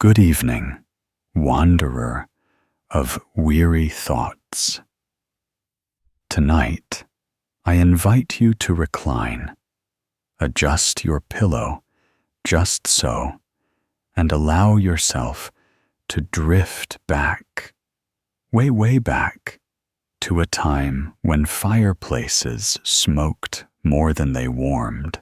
Good evening, wanderer of weary thoughts. Tonight, I invite you to recline. Adjust your pillow just so, and allow yourself to drift back, way back, to a time when fireplaces smoked more than they warmed,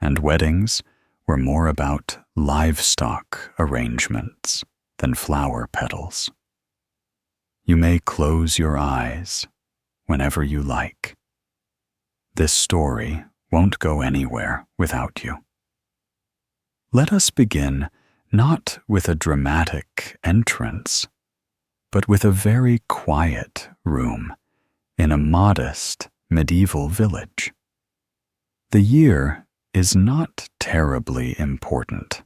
and weddings were more about livestock arrangements than flower petals. You may close your eyes whenever you like. This story won't go anywhere without you. Let us begin not with a dramatic entrance, but with a very quiet room in a modest medieval village. The year is not terribly important.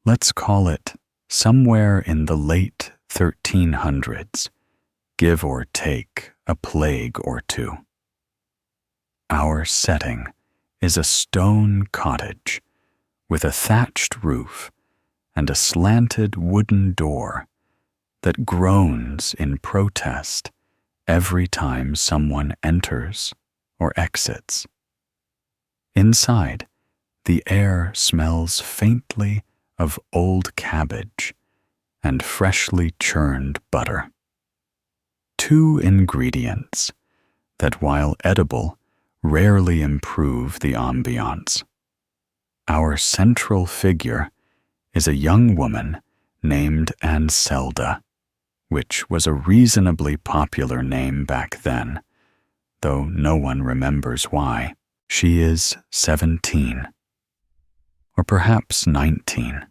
Let's call it somewhere in the late 1300s, give or take a plague or two. Our setting is a stone cottage with a thatched roof and a slanted wooden door that groans in protest every time someone enters or exits. Inside, the air smells faintly of old cabbage and freshly churned butter. Two ingredients that, while edible, rarely improve the ambiance. Our central figure is a young woman named Anselda, which was a reasonably popular name back then, though no one remembers why. She is 17, or perhaps 19.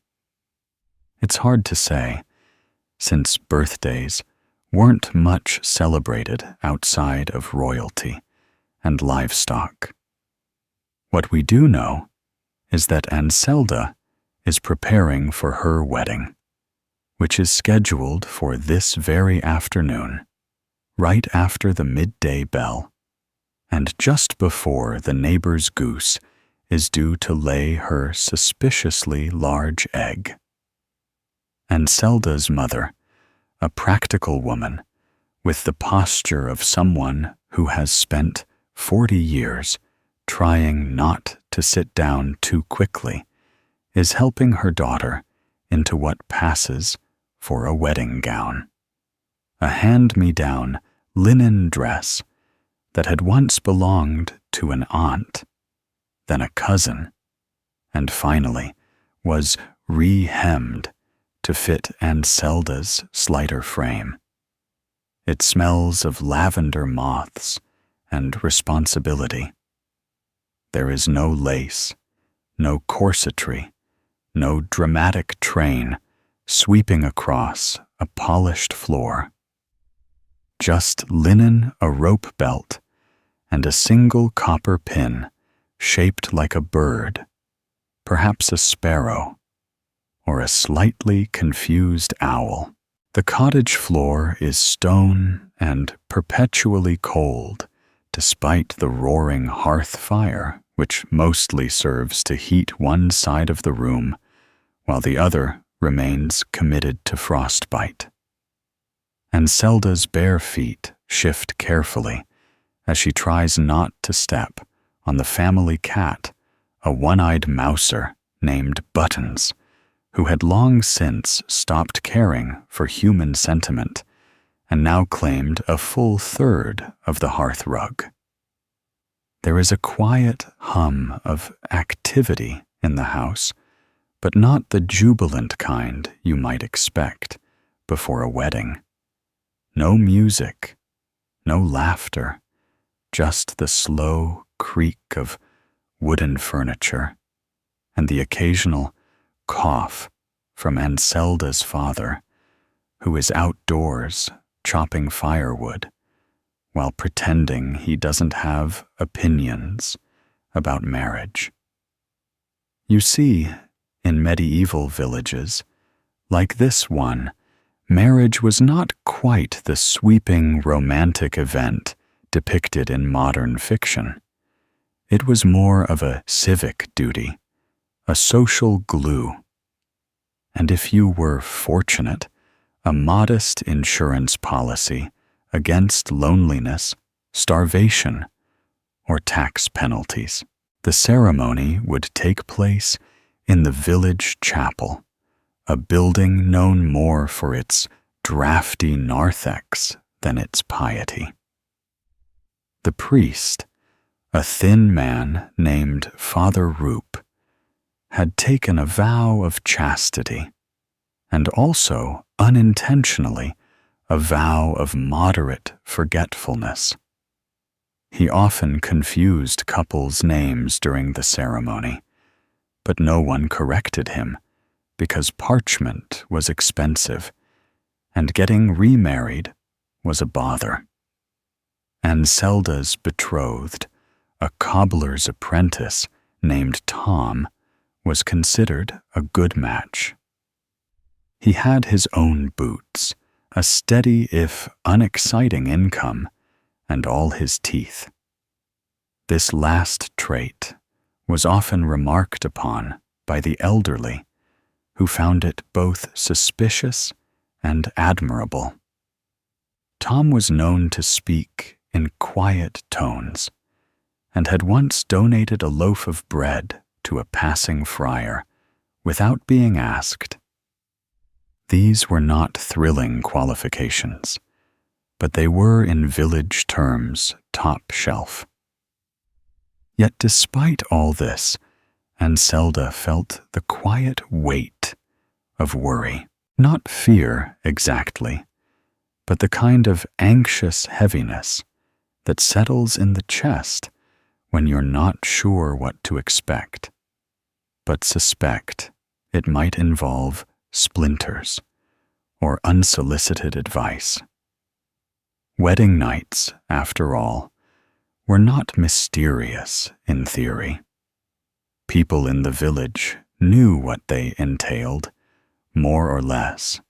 It's hard to say, since birthdays weren't much celebrated outside of royalty and livestock. What we do know is that Anselda is preparing for her wedding, which is scheduled for this very afternoon, right after the midday bell, and just before the neighbor's goose is due to lay her suspiciously large egg. Anselda's mother, a practical woman with the posture of someone who has spent 40 years trying not to sit down too quickly, is helping her daughter into what passes for a wedding gown, a hand-me-down linen dress that had once belonged to an aunt, then a cousin, and finally was re-hemmed to fit Anselda's slighter frame. It smells of lavender moths and responsibility. There is no lace, no corsetry, no dramatic train sweeping across a polished floor. Just linen, a rope belt, and a single copper pin shaped like a bird, perhaps a sparrow, or a slightly confused owl. The cottage floor is stone and perpetually cold, despite the roaring hearth fire, which mostly serves to heat one side of the room, while the other remains committed to frostbite. Anselda's bare feet shift carefully as she tries not to step on the family cat, a one-eyed mouser named Buttons, who had long since stopped caring for human sentiment and now claimed a full third of the hearth rug. There is a quiet hum of activity in the house, but not the jubilant kind you might expect before a wedding. No music, no laughter, just the slow creak of wooden furniture and the occasional cough from Anselda's father, who is outdoors chopping firewood while pretending he doesn't have opinions about marriage. You see, in medieval villages, like this one, marriage was not quite the sweeping romantic event depicted in modern fiction. It was more of a civic duty, a social glue. and if you were fortunate, a modest insurance policy against loneliness, starvation, or tax penalties. The ceremony would take place in the village chapel, a building known more for its drafty narthex than its piety. The priest, a thin man named Father Roop, had taken a vow of chastity, and also, unintentionally, a vow of moderate forgetfulness. He often confused couples' names during the ceremony, but no one corrected him because parchment was expensive, and getting remarried was a bother. Anselda's betrothed, a cobbler's apprentice named Tom, was considered a good match. He had his own boots, a steady if unexciting income, and all his teeth. This last trait was often remarked upon by the elderly, who found it both suspicious and admirable. Tom was known to speak in quiet tones, and had once donated a loaf of bread to a passing friar without being asked. These were not thrilling qualifications, but they were in village terms top shelf. Yet despite all this, Anselda felt the quiet weight of worry, not fear exactly, but the kind of anxious heaviness that settles in the chest when you're not sure what to expect, but suspect it might involve splinters or unsolicited advice. Wedding nights, after all, were not mysterious in theory. People in the village knew what they entailed, more or less,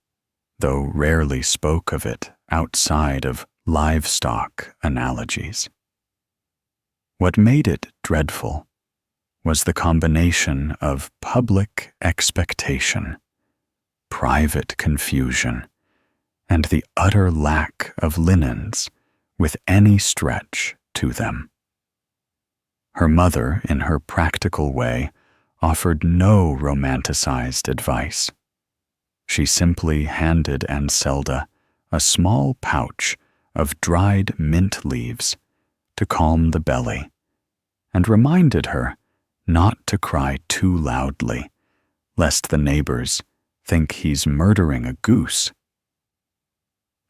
though rarely spoke of it outside of livestock analogies. What made it dreadful was the combination of public expectation, private confusion, and the utter lack of linens with any stretch to them. Her mother, in her practical way, offered no romanticized advice. She simply handed Anselda a small pouch of dried mint leaves to calm the belly, and reminded her not to cry too loudly, lest the neighbors think he's murdering a goose.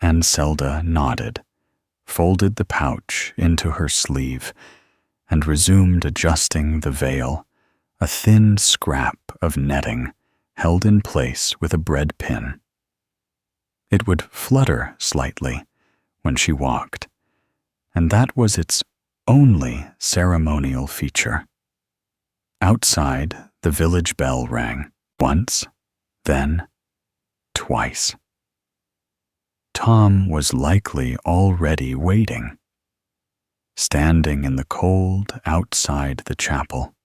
Anselda nodded, folded the pouch into her sleeve, and resumed adjusting the veil, a thin scrap of netting held in place with a bread pin. It would flutter slightly when she walked, and that was its only ceremonial feature. Outside, the village bell rang, once, then twice. Tom was likely already waiting, standing in the cold outside the chapel,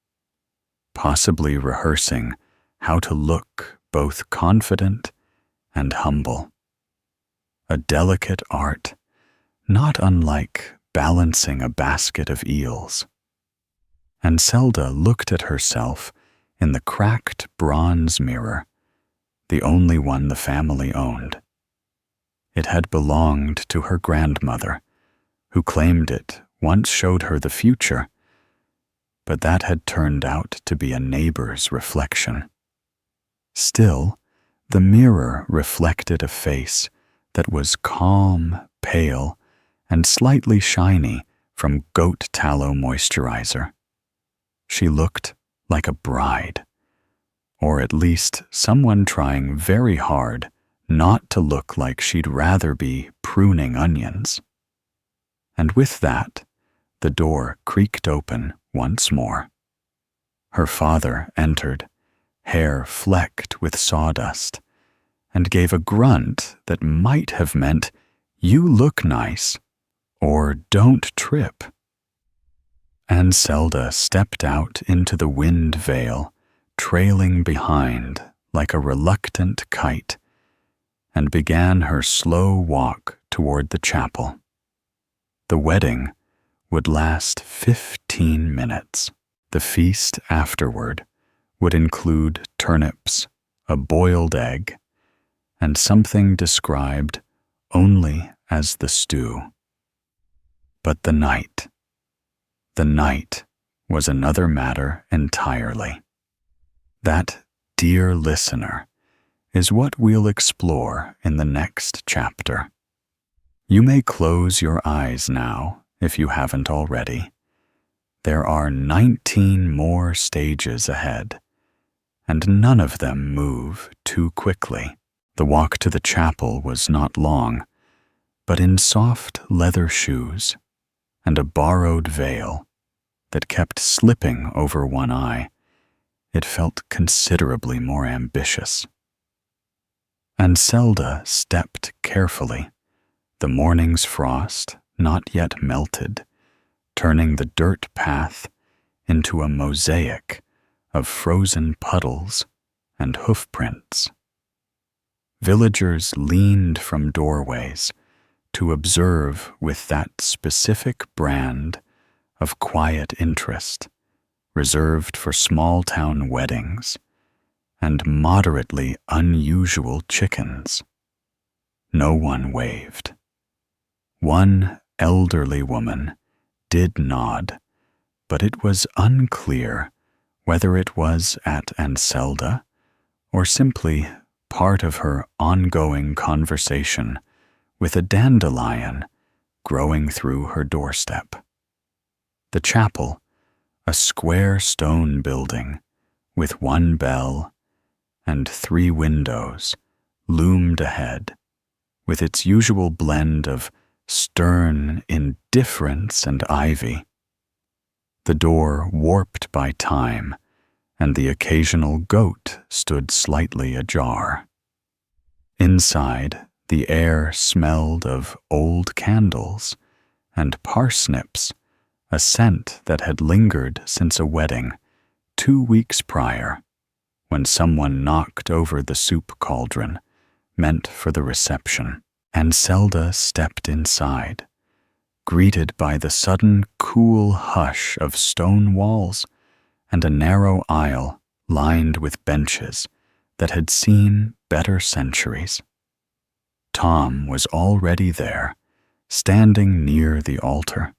possibly rehearsing how to look both confident and humble. A delicate art, not unlike balancing a basket of eels. Anselda looked at herself in the cracked bronze mirror, the only one the family owned. It had belonged to her grandmother, who claimed it once showed her the future, but that had turned out to be a neighbor's reflection. Still, the mirror reflected a face that was calm, pale, and slightly shiny from goat tallow moisturizer. She looked like a bride, or at least someone trying very hard not to look like she'd rather be pruning onions. And with that, the door creaked open once more. Her father entered, hair flecked with sawdust, and gave a grunt that might have meant, "You look nice," or "Don't trip." Anselda stepped out into the wind veil, trailing behind like a reluctant kite and began her slow walk toward the chapel. The wedding would last 15 minutes. The feast afterward would include turnips, a boiled egg, and something described only as the stew. But the night was another matter entirely. That, dear listener, is what we'll explore in the next chapter. You may close your eyes now if you haven't already. There are 19 more stages ahead, and none of them move too quickly. The walk to the chapel was not long, but in soft leather shoes and a borrowed veil that kept slipping over one eye, it felt considerably more ambitious. Anselda stepped carefully, the morning's frost not yet melted, turning the dirt path into a mosaic of frozen puddles and hoofprints. Villagers leaned from doorways to observe with that specific brand of quiet interest reserved for small-town weddings and moderately unusual chickens. No one waved. One elderly woman did nod, but it was unclear whether it was at Anselda or simply part of her ongoing conversation with a dandelion growing through her doorstep. The chapel, a square stone building with one bell and 3 windows, loomed ahead, with its usual blend of stern indifference and ivy. The door warped by time, and the occasional goat stood slightly ajar. Inside, the air smelled of old candles and parsnips, a scent that had lingered since a wedding 2 weeks prior, when someone knocked over the soup cauldron meant for the reception. Anselda stepped inside, greeted by the sudden cool hush of stone walls and a narrow aisle lined with benches that had seen better centuries. Tom was already there, standing near the altar,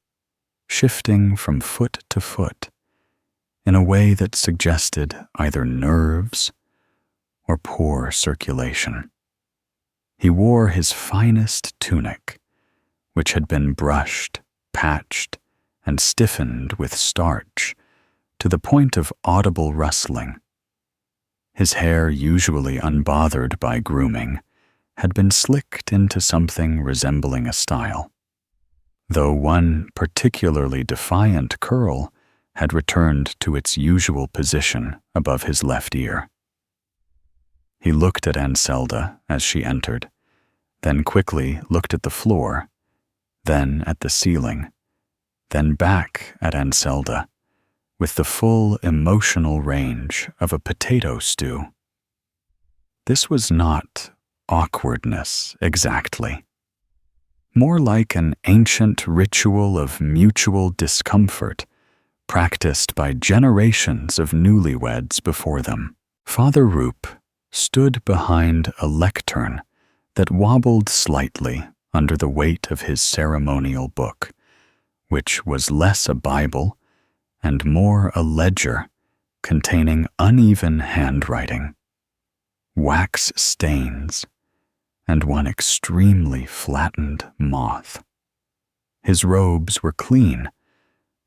shifting from foot to foot in a way that suggested either nerves or poor circulation. He wore his finest tunic, which had been brushed, patched, and stiffened with starch to the point of audible rustling. His hair, usually unbothered by grooming, had been slicked into something resembling a style, though one particularly defiant curl had returned to its usual position above his left ear. He looked at Anselda as she entered, then quickly looked at the floor, then at the ceiling, then back at Anselda, with the full emotional range of a potato stew. This was not awkwardness exactly, more like an ancient ritual of mutual discomfort practiced by generations of newlyweds before them. Father Roop stood behind a lectern that wobbled slightly under the weight of his ceremonial book, which was less a Bible and more a ledger containing uneven handwriting, wax stains, and one extremely flattened moth. His robes were clean,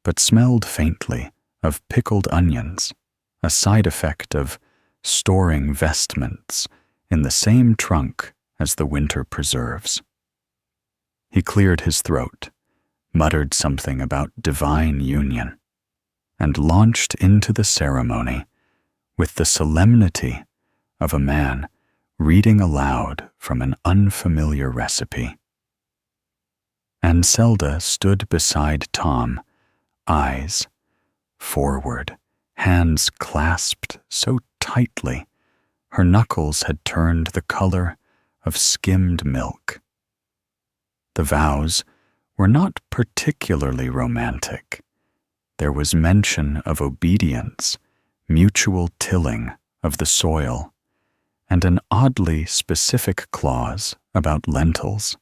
but smelled faintly of pickled onions, a side effect of storing vestments in the same trunk as the winter preserves. He cleared his throat, muttered something about divine union, and launched into the ceremony with the solemnity of a man reading aloud from an unfamiliar recipe. Anselda stood beside Tom, eyes forward, hands clasped so tightly Her knuckles had turned the color of skimmed milk. The vows were not particularly romantic. There was mention of obedience, mutual tilling of the soil, and an oddly specific clause about lentils,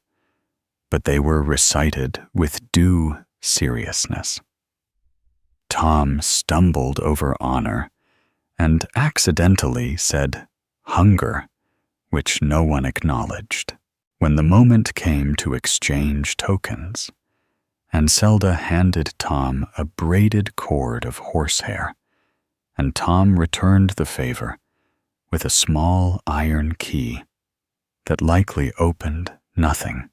but they were recited with due seriousness. Tom stumbled over honor and accidentally said hunger, which no one acknowledged. When the moment came to exchange tokens, Anselda handed Tom a braided cord of horsehair, and Tom returned the favor with a small iron key that likely opened nothing,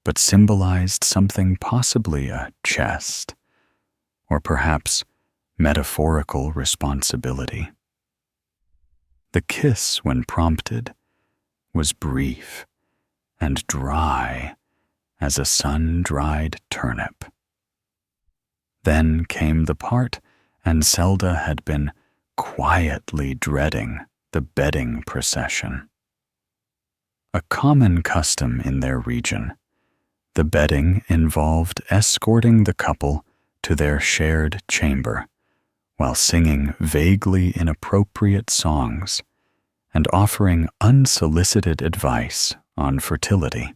but symbolized something, possibly a chest, or perhaps metaphorical responsibility. The kiss, when prompted, was brief and dry as a sun-dried turnip. Then came the part Anselda had been quietly dreading, the bedding procession. A common custom in their region, the bedding involved escorting the couple to their shared chamber while singing vaguely inappropriate songs and offering unsolicited advice on fertility.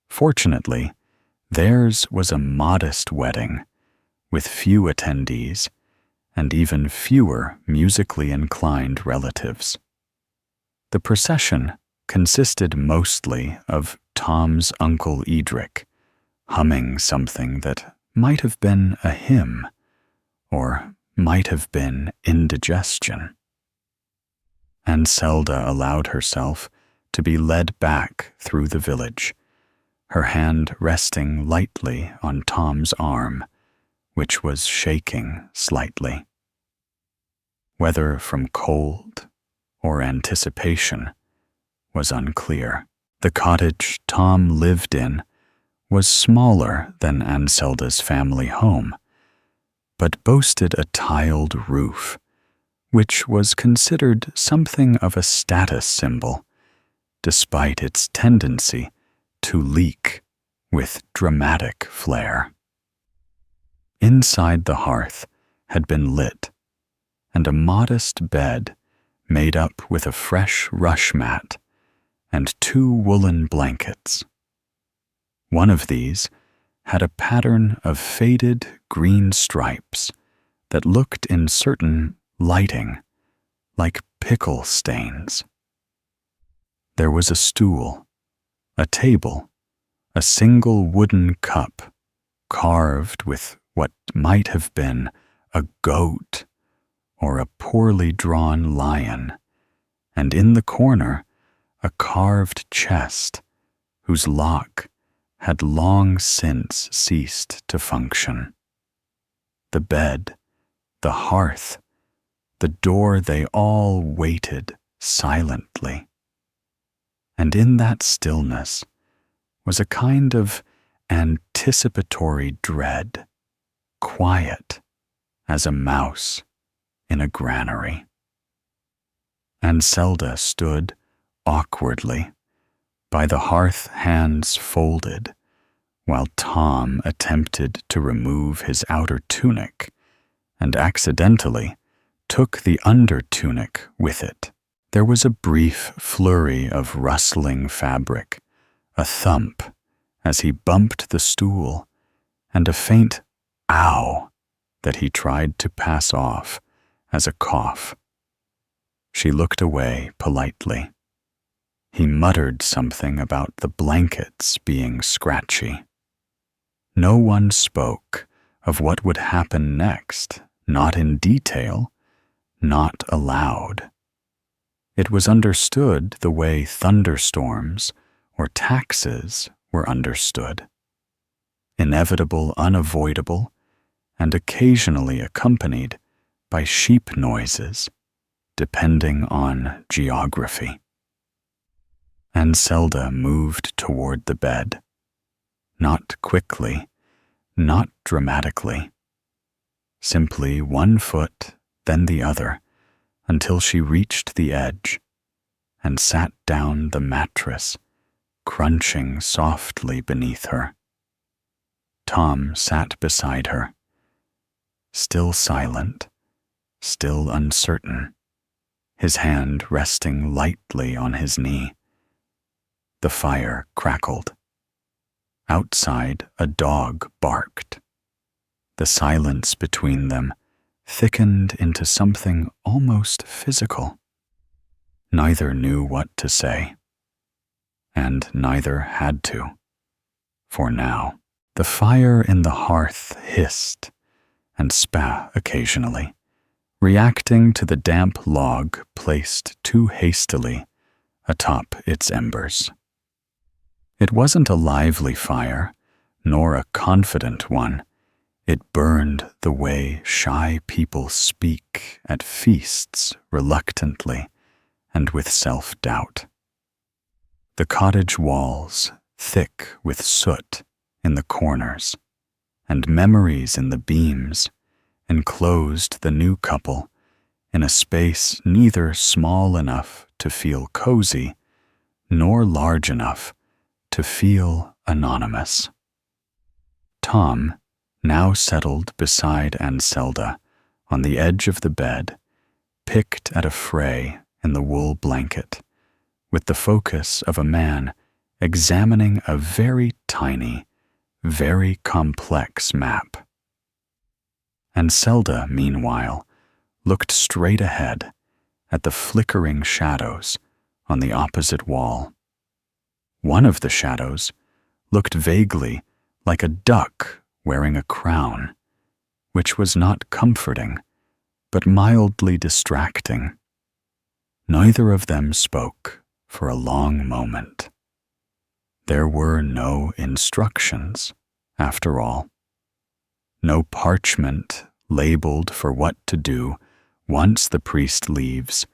Fortunately, theirs was a modest wedding with few attendees and even fewer musically inclined relatives. The procession consisted mostly of Tom's Uncle Edric humming something that might have been a hymn or might have been indigestion. Anselda allowed herself to be led back through the village, her hand resting lightly on Tom's arm, which was shaking slightly. Whether from cold or anticipation was unclear. The cottage Tom lived in was smaller than Anselda's family home, but boasted a tiled roof, which was considered something of a status symbol, despite its tendency to leak with dramatic flair. Inside the hearth had been lit, and a modest bed made up with a fresh rush mat and 2 woolen blankets. One of these had a pattern of faded green stripes that looked in certain lighting like pickle stains. There was a stool, a table, a single wooden cup carved with what might have been a goat or a poorly drawn lion, and in the corner a carved chest whose lock had long since ceased to function. The bed, the hearth, the door, they all waited silently. And in that stillness was a kind of anticipatory dread, quiet as a mouse in a granary. Anselda stood awkwardly by the hearth, hands folded, while Tom attempted to remove his outer tunic and accidentally took the under tunic with it. There was a brief flurry of rustling fabric, a thump as he bumped the stool, and a faint ow that he tried to pass off as a cough. She looked away politely. He muttered something about the blankets being scratchy. No one spoke of what would happen next, not in detail, not aloud. It was understood the way thunderstorms or taxes were understood. Inevitable, unavoidable, and occasionally accompanied by sheep noises, depending on geography. Anselda moved toward the bed. Not quickly, not dramatically. Simply one foot, then the other, until she reached the edge and sat down the mattress, crunching softly beneath her. Tom sat beside her, still silent, still uncertain, his hand resting lightly on his knee. The fire crackled. Outside, a dog barked. The silence between them thickened into something almost physical. Neither knew what to say, and neither had to, for now. The fire in the hearth hissed and spat occasionally, reacting to the damp log placed too hastily atop its embers. It wasn't a lively fire, nor a confident one. It burned the way shy people speak at feasts reluctantly and with self-doubt. The cottage walls, thick with soot in the corners, and memories in the beams, enclosed the new couple in a space neither small enough to feel cozy, nor large enough to feel anonymous. Tom, now settled beside Anselda on the edge of the bed, picked at a fray in the wool blanket, with the focus of a man examining a very tiny, very complex map. Anselda, meanwhile, looked straight ahead at the flickering shadows on the opposite wall. One of the shadows looked vaguely like a duck wearing a crown, which was not comforting, but mildly distracting. Neither of them spoke for a long moment. There were no instructions, after all. No parchment labeled for what to do once the priest leaves,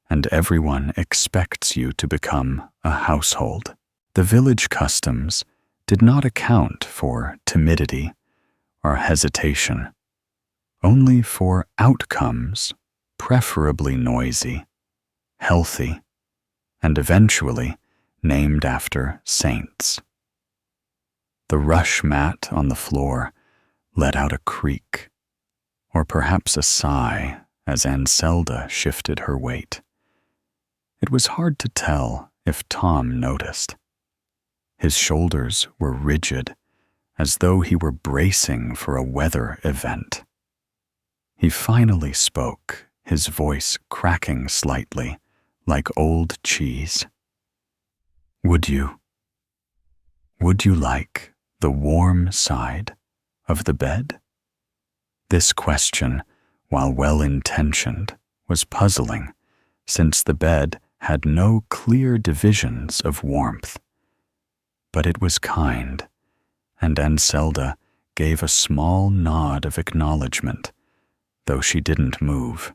and everyone expects you to become a household. The village customs did not account for timidity or hesitation, only for outcomes preferably noisy, healthy, and eventually named after saints. The rush mat on the floor let out a creak, or perhaps a sigh as Anselda shifted her weight. It was hard to tell if Tom noticed. His shoulders were rigid, as though he were bracing for a weather event. He finally spoke, his voice cracking slightly, like old cheese. Would you like the warm side of the bed? This question, while well-intentioned, was puzzling, since the bed had no clear divisions of warmth. But it was kind, and Anselda gave a small nod of acknowledgement, though she didn't move.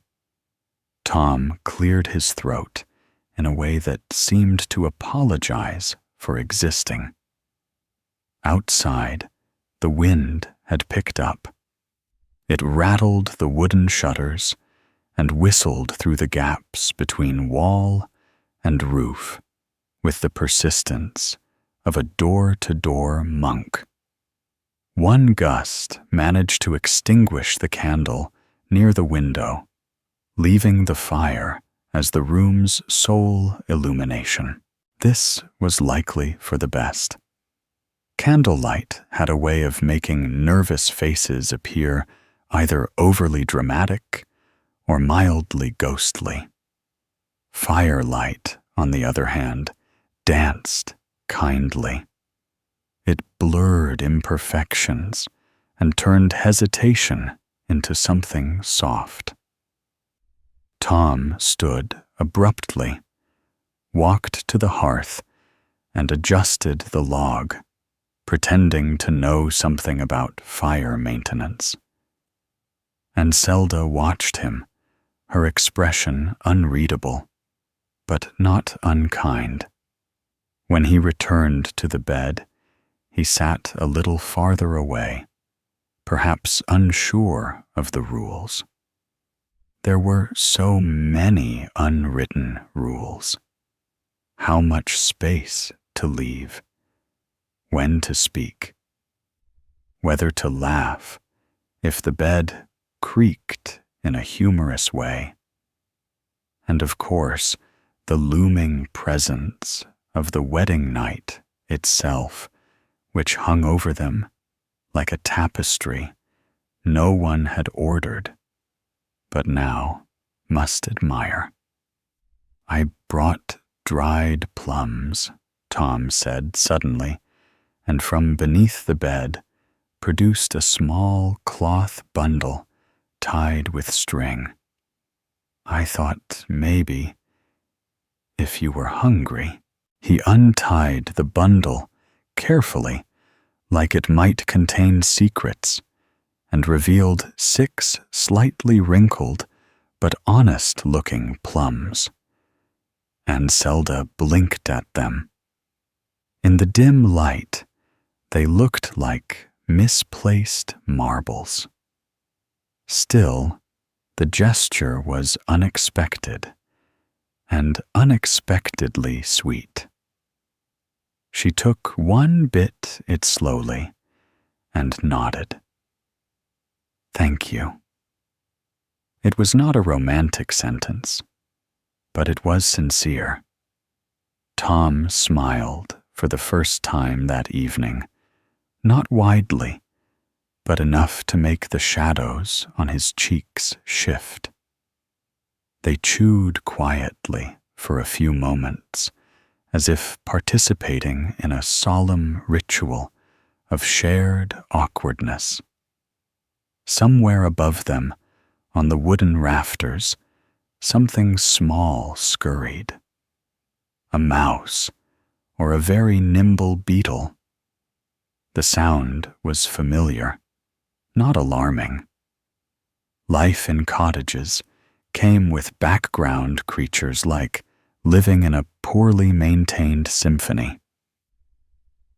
Tom cleared his throat in a way that seemed to apologize for existing. Outside, the wind had picked up. It rattled the wooden shutters and whistled through the gaps between wall and roof with the persistence of a door-to-door monk. One gust managed to extinguish the candle near the window, leaving the fire as the room's sole illumination. This was likely for the best. Candlelight had a way of making nervous faces appear either overly dramatic or mildly ghostly. Firelight, on the other hand, danced kindly. It blurred imperfections and turned hesitation into something soft. Tom stood abruptly, walked to the hearth, and adjusted the log, pretending to know something about fire maintenance. Anselda watched him, her expression unreadable, but not unkind. When he returned to the bed, he sat a little farther away, perhaps unsure of the rules. There were so many unwritten rules. How much space to leave, when to speak, whether to laugh if the bed creaked in a humorous way, and of course, the looming presence of the wedding night itself, which hung over them like a tapestry no one had ordered, but now must admire. "I brought dried plums," Tom said suddenly, and from beneath the bed produced a small cloth bundle tied with string. "I thought maybe, if you were hungry." He untied the bundle carefully, like it might contain secrets, and revealed 6 slightly wrinkled but honest-looking plums. And Zelda blinked at them. In the dim light, they looked like misplaced marbles. Still, the gesture was unexpected, and unexpectedly sweet. She took one bit it slowly and nodded. "Thank you." It was not a romantic sentence, but it was sincere. Tom smiled for the first time that evening, not widely, but enough to make the shadows on his cheeks shift. They chewed quietly for a few moments, as if participating in a solemn ritual of shared awkwardness. Somewhere above them, on the wooden rafters, something small scurried. A mouse, or a very nimble beetle. The sound was familiar, not alarming. Life in cottages came with background creatures like living in a poorly maintained symphony.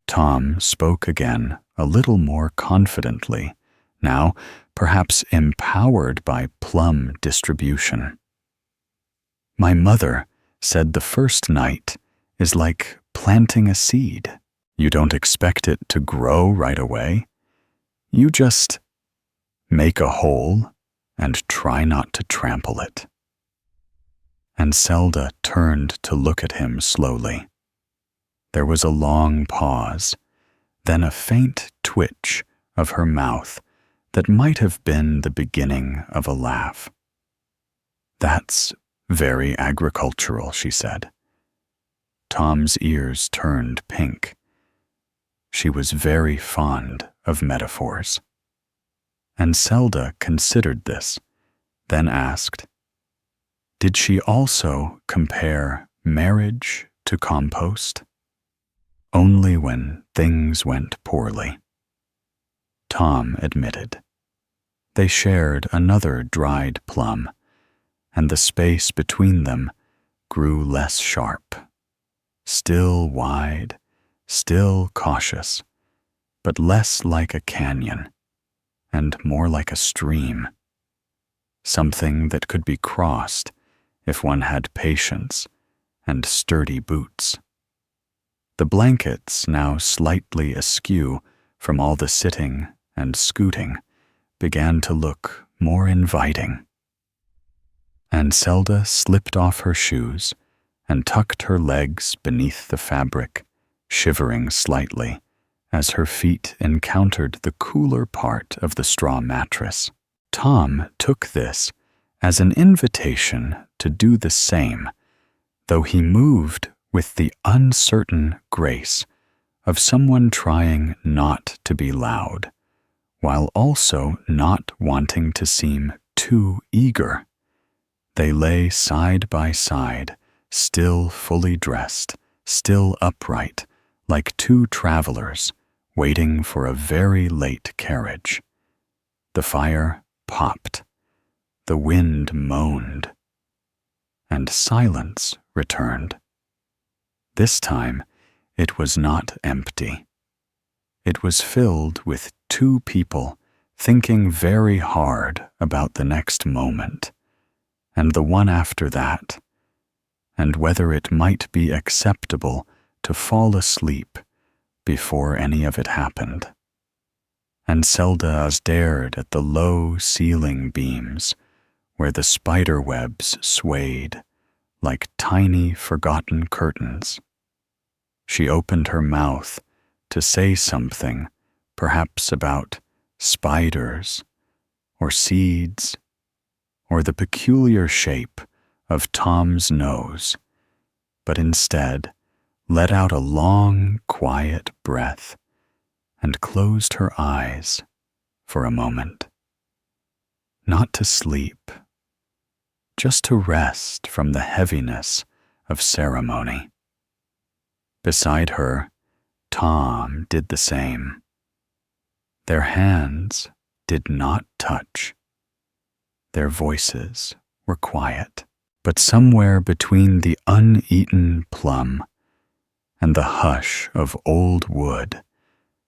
Tom spoke again a little more confidently, now perhaps empowered by plum distribution. "My mother said the first night is like planting a seed. You don't expect it to grow right away. You just make a hole and try not to trample it." And Zelda turned to look at him slowly. There was a long pause, then a faint twitch of her mouth that might have been the beginning of a laugh. "That's very agricultural," she said. Tom's ears turned pink. She was very fond of metaphors. And Zelda considered this, then asked, "Did she also compare marriage to compost?" "Only when things went poorly," Tom admitted. They shared another dried plum, and the space between them grew less sharp, still wide, still cautious, but less like a canyon, and more like a stream, something that could be crossed if one had patience and sturdy boots. The blankets, now slightly askew from all the sitting and scooting, began to look more inviting. And Zelda slipped off her shoes and tucked her legs beneath the fabric, shivering slightly as her feet encountered the cooler part of the straw mattress. Tom took this as an invitation to do the same, though he moved with the uncertain grace of someone trying not to be loud, while also not wanting to seem too eager. They lay side by side, still fully dressed, still upright, like two travelers waiting for a very late carriage. The fire popped, the wind moaned, and silence returned. This time, it was not empty. It was filled with two people thinking very hard about the next moment, and the one after that, and whether it might be acceptable to fall asleep before any of it happened. And Zelda stared at the low ceiling beams where the spider webs swayed like tiny forgotten curtains. She opened her mouth to say something, perhaps about spiders or seeds or the peculiar shape of Tom's nose, but instead let out a long, quiet breath and closed her eyes for a moment. Not to sleep, just to rest from the heaviness of ceremony. Beside her, Tom did the same. Their hands did not touch. Their voices were quiet, but somewhere between the uneaten plum and the hush of old wood,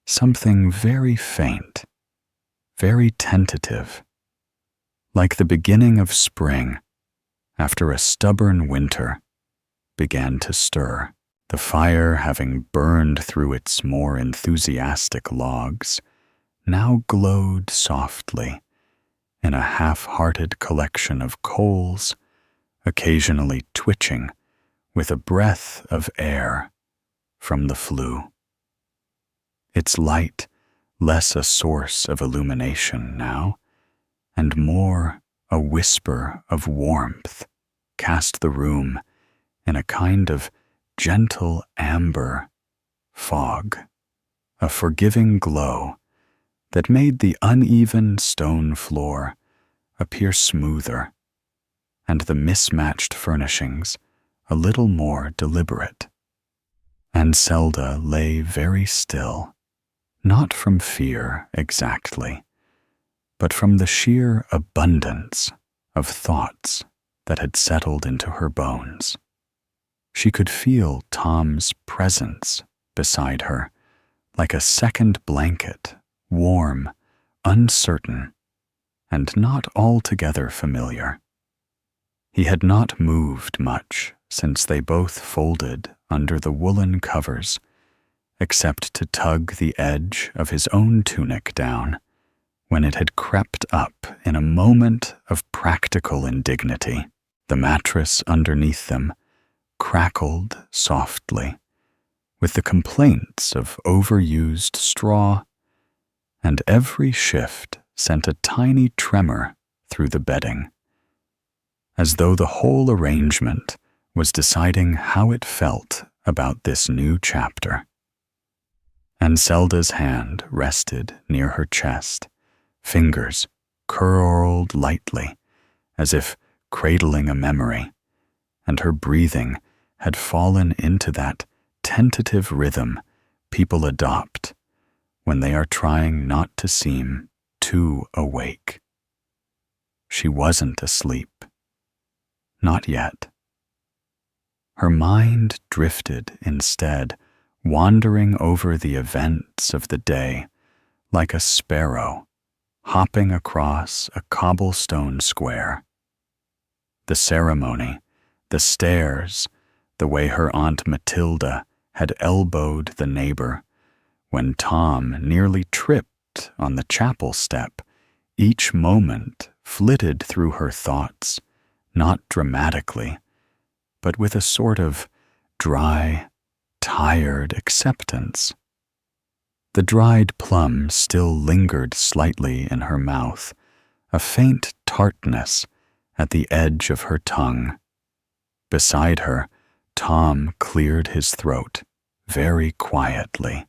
something very faint, very tentative, like the beginning of spring after a stubborn winter, began to stir. The fire, having burned through its more enthusiastic logs, now glowed softly in a half-hearted collection of coals, occasionally twitching with a breath of air from the flue. Its light less a source of illumination now, and more a whisper of warmth, cast the room in a kind of gentle amber fog, a forgiving glow that made the uneven stone floor appear smoother, and the mismatched furnishings a little more deliberate. And Zelda lay very still, not from fear exactly, but from the sheer abundance of thoughts that had settled into her bones. She could feel Tom's presence beside her, like a second blanket, warm, uncertain, and not altogether familiar. He had not moved much since they both folded under the woolen covers, except to tug the edge of his own tunic down, when it had crept up in a moment of practical indignity. The mattress underneath them crackled softly, with the complaints of overused straw, and every shift sent a tiny tremor through the bedding, as though the whole arrangement was deciding how it felt about this new chapter. And Zelda's hand rested near her chest, fingers curled lightly, as if cradling a memory, and her breathing had fallen into that tentative rhythm people adopt when they are trying not to seem too awake. She wasn't asleep. Not yet. Her mind drifted instead, wandering over the events of the day like a sparrow hopping across a cobblestone square. The ceremony, the stairs, the way her Aunt Matilda had elbowed the neighbor, when Tom nearly tripped on the chapel step, each moment flitted through her thoughts, not dramatically, but with a sort of dry, tired acceptance. The dried plum still lingered slightly in her mouth, a faint tartness at the edge of her tongue. Beside her, Tom cleared his throat very quietly,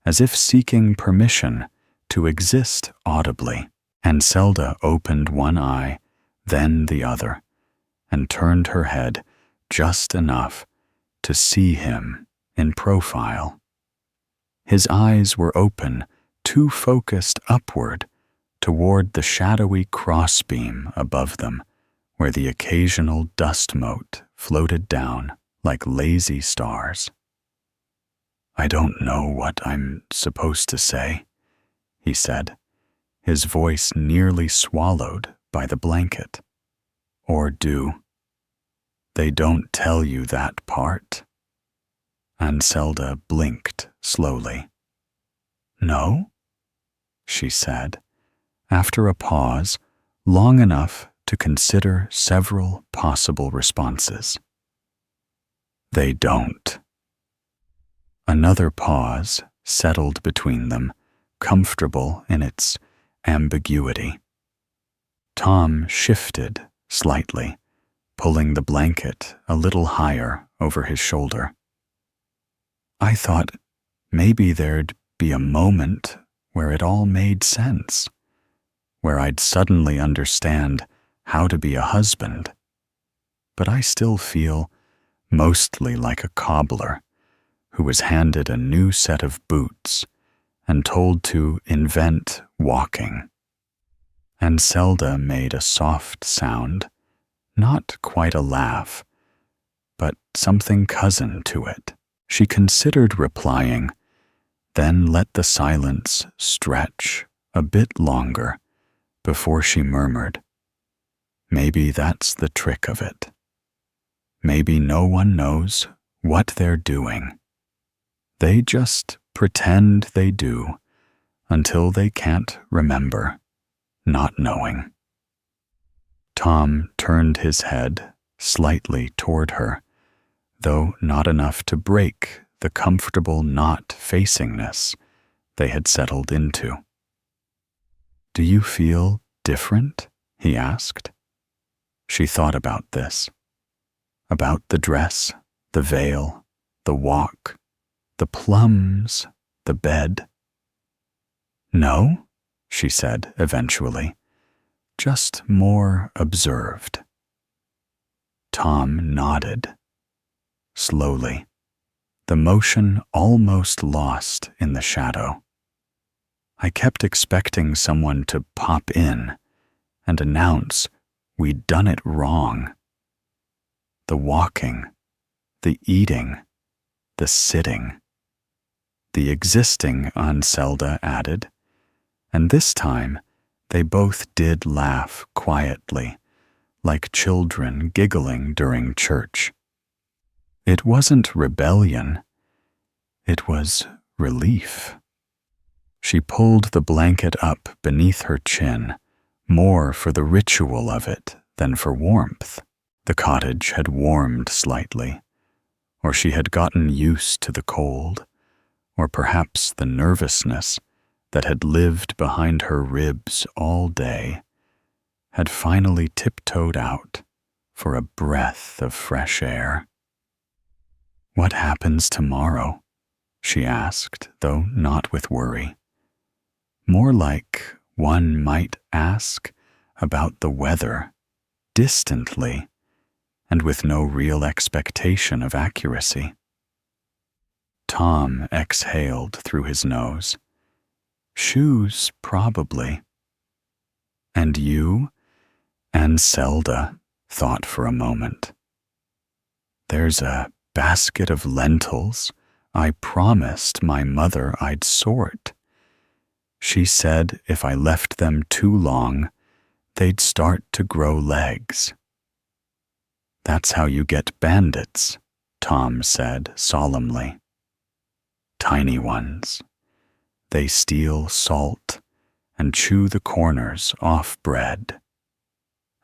as if seeking permission to exist audibly, and Zelda opened one eye, then the other, and turned her head just enough to see him in profile. His eyes were open, too focused upward toward the shadowy crossbeam above them, where the occasional dust mote floated down like lazy stars. "I don't know what I'm supposed to say," he said, his voice nearly swallowed by the blanket. Or do? They don't tell you that part. Anselda blinked slowly. No? She said, after a pause long enough to consider several possible responses. They don't. Another pause settled between them, comfortable in its ambiguity. Tom shifted slightly, pulling the blanket a little higher over his shoulder. I thought maybe there'd be a moment where it all made sense, where I'd suddenly understand how to be a husband. But I still feel mostly like a cobbler who was handed a new set of boots and told to invent walking. Anselda made a soft sound, not quite a laugh, but something cousin to it. She considered replying, then let the silence stretch a bit longer before she murmured, maybe that's the trick of it. Maybe no one knows what they're doing. They just pretend they do until they can't remember not knowing. Tom turned his head slightly toward her, though not enough to break the comfortable not-facingness they had settled into. Do you feel different? He asked. She thought about this. About the dress, the veil, the walk, the plums, the bed. No, she said eventually, just more observed. Tom nodded. Slowly, the motion almost lost in the shadow. I kept expecting someone to pop in and announce we'd done it wrong. The walking, the eating, the sitting. The existing, Anselda added, and this time they both did laugh quietly, like children giggling during church. It wasn't rebellion, it was relief. She pulled the blanket up beneath her chin, more for the ritual of it than for warmth. The cottage had warmed slightly, or she had gotten used to the cold, or perhaps the nervousness that had lived behind her ribs all day had finally tiptoed out for a breath of fresh air. What happens tomorrow? She asked, though not with worry. More like one might ask about the weather, distantly, and with no real expectation of accuracy. Tom exhaled through his nose. Shoes, probably. And you? Anselda thought for a moment. There's a basket of lentils I promised my mother I'd sort. She said if I left them too long, they'd start to grow legs. That's how you get bandits, Tom said solemnly. Tiny ones. They steal salt and chew the corners off bread.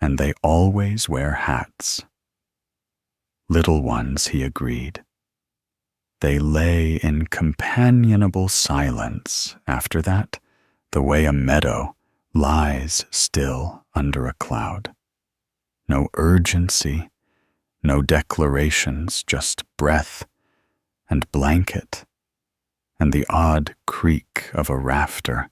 And they always wear hats. Little ones, he agreed. They lay in companionable silence after that, the way a meadow lies still under a cloud. No urgency, no declarations, just breath and blanket and the odd creak of a rafter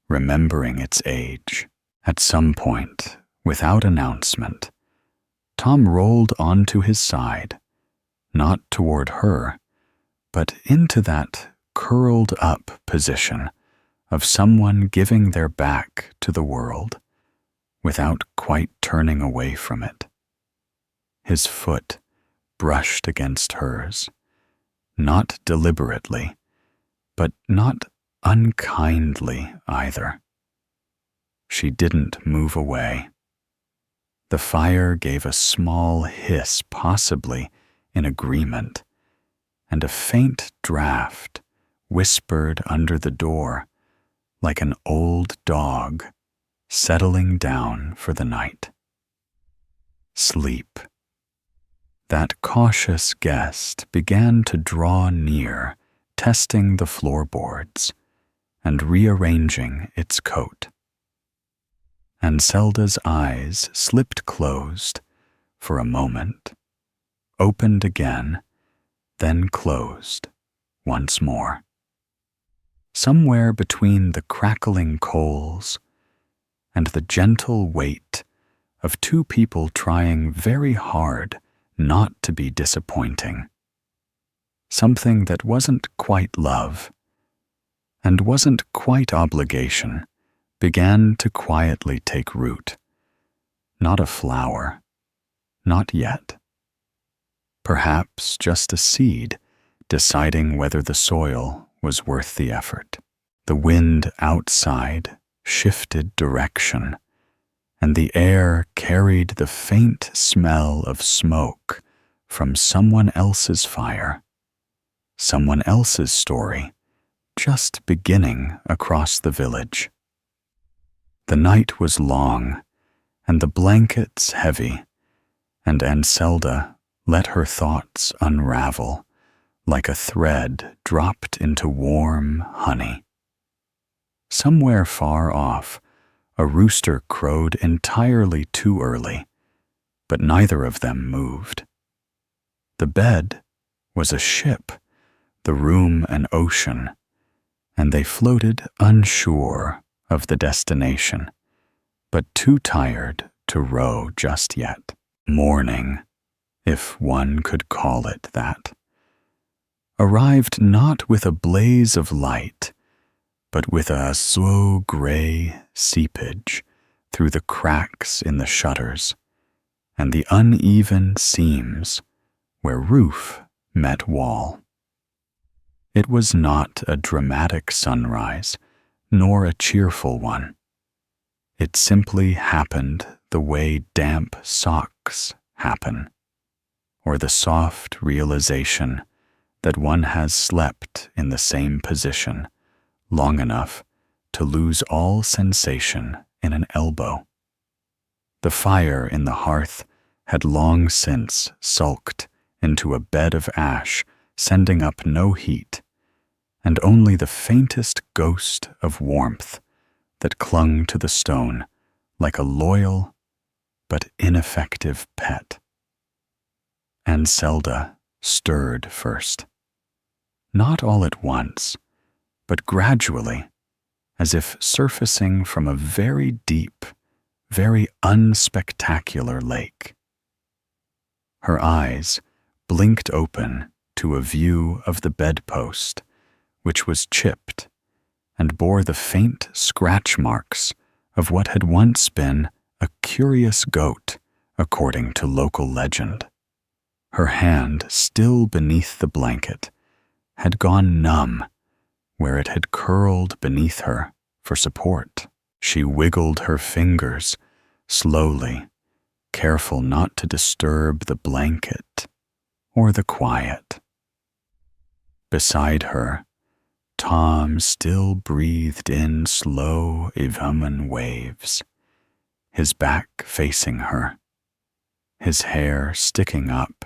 remembering its age. At some point, without announcement, Tom rolled onto his side, not toward her, but into that curled-up position of someone giving their back to the world without quite turning away from it. His foot brushed against hers, not deliberately, but not unkindly either. She didn't move away. The fire gave a small hiss, possibly in agreement, and a faint draft whispered under the door like an old dog settling down for the night. Sleep. That cautious guest began to draw near, testing the floorboards and rearranging its coat. Anselda's eyes slipped closed for a moment, opened again, then closed once more. Somewhere between the crackling coals and the gentle weight of two people trying very hard not to be disappointing, something that wasn't quite love and wasn't quite obligation began to quietly take root. Not a flower, not yet. Perhaps just a seed deciding whether the soil was worth the effort. The wind outside shifted direction, and the air carried the faint smell of smoke from someone else's fire, someone else's story, just beginning across the village. The night was long, and the blankets heavy, and Anselda let her thoughts unravel like a thread dropped into warm honey. Somewhere far off, a rooster crowed entirely too early, but neither of them moved. The bed was a ship, the room an ocean, and they floated unsure of the destination, but too tired to row just yet. Morning, if one could call it that, arrived not with a blaze of light, but with a slow gray seepage through the cracks in the shutters and the uneven seams where roof met wall. It was not a dramatic sunrise, nor a cheerful one. It simply happened the way damp socks happen, or the soft realization that one has slept in the same position long enough to lose all sensation in an elbow. The fire in the hearth had long since sulked into a bed of ash, sending up no heat, and only the faintest ghost of warmth that clung to the stone like a loyal but ineffective pet. Anselda stirred first. Not all at once, but gradually, as if surfacing from a very deep, very unspectacular lake. Her eyes blinked open to a view of the bedpost, which was chipped and bore the faint scratch marks of what had once been a curious goat, according to local legend. Her hand, still beneath the blanket, had gone numb where it had curled beneath her for support. She wiggled her fingers slowly, careful not to disturb the blanket or the quiet. Beside her, Tom still breathed in slow Evaman waves, his back facing her, his hair sticking up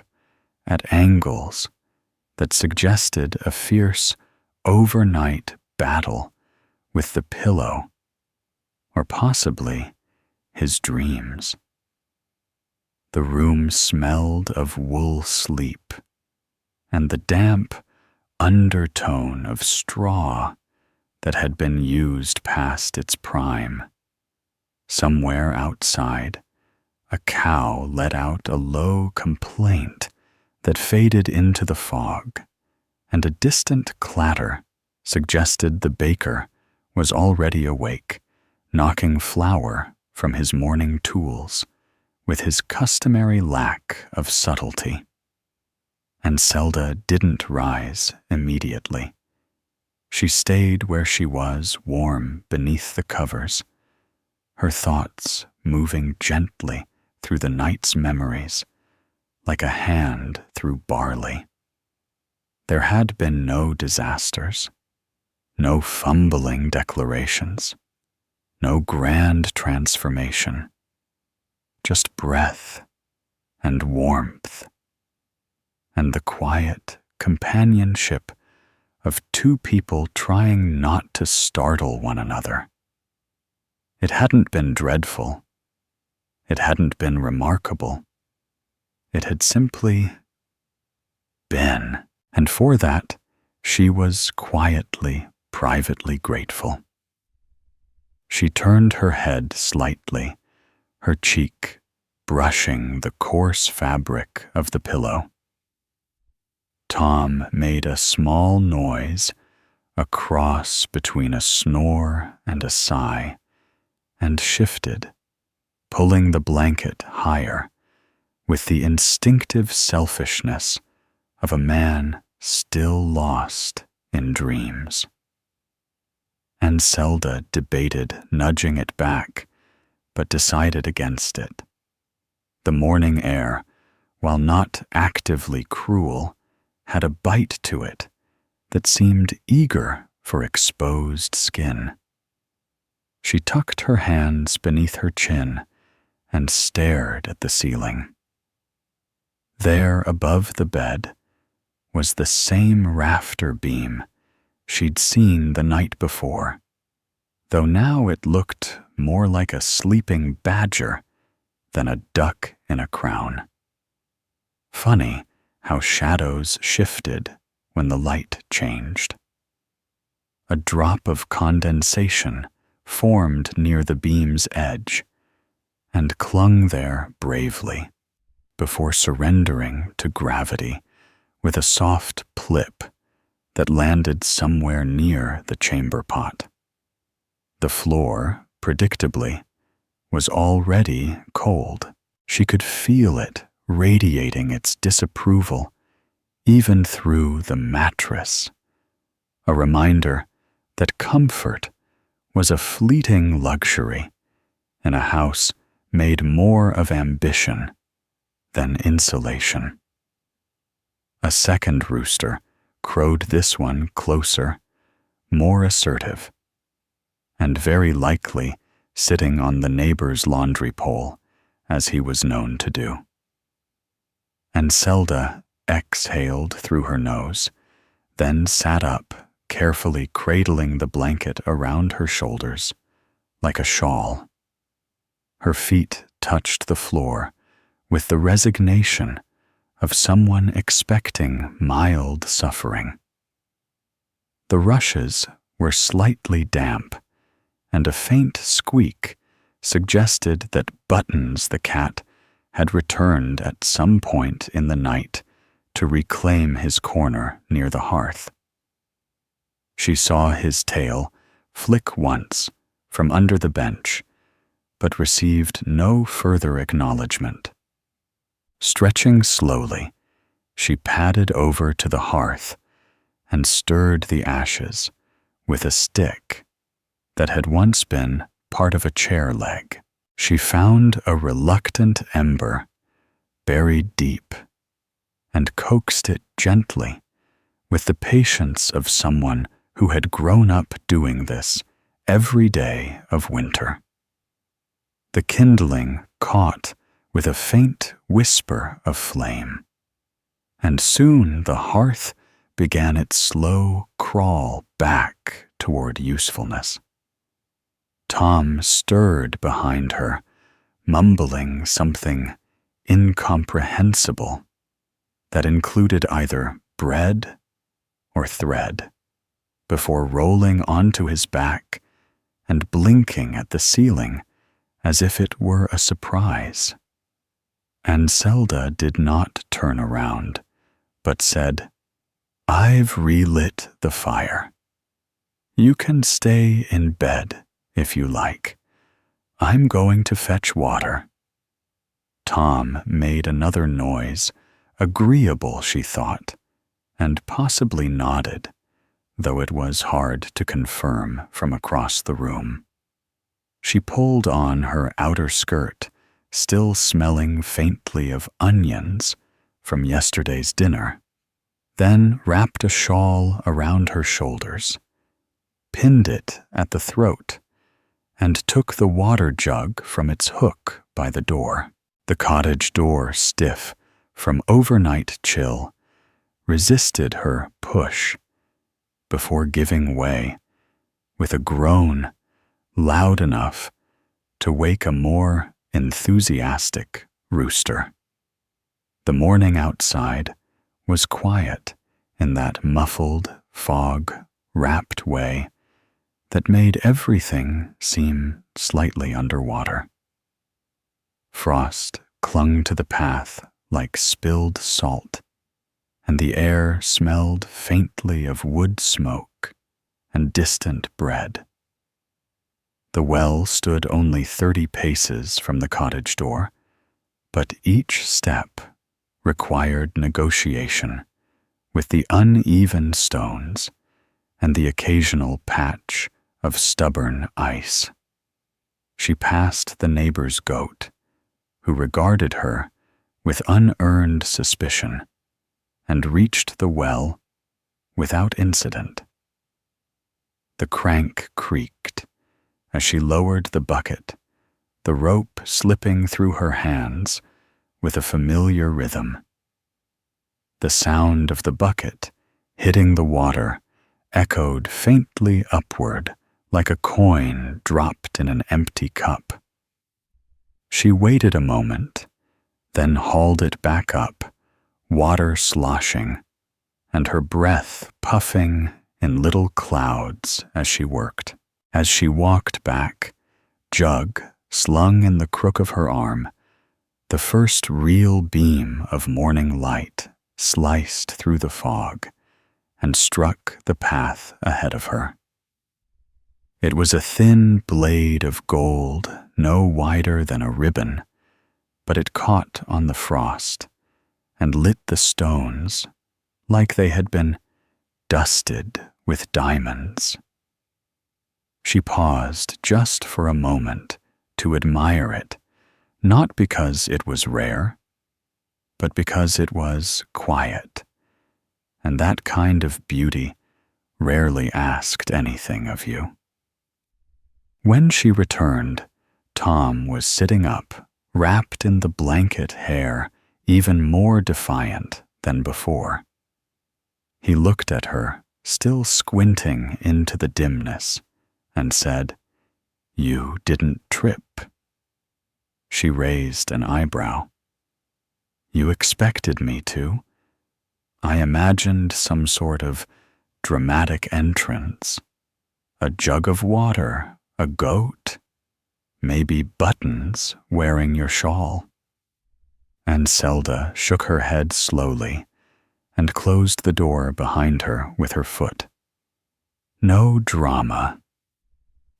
at angles that suggested a fierce overnight battle with the pillow, or possibly his dreams. The room smelled of wool sleep and the damp undertone of straw that had been used past its prime. Somewhere outside, a cow let out a low complaint that faded into the fog, and a distant clatter suggested the baker was already awake, knocking flour from his morning tools with his customary lack of subtlety. Anselda didn't rise immediately. She stayed where she was, warm beneath the covers, her thoughts moving gently through the night's memories, like a hand through barley. There had been no disasters, no fumbling declarations, no grand transformation, just breath and warmth, and the quiet companionship of two people trying not to startle one another. It hadn't been dreadful. It hadn't been remarkable. It had simply been, and for that she was quietly, privately grateful. She turned her head slightly, her cheek brushing the coarse fabric of the pillow. Tom made a small noise, a cross between a snore and a sigh, and shifted, pulling the blanket higher with the instinctive selfishness of a man still lost in dreams. And Zelda debated nudging it back, but decided against it. The morning air, while not actively cruel, had a bite to it that seemed eager for exposed skin. She tucked her hands beneath her chin and stared at the ceiling. There above the bed was the same rafter beam she'd seen the night before, though now it looked more like a sleeping badger than a duck in a crown. Funny how shadows shifted when the light changed. A drop of condensation formed near the beam's edge and clung there bravely before surrendering to gravity with a soft plip that landed somewhere near the chamber pot. The floor, predictably, was already cold. She could feel it radiating its disapproval even through the mattress, a reminder that comfort was a fleeting luxury in a house made more of ambition than insulation. A second rooster crowed, this one closer, more assertive, and very likely sitting on the neighbor's laundry pole, as he was known to do. And Zelda exhaled through her nose, then sat up, carefully cradling the blanket around her shoulders, like a shawl. Her feet touched the floor with the resignation of someone expecting mild suffering. The rushes were slightly damp, and a faint squeak suggested that Buttons the cat had returned at some point in the night to reclaim his corner near the hearth. She saw his tail flick once from under the bench, but received no further acknowledgement. Stretching slowly, she padded over to the hearth and stirred the ashes with a stick that had once been part of a chair leg. She found a reluctant ember buried deep and coaxed it gently with the patience of someone who had grown up doing this every day of winter. The kindling caught with a faint whisper of flame, and soon the hearth began its slow crawl back toward usefulness. Tom stirred behind her, mumbling something incomprehensible that included either bread or thread, before rolling onto his back and blinking at the ceiling as if it were a surprise. And Zelda did not turn around, but said, "I've relit the fire. You can stay in bed if you like. I'm going to fetch water." Tom made another noise, agreeable, she thought, and possibly nodded, though it was hard to confirm from across the room. She pulled on her outer skirt, still smelling faintly of onions from yesterday's dinner, then wrapped a shawl around her shoulders, pinned it at the throat, and took the water jug from its hook by the door. The cottage door, stiff from overnight chill, resisted her push before giving way with a groan loud enough to wake a more enthusiastic rooster. The morning outside was quiet in that muffled, fog-wrapped way that made everything seem slightly underwater. Frost clung to the path like spilled salt, and the air smelled faintly of wood smoke and distant bread. The well stood only 30 paces from the cottage door, but each step required negotiation with the uneven stones and the occasional patch of stubborn ice. She passed the neighbor's goat, who regarded her with unearned suspicion, and reached the well without incident. The crank creaked as she lowered the bucket, the rope slipping through her hands with a familiar rhythm. The sound of the bucket hitting the water echoed faintly upward like a coin dropped in an empty cup. She waited a moment, then hauled it back up, water sloshing, and her breath puffing in little clouds as she worked. As she walked back, jug slung in the crook of her arm, the first real beam of morning light sliced through the fog and struck the path ahead of her. It was a thin blade of gold, no wider than a ribbon, but it caught on the frost and lit the stones like they had been dusted with diamonds. She paused just for a moment to admire it, not because it was rare, but because it was quiet, and that kind of beauty rarely asked anything of you. When she returned, Tom was sitting up, wrapped in the blanket hair, even more defiant than before. He looked at her, still squinting into the dimness, and said, "You didn't trip." She raised an eyebrow. "You expected me to. I imagined some sort of dramatic entrance. A jug of water, a goat, maybe Buttons wearing your shawl." And Zelda shook her head slowly and closed the door behind her with her foot. No drama.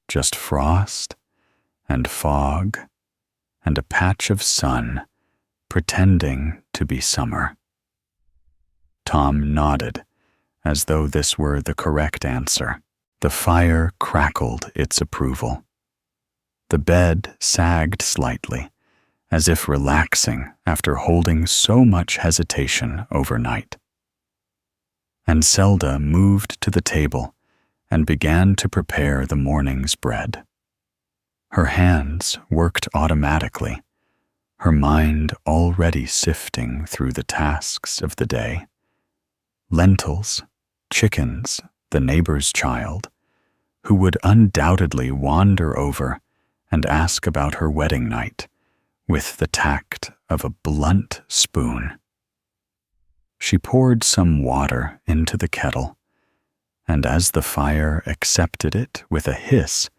Just frost and fog and a patch of sun pretending to be summer. Tom nodded, as though this were the correct answer. The fire crackled its approval. The bed sagged slightly, as if relaxing after holding so much hesitation overnight. And Zelda moved to the table and began to prepare the morning's bread. Her hands worked automatically, her mind already sifting through the tasks of the day. Lentils, chickens, the neighbor's child, who would undoubtedly wander over and ask about her wedding night with the tact of a blunt spoon. She poured some water into the kettle, and as the fire accepted it with a hiss,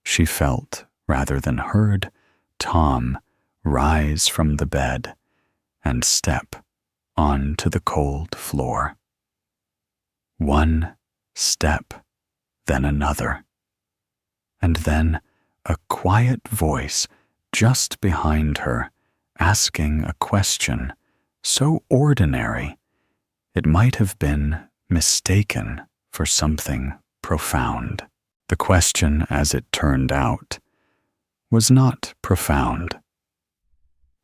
she felt, rather than heard, Tom rise from the bed and step onto the cold floor. One step, then another, and then a quiet voice just behind her asking a question so ordinary it might have been mistaken for something profound. The question, as it turned out, was not profound.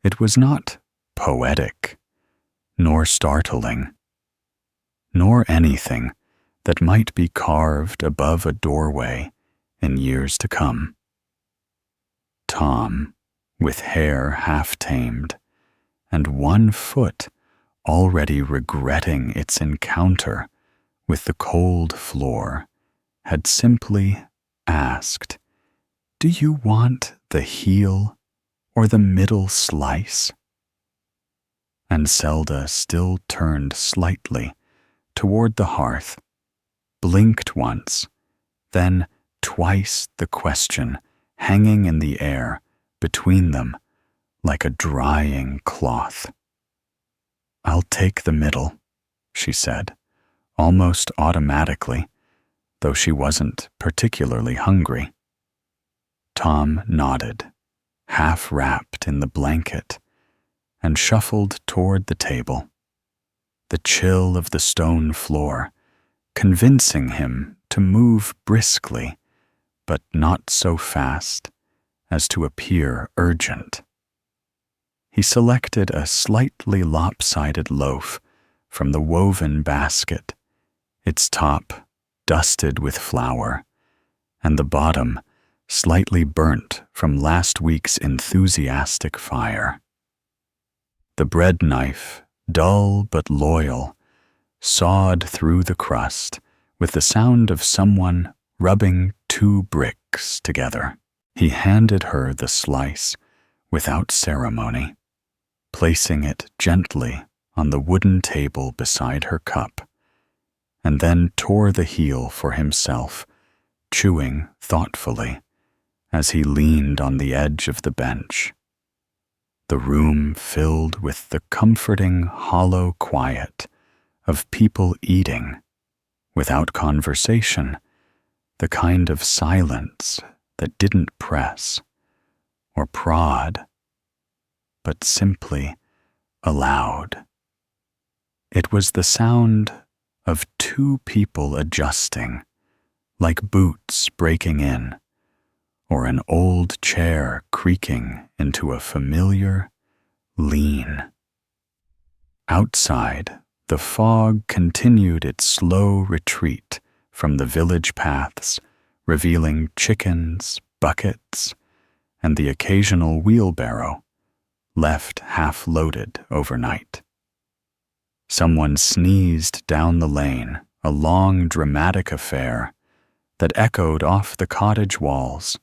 It was not poetic, nor startling, nor anything that might be carved above a doorway in years to come. Tom, with hair half-tamed, and one foot already regretting its encounter with the cold floor, had simply asked, "Do you want the heel or the middle slice?" And Zelda still turned slightly toward the hearth, blinked once, then twice the question hanging in the air between them like a drying cloth. "I'll take the middle," she said, almost automatically, though she wasn't particularly hungry. Tom nodded, half wrapped in the blanket, and shuffled toward the table, the chill of the stone floor convincing him to move briskly, but not so fast as to appear urgent. He selected a slightly lopsided loaf from the woven basket, its top dusted with flour, and the bottom slightly burnt from last week's enthusiastic fire. The bread knife, dull but loyal, sawed through the crust with the sound of someone rubbing two bricks together. He handed her the slice without ceremony, placing it gently on the wooden table beside her cup, and then tore the heel for himself, chewing thoughtfully as he leaned on the edge of the bench. The room filled with the comforting, hollow quiet of people eating, without conversation, the kind of silence that didn't press or prod, but simply allowed. It was the sound of two people adjusting, like boots breaking in, or an old chair creaking into a familiar lean. Outside, the fog continued its slow retreat from the village paths, revealing chickens, buckets, and the occasional wheelbarrow, left half-loaded overnight. Someone sneezed down the lane, a long, dramatic affair that echoed off the cottage walls,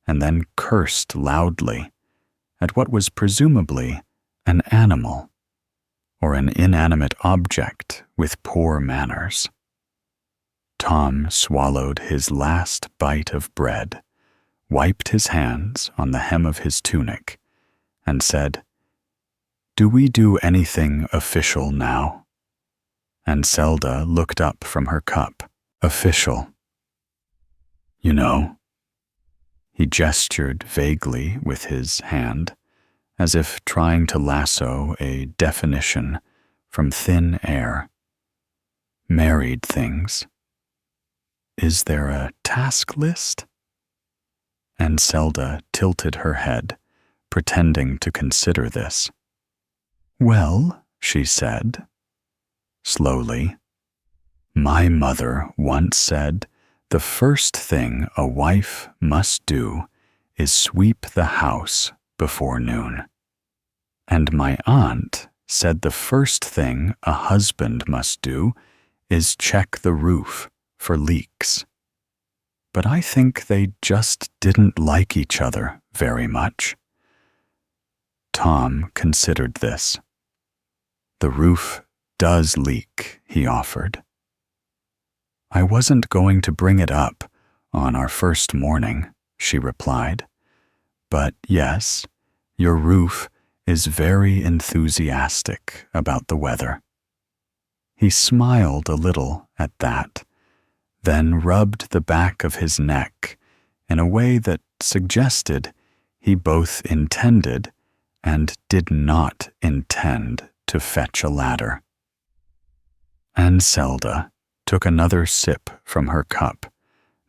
and then cursed loudly at what was presumably an animal or an inanimate object with poor manners. Tom swallowed his last bite of bread, wiped his hands on the hem of his tunic, and said, "Do we do anything official now?" And Zelda looked up from her cup. "Official. You know." He gestured vaguely with his hand, as if trying to lasso a definition from thin air. "Married things. Is there a task list?" And Zelda tilted her head, pretending to consider this. "Well," she said, slowly, "my mother once said the first thing a wife must do is sweep the house before noon. And my aunt said the first thing a husband must do is check the roof for leaks. But I think they just didn't like each other very much." Tom considered this. "The roof does leak," he offered. "I wasn't going to bring it up on our first morning," she replied. "But yes, your roof is very enthusiastic about the weather." He smiled a little at that, then rubbed the back of his neck in a way that suggested he both intended and did not intend to fetch a ladder. And Zelda took another sip from her cup,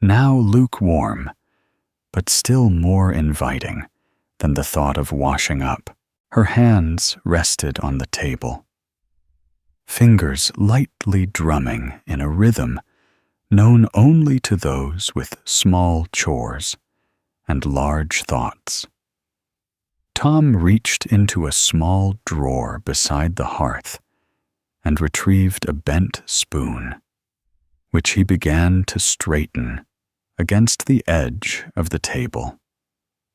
now lukewarm, but still more inviting than the thought of washing up. Her hands rested on the table, fingers lightly drumming in a rhythm known only to those with small chores and large thoughts. Tom reached into a small drawer beside the hearth and retrieved a bent spoon, which he began to straighten against the edge of the table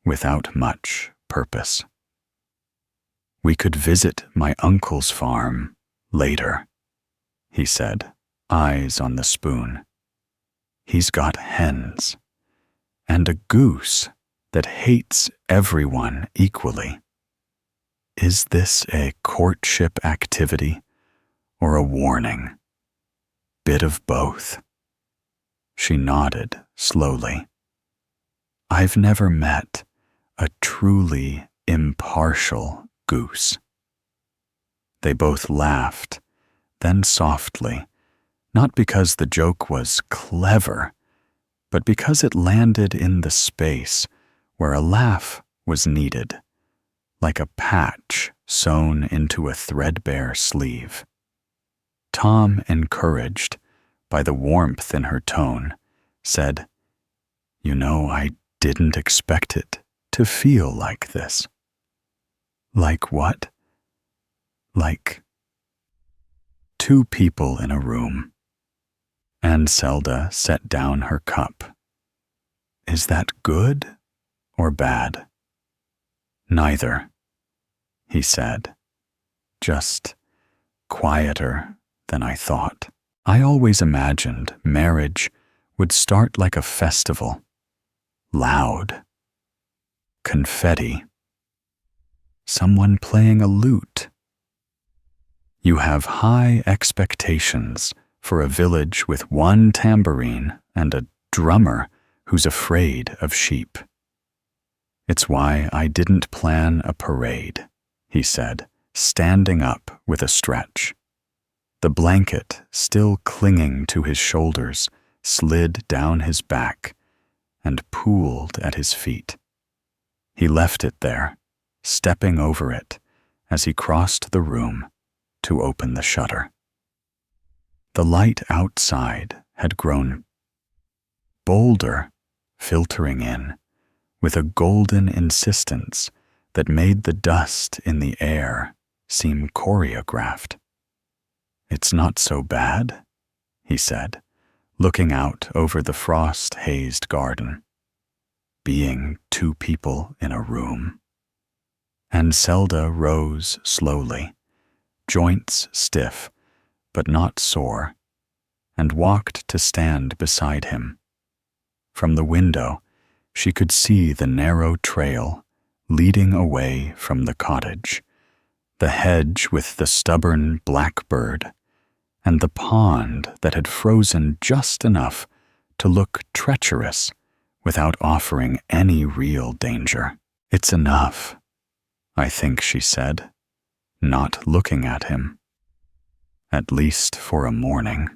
without much purpose. "We could visit my uncle's farm later," he said, eyes on the spoon. "He's got hens, and a goose that hates everyone equally. Is this a courtship activity or a warning? Bit of both." She nodded slowly. "I've never met a truly impartial goose." They both laughed, then softly, not because the joke was clever, but because it landed in the space where a laugh was needed, like a patch sewn into a threadbare sleeve. Tom, encouraged by the warmth in her tone, said, "You know, I didn't expect it to feel like this." "Like what?" "Like two people in a room." And Zelda set down her cup. "Is that good or bad?" "Neither," he said, "just quieter than I thought. I always imagined marriage would start like a festival, loud, confetti, someone playing a lute. You have high expectations for a village with one tambourine and a drummer who's afraid of sheep. It's why I didn't plan a parade," he said, standing up with a stretch. The blanket, still clinging to his shoulders, slid down his back and pooled at his feet. He left it there, stepping over it as he crossed the room to open the shutter. The light outside had grown bolder, filtering in with a golden insistence that made the dust in the air seem choreographed. "It's not so bad," he said, looking out over the frost-hazed garden. "Being two people in a room." And Zelda rose slowly, joints stiff but not sore, and walked to stand beside him. From the window, she could see the narrow trail leading away from the cottage, the hedge with the stubborn blackbird, and the pond that had frozen just enough to look treacherous without offering any real danger. "It's enough," I think she said, not looking at him. "At least for a morning."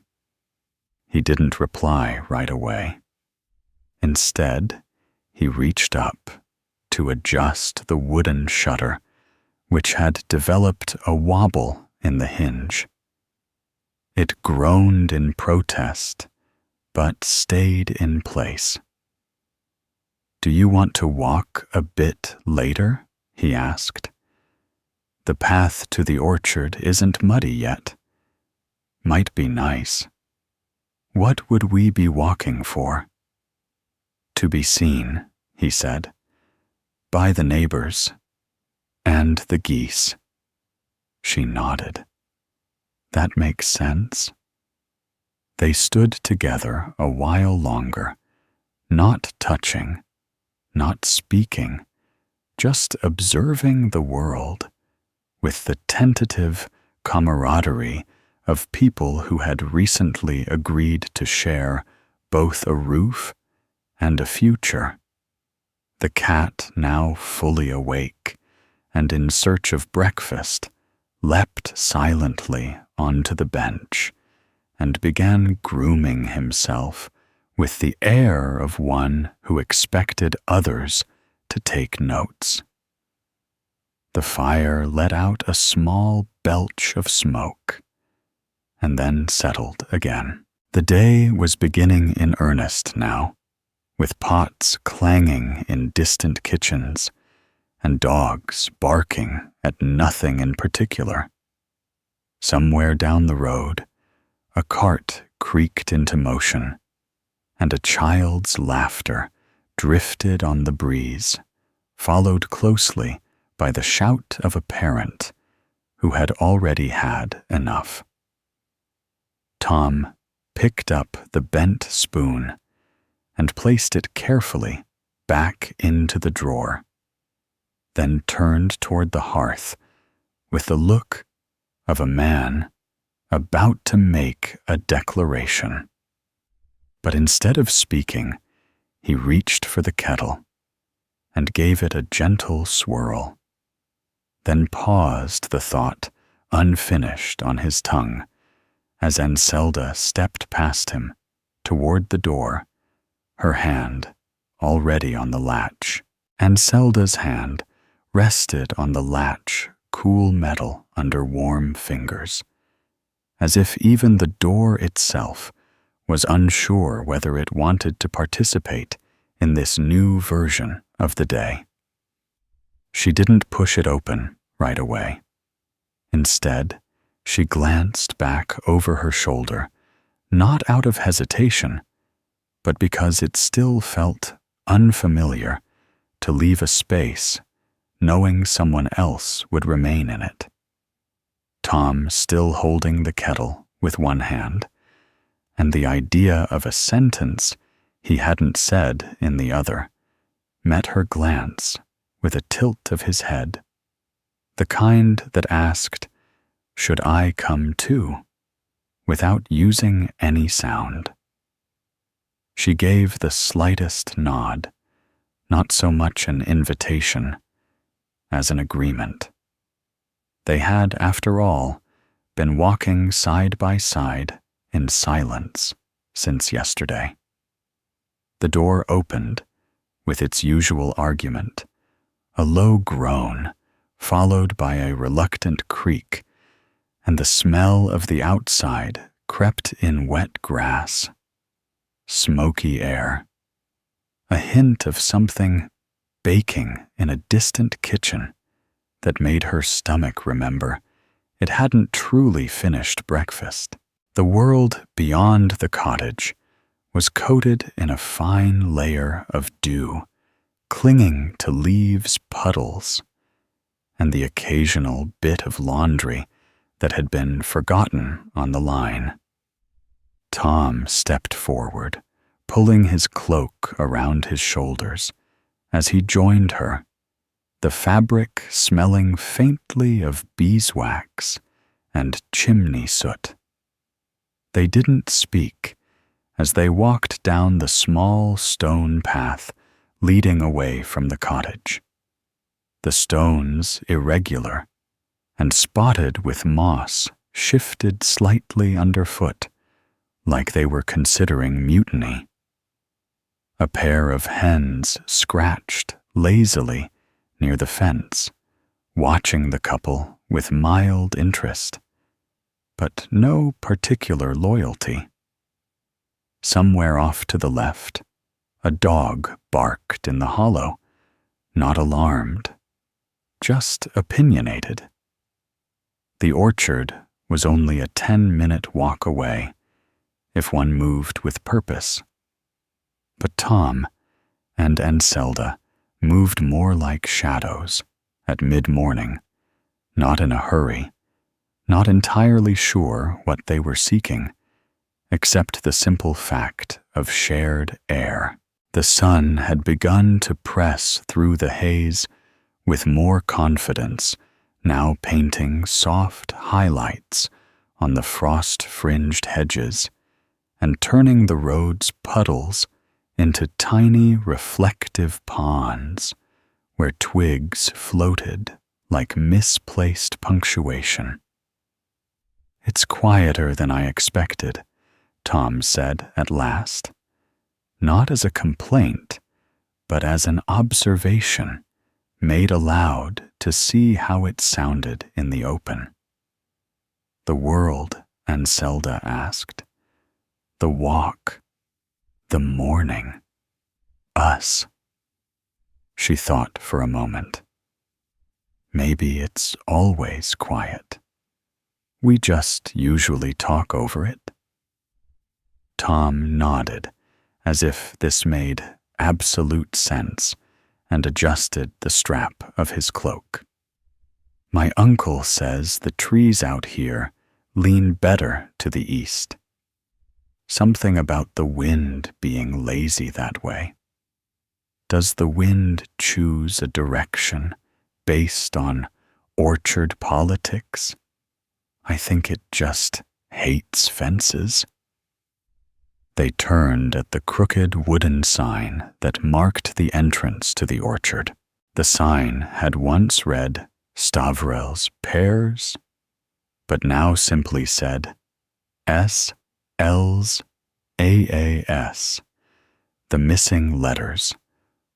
He didn't reply right away. Instead, he reached up to adjust the wooden shutter, which had developed a wobble in the hinge. It groaned in protest, but stayed in place. "Do you want to walk a bit later?" he asked. "The path to the orchard isn't muddy yet. Might be nice. What would we be walking for?" "To be seen," he said, "by the neighbors and the geese." She nodded. "That makes sense." They stood together a while longer, not touching, not speaking, just observing the world with the tentative camaraderie of people who had recently agreed to share both a roof and a future. The cat, now fully awake and in search of breakfast, leapt silently onto the bench and began grooming himself with the air of one who expected others to take notes. The fire let out a small belch of smoke, and then settled again. The day was beginning in earnest now, with pots clanging in distant kitchens and dogs barking at nothing in particular. Somewhere down the road, a cart creaked into motion, and a child's laughter drifted on the breeze, followed closely by the shout of a parent who had already had enough. Tom picked up the bent spoon and placed it carefully back into the drawer, then turned toward the hearth with the look of a man about to make a declaration. But instead of speaking, he reached for the kettle and gave it a gentle swirl, then paused the thought unfinished on his tongue as Anselda stepped past him toward the door, her hand already on the latch. Anselda's hand rested on the latch, cool metal under warm fingers, as if even the door itself was unsure whether it wanted to participate in this new version of the day. She didn't push it open right away. Instead, she glanced back over her shoulder, not out of hesitation, but because it still felt unfamiliar to leave a space knowing someone else would remain in it. Tom still holding the kettle with one hand, and the idea of a sentence he hadn't said in the other, met her glance with a tilt of his head, the kind that asked, "Should I come too?" without using any sound. She gave the slightest nod, not so much an invitation as an agreement. They had, after all, been walking side by side in silence since yesterday. The door opened with its usual argument, a low groan followed by a reluctant creak, and the smell of the outside crept in wet grass, smoky air, a hint of something baking in a distant kitchen that made her stomach remember it hadn't truly finished breakfast. The world beyond the cottage was coated in a fine layer of dew, clinging to leaves' puddles, and the occasional bit of laundry that had been forgotten on the line. Tom stepped forward, pulling his cloak around his shoulders as he joined her, the fabric smelling faintly of beeswax and chimney soot. They didn't speak as they walked down the small stone path leading away from the cottage. The stones irregular and spotted with moss shifted slightly underfoot, like they were considering mutiny. A pair of hens scratched lazily near the fence, watching the couple with mild interest, but no particular loyalty. Somewhere off to the left, a dog barked in the hollow, not alarmed, just opinionated. The orchard was only a 10-minute walk away, if one moved with purpose. But Tom and Anselda moved more like shadows at mid-morning, not in a hurry, not entirely sure what they were seeking, except the simple fact of shared air. The sun had begun to press through the haze with more confidence, now painting soft highlights on the frost-fringed hedges and turning the road's puddles into tiny reflective ponds where twigs floated like misplaced punctuation. "It's quieter than I expected," Tom said at last, not as a complaint, but as an observation made aloud to see how it sounded in the open. The world, Anselda asked. The walk. The morning. Us. She thought for a moment. Maybe it's always quiet. We just usually talk over it. Tom nodded, as if this made absolute sense, and adjusted the strap of his cloak. My uncle says the trees out here lean better to the east. Something about the wind being lazy that way. Does the wind choose a direction based on orchard politics? I think it just hates fences. They turned at the crooked wooden sign that marked the entrance to the orchard. The sign had once read Stavrel's Pears, but now simply said S.L.'s AAS, the missing letters,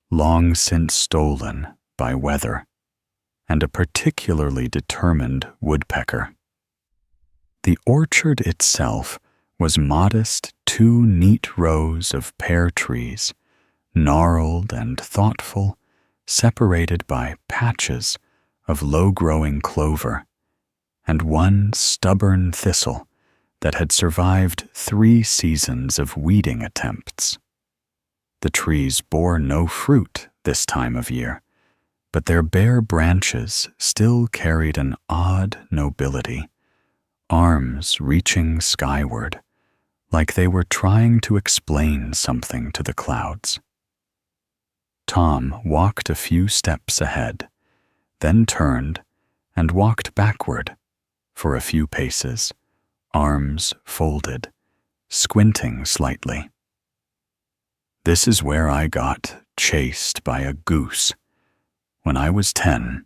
long since stolen by weather, and a particularly determined woodpecker. The orchard itself was modest 2 neat rows of pear trees, gnarled and thoughtful, separated by patches of low-growing clover, and 1 stubborn thistle that had survived 3 seasons of weeding attempts. The trees bore no fruit this time of year, but their bare branches still carried an odd nobility, arms reaching skyward, like they were trying to explain something to the clouds. Tom walked a few steps ahead, then turned and walked backward for a few paces, arms folded, squinting slightly. This is where I got chased by a goose when I was 10,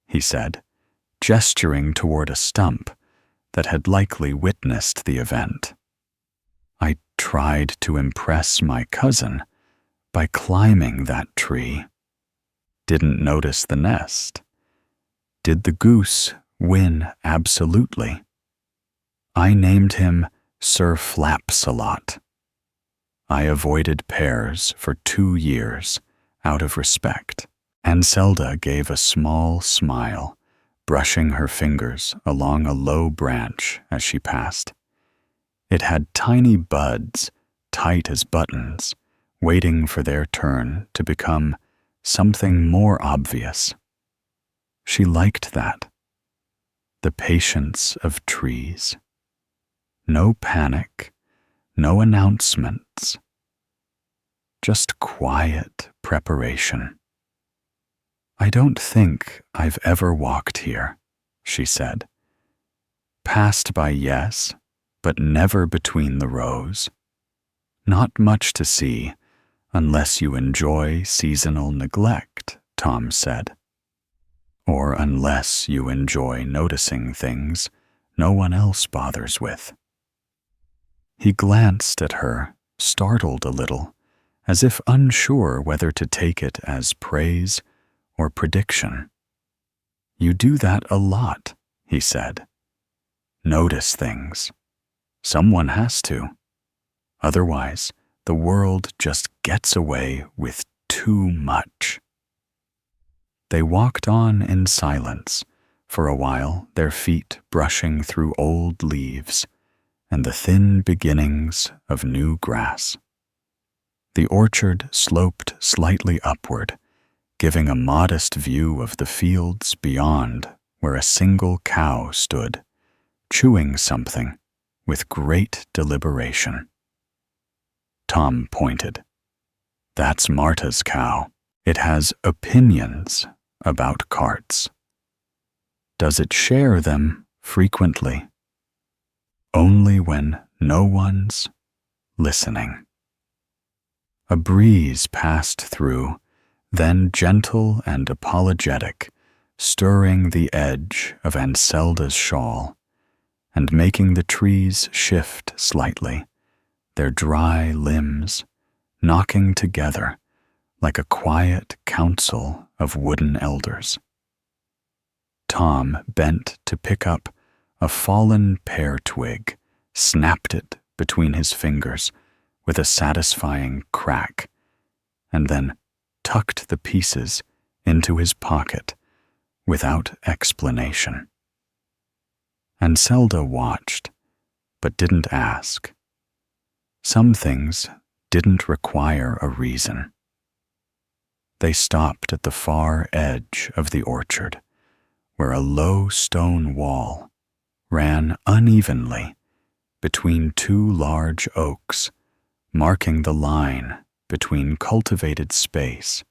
he said, gesturing toward a stump that had likely witnessed the event. I tried to impress my cousin by climbing that tree. Didn't notice the nest. Did the goose win absolutely? I named him Sir Flapsalot. I avoided pears for 2 years out of respect. Anselda gave a small smile, brushing her fingers along a low branch as she passed. It had tiny buds, tight as buttons, waiting for their turn to become something more obvious. She liked that. The patience of trees. No panic, no announcements. Just quiet preparation. I don't think I've ever walked here, she said. Passed by, yes, but never between the rows. Not much to see, unless you enjoy seasonal neglect, Tom said. Or unless you enjoy noticing things no one else bothers with. He glanced at her, startled a little, as if unsure whether to take it as praise or prediction. You do that a lot, he said. Notice things. Someone has to. Otherwise, the world just gets away with too much. They walked on in silence, for a while, their feet brushing through old leaves and the thin beginnings of new grass. The orchard sloped slightly upward, giving a modest view of the fields beyond where a single cow stood, chewing something with great deliberation. Tom pointed. That's Marta's cow. It has opinions about carts. Does it share them frequently? Only when no one's listening. A breeze passed through, then gentle and apologetic, stirring the edge of Anselda's shawl, and making the trees shift slightly, their dry limbs knocking together like a quiet council of wooden elders. Tom bent to pick up a fallen pear twig, snapped it between his fingers with a satisfying crack, and then tucked the pieces into his pocket without explanation. And Zelda watched, but didn't ask. Some things didn't require a reason. They stopped at the far edge of the orchard, where a low stone wall ran unevenly between two large oaks, marking the line between cultivated space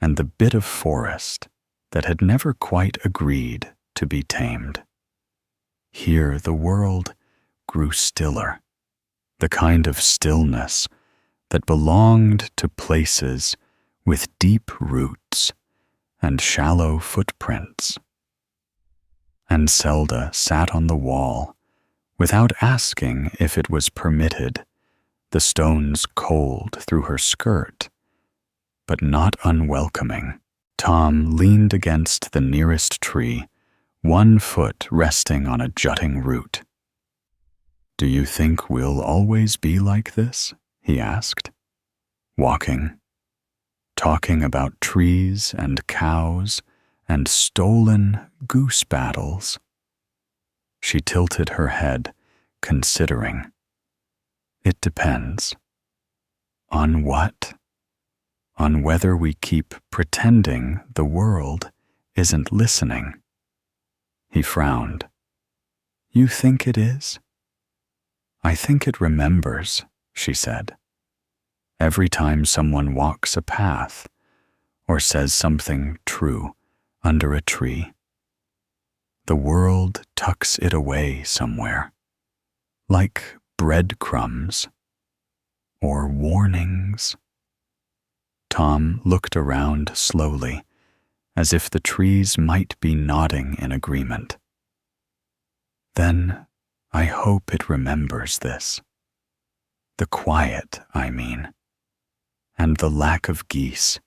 and the bit of forest that had never quite agreed to be tamed. Here the world grew stiller, the kind of stillness that belonged to places with deep roots and shallow footprints. And Zelda sat on the wall without asking if it was permitted, the stones cold through her skirt, but not unwelcoming. Tom leaned against the nearest tree, one foot resting on a jutting root. "Do you think we'll always be like this?" he asked. "Walking, talking about trees and cows and stolen goose battles." She tilted her head, considering. "It depends." "On what?" "On whether we keep pretending the world isn't listening." He frowned. "You think it is?" "I think it remembers," she said. "Every time someone walks a path or says something true under a tree, the world tucks it away somewhere, like breadcrumbs or warnings." Tom looked around slowly, as if the trees might be nodding in agreement. "Then I hope it remembers this. The quiet, I mean, and the lack of geese.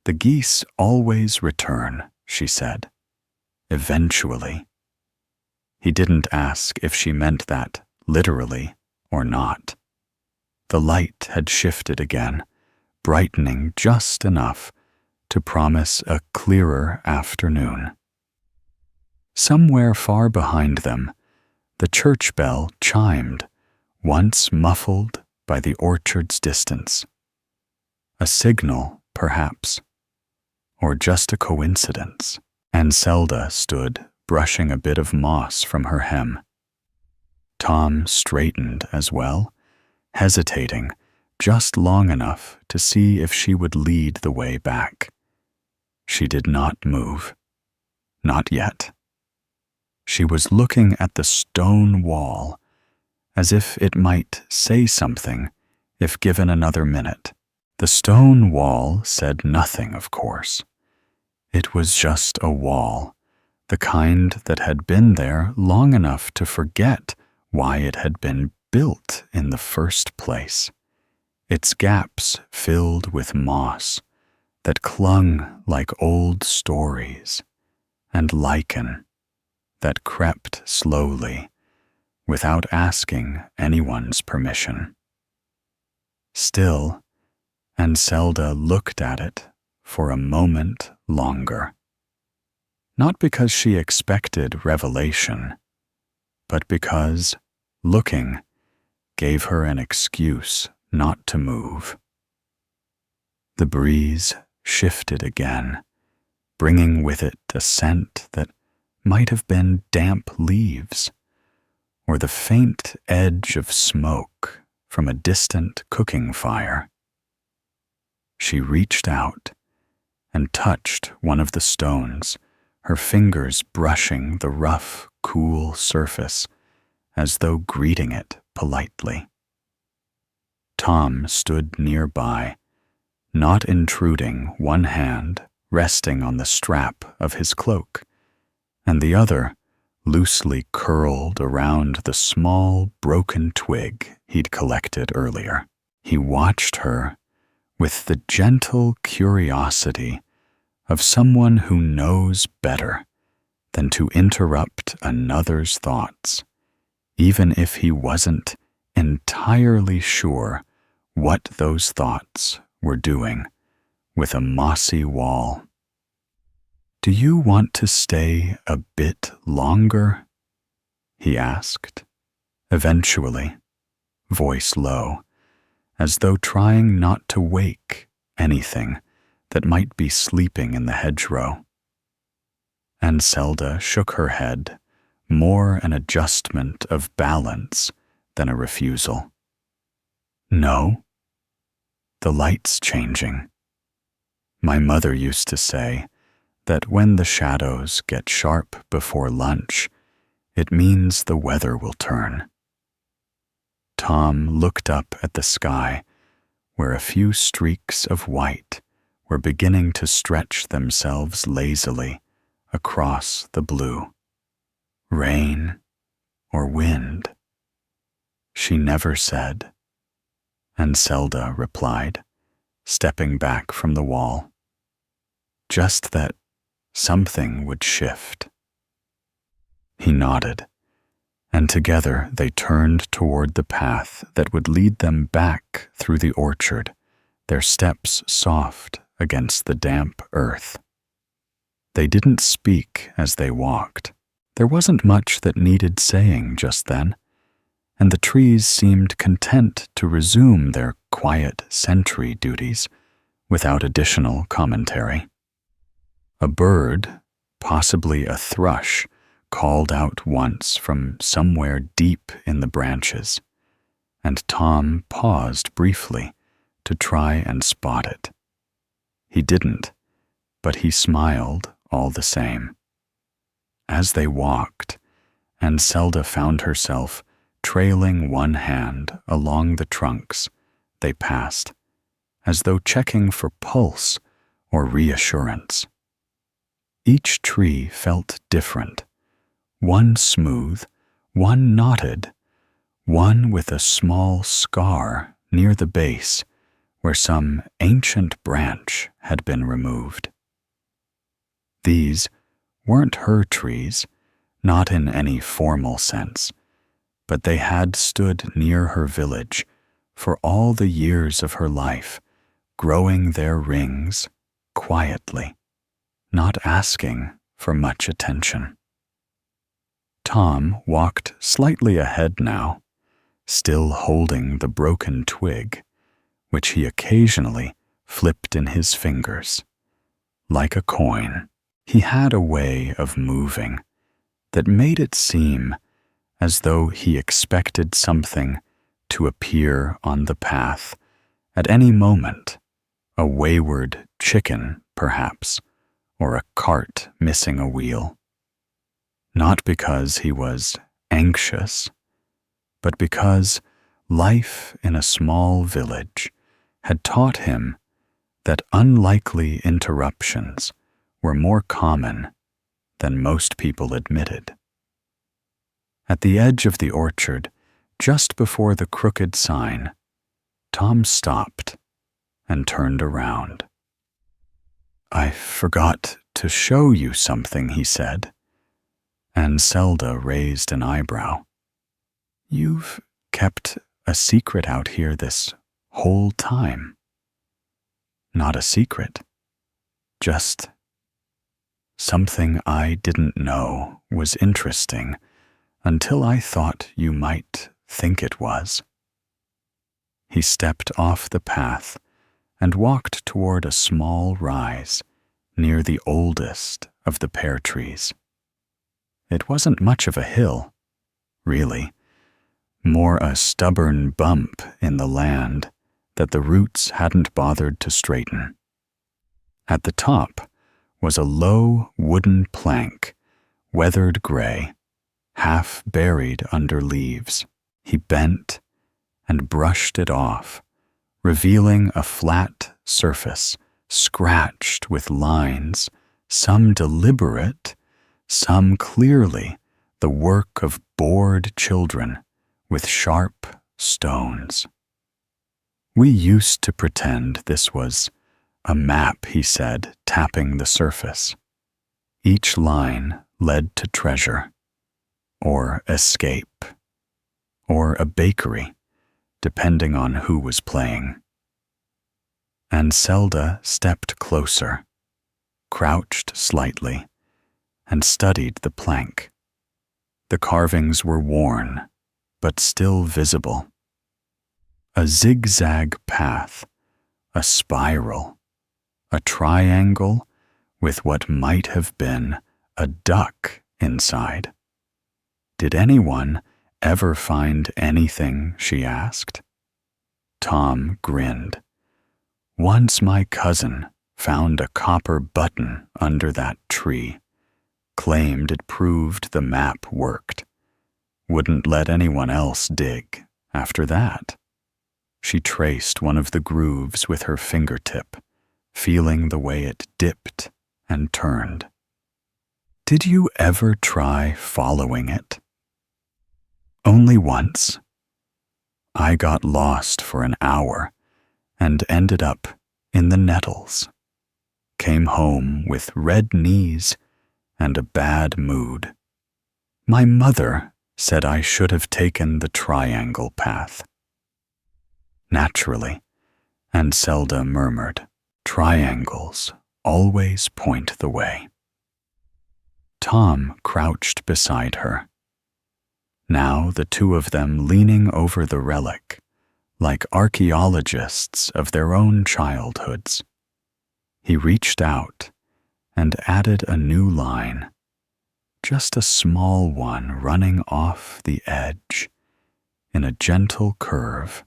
The geese always return," she said, "eventually." He didn't ask if she meant that literally or not. The light had shifted again, brightening just enough to promise a clearer afternoon. Somewhere far behind them, the church bell chimed, once muffled by the orchard's distance. A signal, perhaps, or just a coincidence. And Zelda stood, brushing a bit of moss from her hem. Tom straightened as well, hesitating just long enough to see if she would lead the way back. She did not move. Not yet. She was looking at the stone wall, as if it might say something if given another minute. The stone wall said nothing, of course. It was just a wall, the kind that had been there long enough to forget why it had been built in the first place. Its gaps filled with moss that clung like old stories, and lichen that crept slowly without asking anyone's permission. Still, and Zelda looked at it for a moment longer. Not because she expected revelation, but because looking gave her an excuse not to move. The breeze shifted again, bringing with it a scent that might have been damp leaves, or the faint edge of smoke from a distant cooking fire. She reached out and touched one of the stones, her fingers brushing the rough, cool surface as though greeting it politely. Tom stood nearby, not intruding, one hand resting on the strap of his cloak, and the other loosely curled around the small, broken twig he'd collected earlier. He watched her with the gentle curiosity of someone who knows better than to interrupt another's thoughts, even if he wasn't entirely sure what those thoughts were doing with a mossy wall. "Do you want to stay a bit longer?" he asked, eventually, voice low, as though trying not to wake anything that might be sleeping in the hedgerow. And Zelda shook her head, more an adjustment of balance than a refusal. "No. The light's changing. My mother used to say that when the shadows get sharp before lunch, it means the weather will turn." Tom looked up at the sky, where a few streaks of white were beginning to stretch themselves lazily across the blue. Rain or wind? She never said, and Zelda replied, stepping back from the wall. Just that something would shift. He nodded, and together they turned toward the path that would lead them back through the orchard, their steps soft against the damp earth. They didn't speak as they walked. There wasn't much that needed saying just then, and the trees seemed content to resume their quiet sentry duties without additional commentary. A bird, possibly a thrush, called out once from somewhere deep in the branches, and Tom paused briefly to try and spot it. He didn't, but he smiled all the same. As they walked, and Zelda found herself trailing one hand along the trunks they passed, as though checking for pulse or reassurance. Each tree felt different, one smooth, one knotted, one with a small scar near the base where some ancient branch had been removed. These weren't her trees, not in any formal sense, but they had stood near her village for all the years of her life, growing their rings quietly, not asking for much attention. Tom walked slightly ahead now, still holding the broken twig, which he occasionally flipped in his fingers. Like a coin, he had a way of moving that made it seem as though he expected something to appear on the path at any moment, a wayward chicken, perhaps, or a cart missing a wheel. Not because he was anxious, but because life in a small village had taught him that unlikely interruptions were more common than most people admitted. At the edge of the orchard, just before the crooked sign, Tom stopped and turned around. "I forgot to show you something," he said, and Zelda raised an eyebrow. "You've kept a secret out here this whole time." "Not a secret, just something I didn't know was interesting until I thought you might think it was." He stepped off the path and walked toward a small rise near the oldest of the pear trees. It wasn't much of a hill, really, more a stubborn bump in the land that the roots hadn't bothered to straighten. At the top was a low wooden plank, weathered gray, half buried under leaves. He bent and brushed it off, revealing a flat surface scratched with lines, some deliberate, some clearly the work of bored children with sharp stones. "We used to pretend this was a map," he said, tapping the surface. Each line led to treasure, or escape, or a bakery, depending on who was playing. And Zelda stepped closer, crouched slightly, and studied the plank. The carvings were worn, but still visible. A zigzag path, a spiral, a triangle with what might have been a duck inside. Did anyone ever find anything, she asked. Tom grinned. Once my cousin found a copper button under that tree, claimed it proved the map worked. Wouldn't let anyone else dig after that. She traced one of the grooves with her fingertip, feeling the way it dipped and turned. Did you ever try following it? Only once. I got lost for an hour and ended up in the nettles. Came home with red knees and a bad mood. My mother said I should have taken the triangle path. Naturally, and Zelda murmured, triangles always point the way. Tom crouched beside her. Now the two of them leaning over the relic, like archaeologists of their own childhoods. He reached out and added a new line, just a small one running off the edge in a gentle curve.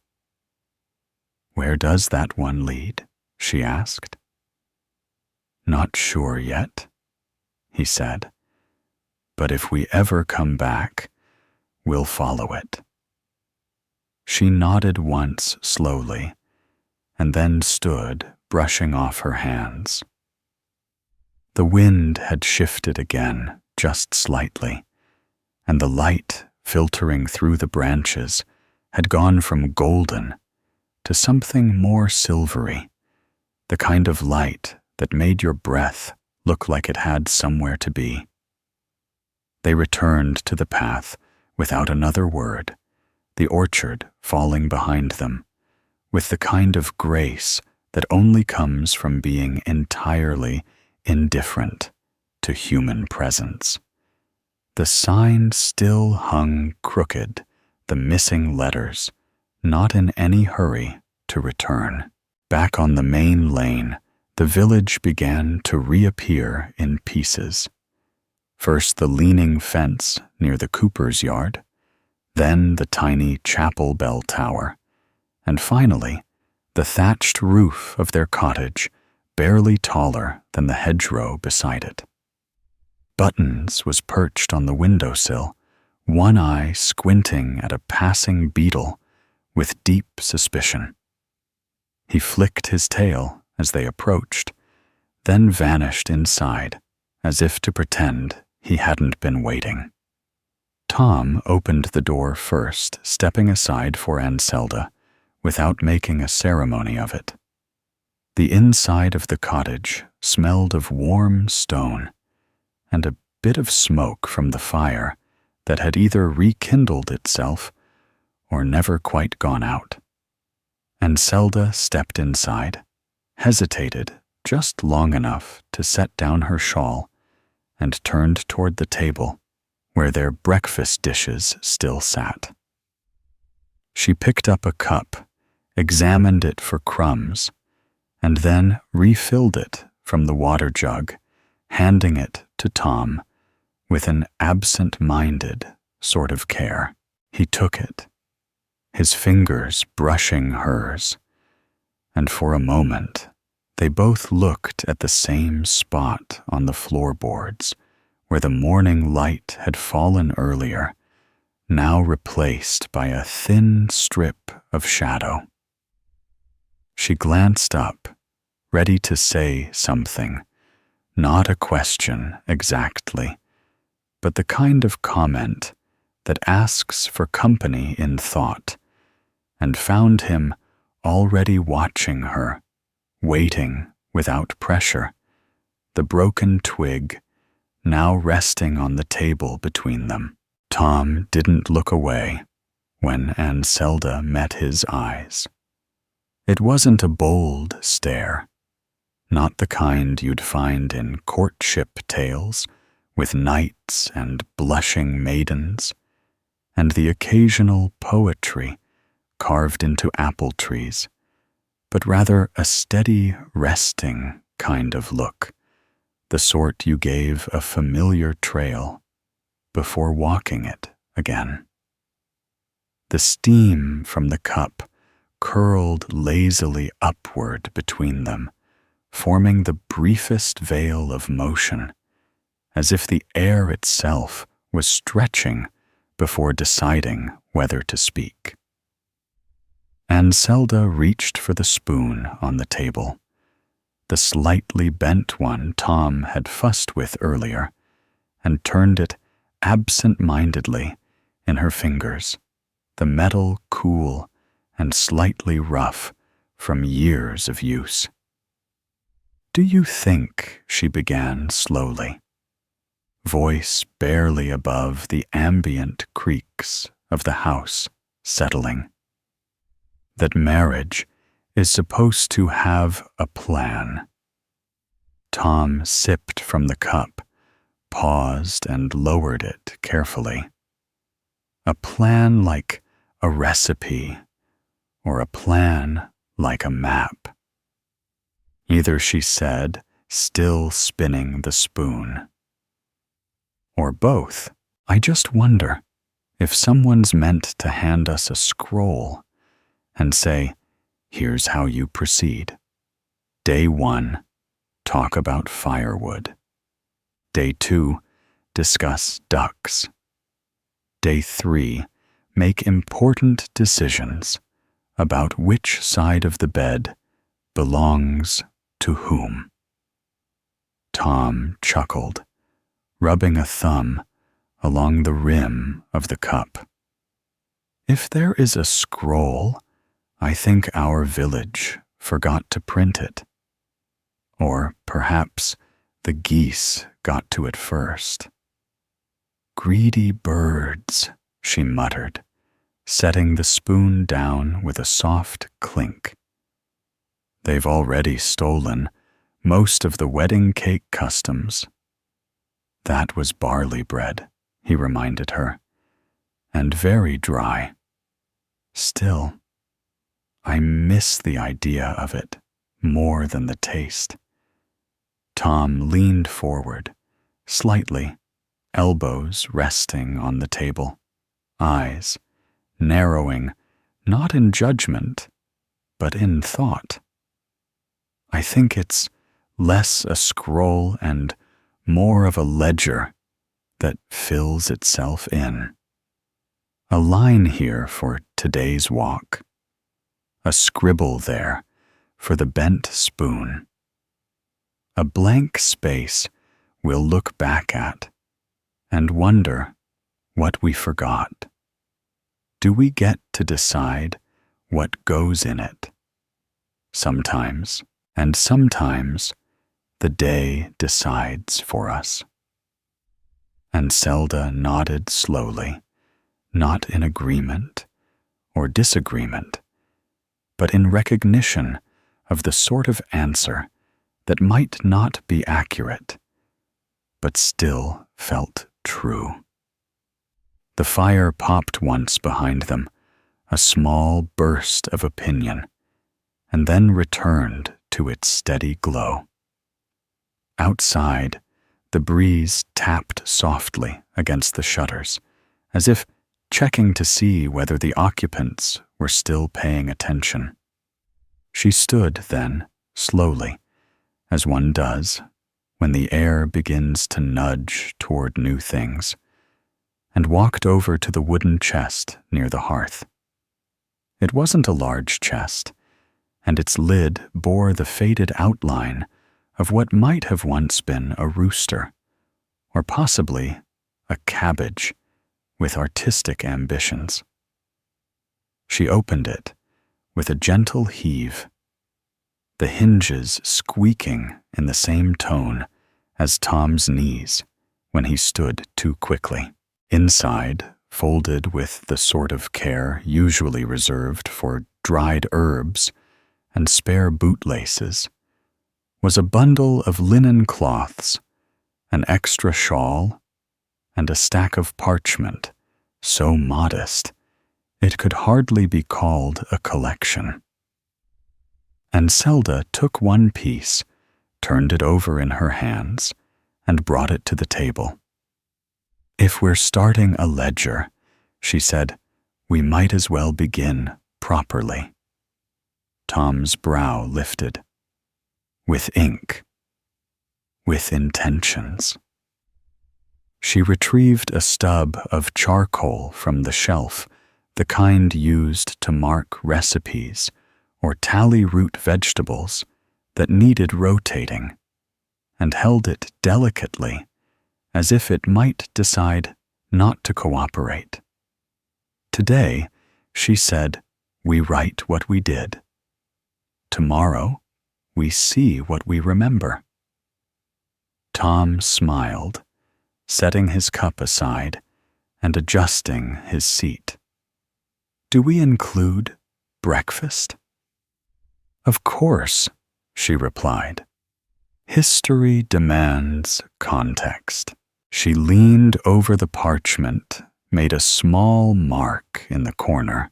Where does that one lead? She asked. Not sure yet, he said, but if we ever come back, we'll follow it. She nodded once slowly, and then stood, brushing off her hands. The wind had shifted again, just slightly, and the light filtering through the branches had gone from golden to something more silvery, the kind of light that made your breath look like it had somewhere to be. They returned to the path without another word, the orchard falling behind them, with the kind of grace that only comes from being entirely indifferent to human presence. The sign still hung crooked, the missing letters, not in any hurry to return. Back on the main lane, the village began to reappear in pieces. First the leaning fence near the cooper's yard, then the tiny chapel bell tower, and finally the thatched roof of their cottage, barely taller than the hedgerow beside it. Buttons was perched on the windowsill, one eye squinting at a passing beetle with deep suspicion. He flicked his tail as they approached, then vanished inside, as if to pretend he hadn't been waiting. Tom opened the door first, stepping aside for Zelda, without making a ceremony of it. The inside of the cottage smelled of warm stone and a bit of smoke from the fire that had either rekindled itself or never quite gone out. And Zelda stepped inside, hesitated just long enough to set down her shawl, and turned toward the table where their breakfast dishes still sat. She picked up a cup, examined it for crumbs, and then refilled it from the water jug, handing it to Tom with an absent-minded sort of care. He took it, his fingers brushing hers, and for a moment they both looked at the same spot on the floorboards where the morning light had fallen earlier, now replaced by a thin strip of shadow. She glanced up, ready to say something, not a question exactly, but the kind of comment that asks for company in thought, and found him already watching her, waiting without pressure, the broken twig now resting on the table between them. Tom didn't look away when Anselda met his eyes. It wasn't a bold stare, not the kind you'd find in courtship tales with knights and blushing maidens, and the occasional poetry carved into apple trees, but rather a steady, resting kind of look, the sort you gave a familiar trail before walking it again. The steam from the cup curled lazily upward between them, forming the briefest veil of motion, as if the air itself was stretching before deciding whether to speak. Anselda reached for the spoon on the table, the slightly bent one Tom had fussed with earlier, and turned it absent-mindedly in her fingers, the metal cool and slightly rough from years of use. "Do you think," she began slowly, voice barely above the ambient creaks of the house settling, "that marriage is supposed to have a plan?" Tom sipped from the cup, paused and lowered it carefully. "A plan like a recipe, or a plan like a map?" Either, she said, still spinning the spoon, or both. "I just wonder if someone's meant to hand us a scroll and say, 'Here's how you proceed. Day 1, talk about firewood. Day 2, discuss ducks. Day 3, make important decisions about which side of the bed belongs to whom.'" Tom chuckled, rubbing a thumb along the rim of the cup. "If there is a scroll, I think our village forgot to print it. Or perhaps the geese got to it first." "Greedy birds," she muttered, setting the spoon down with a soft clink. "They've already stolen most of the wedding cake customs." "That was barley bread," he reminded her, "and very dry. Still, I miss the idea of it more than the taste." Tom leaned forward, slightly, elbows resting on the table, eyes narrowing not in judgment, but in thought. "I think it's less a scroll and more of a ledger that fills itself in. A line here for today's walk, a scribble there for the bent spoon, a blank space we'll look back at and wonder what we forgot. Do we get to decide what goes in it? Sometimes, and sometimes, the day decides for us." Anselda nodded slowly, not in agreement or disagreement, but in recognition of the sort of answer that might not be accurate, but still felt true. The fire popped once behind them, a small burst of opinion, and then returned to its steady glow. Outside, the breeze tapped softly against the shutters, as if checking to see whether the occupants were still paying attention. She stood then, slowly, as one does when the air begins to nudge toward new things, and walked over to the wooden chest near the hearth. It wasn't a large chest, and its lid bore the faded outline of what might have once been a rooster, or possibly a cabbage with artistic ambitions. She opened it with a gentle heave, the hinges squeaking in the same tone as Tom's knees when he stood too quickly. Inside, folded with the sort of care usually reserved for dried herbs and spare bootlaces, was a bundle of linen cloths, an extra shawl, and a stack of parchment so modest it could hardly be called a collection. And Zelda took one piece, turned it over in her hands, and brought it to the table. "If we're starting a ledger," she said, "we might as well begin properly." Tom's brow lifted. "With ink. With intentions." She retrieved a stub of charcoal from the shelf, the kind used to mark recipes or tally root vegetables that needed rotating, and held it delicately as if it might decide not to cooperate. Today, she said, we write what we did. Tomorrow, we see what we remember. Tom smiled, setting his cup aside and adjusting his seat. "Do we include breakfast?" "Of course," she replied. "History demands context." She leaned over the parchment, made a small mark in the corner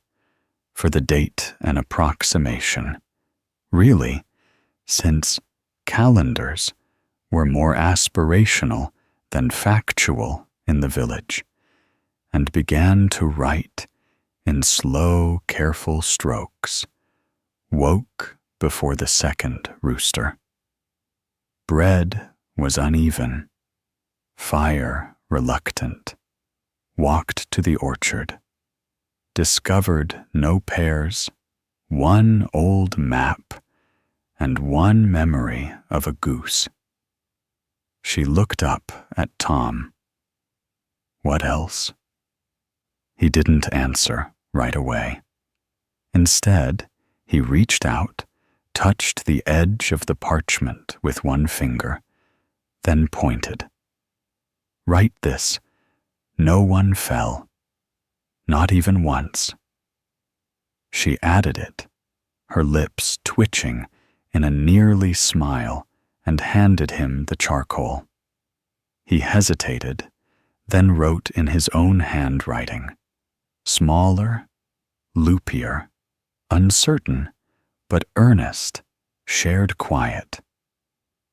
for the date and approximation. Really, since calendars were more aspirational than factual in the village, and began to write in slow, careful strokes, woke before the second rooster. Bread was uneven, fire reluctant, walked to the orchard, discovered no pears, one old map, and one memory of a goose. She looked up at Tom. "What else?" He didn't answer right away. Instead, he reached out, touched the edge of the parchment with one finger, then pointed. "Write this. No one fell. Not even once." She added it, her lips twitching in a nearly smile, and handed him the charcoal. He hesitated, then wrote in his own handwriting, smaller, loopier, uncertain, but earnest, shared quiet.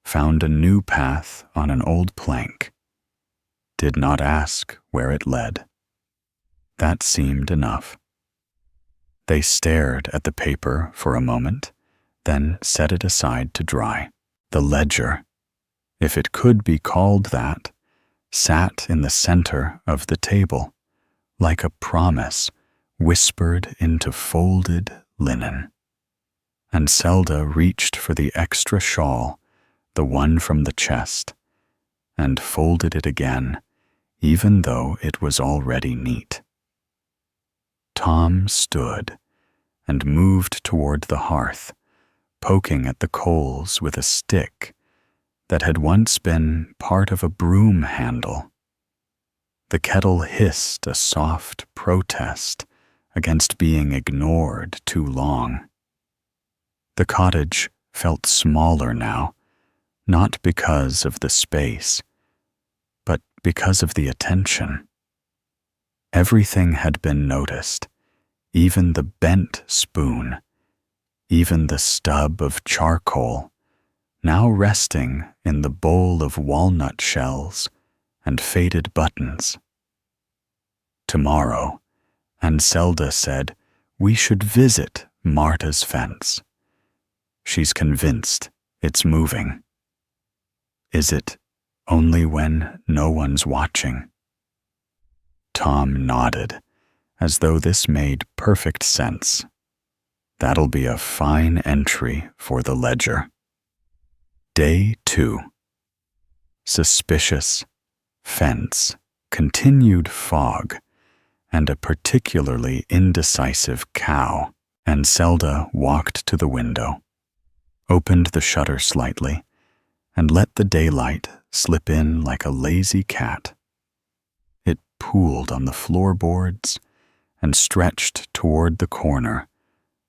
Found a new path on an old plank. Did not ask where it led. That seemed enough. They stared at the paper for a moment, then set it aside to dry. The ledger, if it could be called that, sat in the center of the table, like a promise whispered into folded linen. And Zelda reached for the extra shawl, the one from the chest, and folded it again, even though it was already neat. Tom stood and moved toward the hearth, poking at the coals with a stick that had once been part of a broom handle. The kettle hissed a soft protest against being ignored too long. The cottage felt smaller now, not because of the space, but because of the attention. Everything had been noticed, even the bent spoon, even the stub of charcoal, now resting in the bowl of walnut shells and faded buttons. Tomorrow, and Zelda said, we should visit Marta's fence. She's convinced it's moving. Is it only when no one's watching? Tom nodded, as though this made perfect sense. That'll be a fine entry for the ledger. Day 2. Suspicious, fence, continued fog, and a particularly indecisive cow, and Zelda walked to the window, opened the shutter slightly, and let the daylight slip in like a lazy cat. It pooled on the floorboards and stretched toward the corner,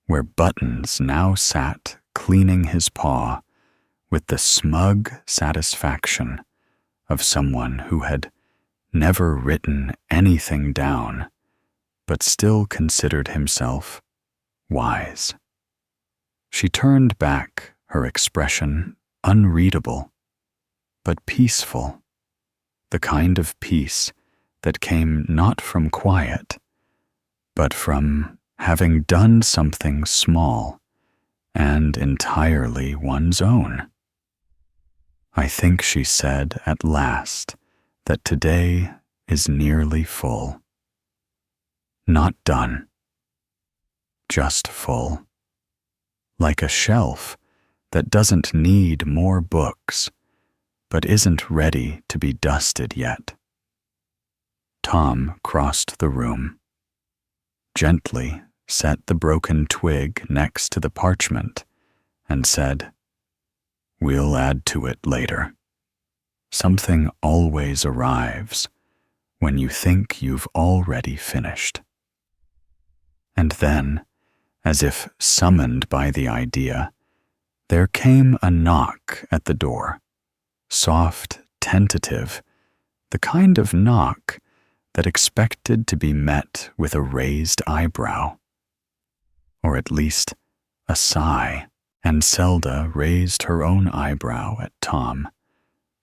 where Buttons now sat cleaning his paw with the smug satisfaction of someone who had never written anything down, but still considered himself wise. She turned back, her expression unreadable, but peaceful, the kind of peace that came not from quiet, but from having done something small and entirely one's own. I think she said at last that today is nearly full. Not done, just full. Like a shelf that doesn't need more books, but isn't ready to be dusted yet. Tom crossed the room, gently set the broken twig next to the parchment, and said, "We'll add to it later. Something always arrives when you think you've already finished." And then, as if summoned by the idea, there came a knock at the door, soft, tentative, the kind of knock that expected to be met with a raised eyebrow, or at least a sigh, and Zelda raised her own eyebrow at Tom,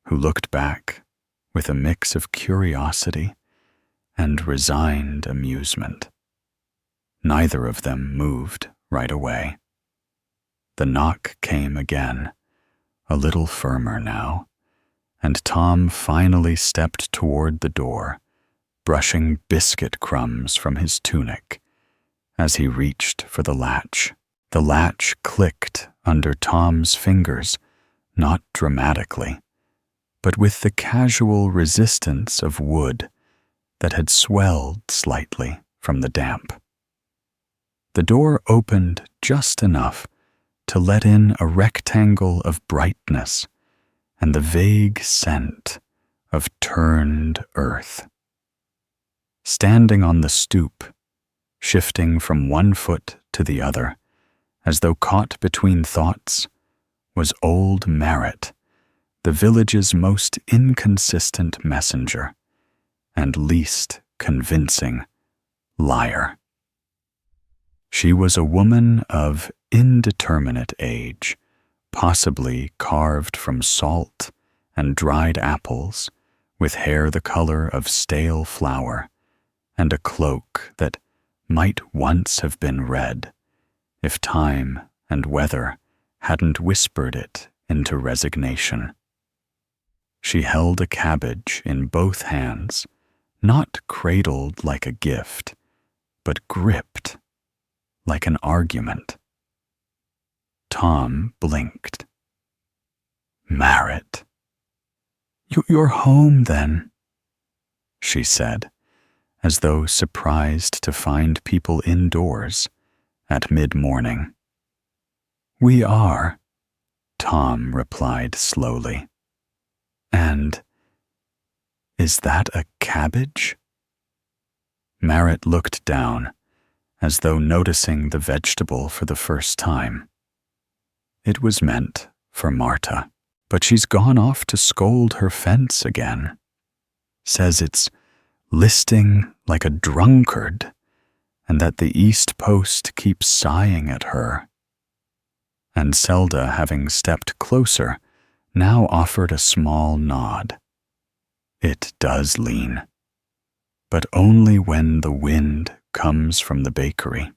who looked back with a mix of curiosity and resigned amusement. Neither of them moved right away. The knock came again, a little firmer now, and Tom finally stepped toward the door, brushing biscuit crumbs from his tunic as he reached for the latch. The latch clicked under Tom's fingers, not dramatically, but with the casual resistance of wood that had swelled slightly from the damp. The door opened just enough to let in a rectangle of brightness and the vague scent of turned earth. Standing on the stoop, shifting from one foot to the other, as though caught between thoughts, was old Merritt, the village's most inconsistent messenger and least convincing liar. She was a woman of indeterminate age, possibly carved from salt and dried apples, with hair the color of stale flour, and a cloak that might once have been red if time and weather hadn't whispered it into resignation. She held a cabbage in both hands, not cradled like a gift, but gripped like an argument. Tom blinked. "Merritt. You're home, then," she said, as though surprised to find people indoors at mid-morning. "We are," Tom replied slowly. "And is that a cabbage?" Merritt looked down, as though noticing the vegetable for the first time. "It was meant for Marta, but she's gone off to scold her fence again. Says it's listing like a drunkard, and that the East Post keeps sighing at her." And Zelda, having stepped closer, now offered a small nod. "It does lean, but only when the wind comes from the bakery."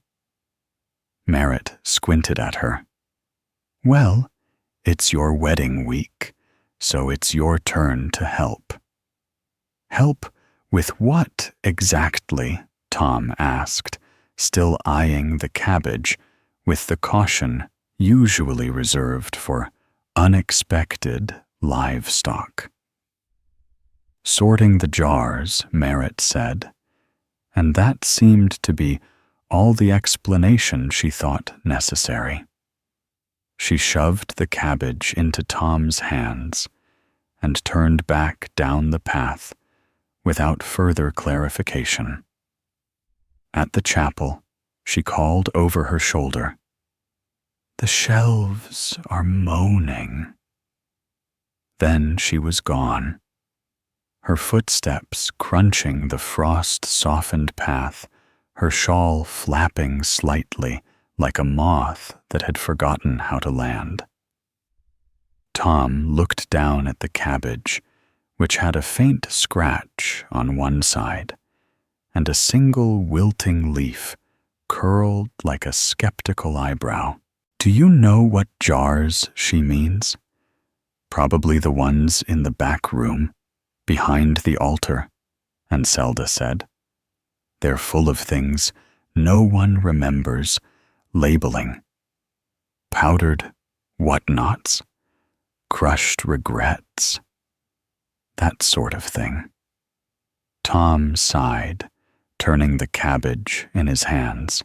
Merritt squinted at her. "Well, it's your wedding week, so it's your turn to help." "Help with what exactly?" Tom asked, still eyeing the cabbage with the caution usually reserved for unexpected livestock. "Sorting the jars," Merritt said, and that seemed to be all the explanation she thought necessary. She shoved the cabbage into Tom's hands and turned back down the path without further clarification. At the chapel, she called over her shoulder, "The shelves are moaning." Then she was gone, her footsteps crunching the frost-softened path, her shawl flapping slightly like a moth that had forgotten how to land. Tom looked down at the cabbage, which had a faint scratch on one side, and a single wilting leaf curled like a skeptical eyebrow. "Do you know what jars she means? Probably the ones in the back room, behind the altar," Anselda said. "They're full of things no one remembers labeling. Powdered whatnots, crushed regrets, that sort of thing." Tom sighed, turning the cabbage in his hands.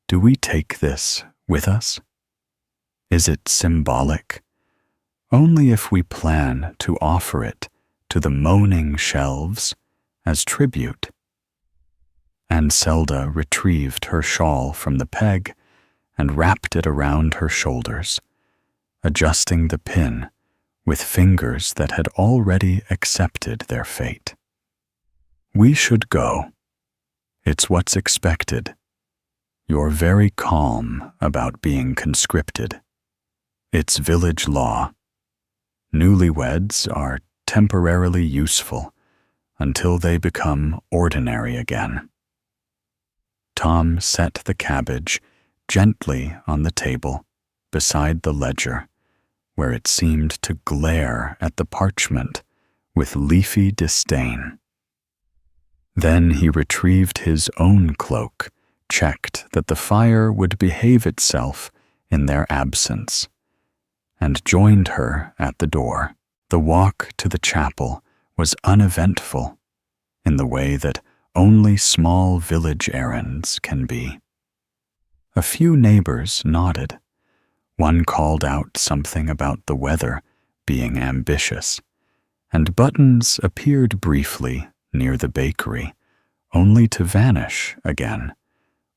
"Do we take this with us? Is it symbolic? Only if we plan to offer it to the moaning shelves as tribute." Anselda retrieved her shawl from the peg and wrapped it around her shoulders, adjusting the pin with fingers that had already accepted their fate. "We should go. It's what's expected. You're very calm about being conscripted. It's village law. Newlyweds are temporarily useful until they become ordinary again." Tom set the cabbage gently on the table beside the ledger, where it seemed to glare at the parchment with leafy disdain. Then he retrieved his own cloak, checked that the fire would behave itself in their absence, and joined her at the door. The walk to the chapel was uneventful in the way that only small village errands can be. A few neighbors nodded. One called out something about the weather being ambitious, and Buttons appeared briefly near the bakery, only to vanish again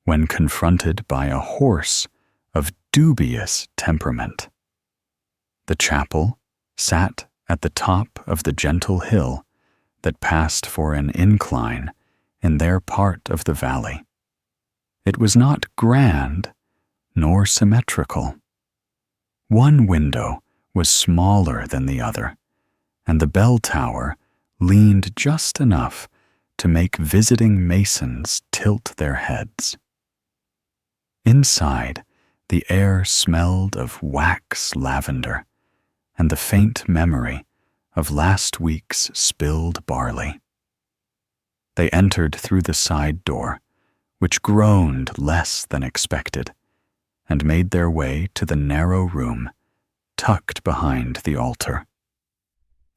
when confronted by a horse of dubious temperament. The chapel sat at the top of the gentle hill that passed for an incline in their part of the valley. It was not grand nor symmetrical. One window was smaller than the other, and the bell tower leaned just enough to make visiting masons tilt their heads. Inside, the air smelled of wax lavender and the faint memory of last week's spilled barley. They entered through the side door, which groaned less than expected, and made their way to the narrow room tucked behind the altar.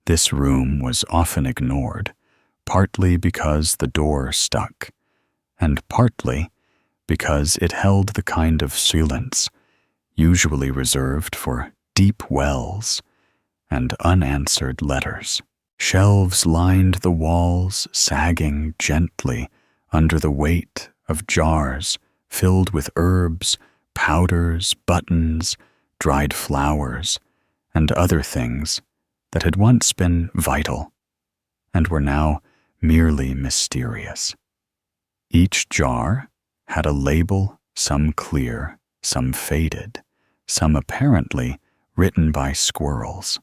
This room was often ignored, partly because the door stuck, and partly because it held the kind of silence usually reserved for deep wells and unanswered letters. Shelves lined the walls, sagging gently under the weight of jars filled with herbs, powders, buttons, dried flowers, and other things that had once been vital and were now merely mysterious. Each jar had a label, some clear, some faded, some apparently written by squirrels.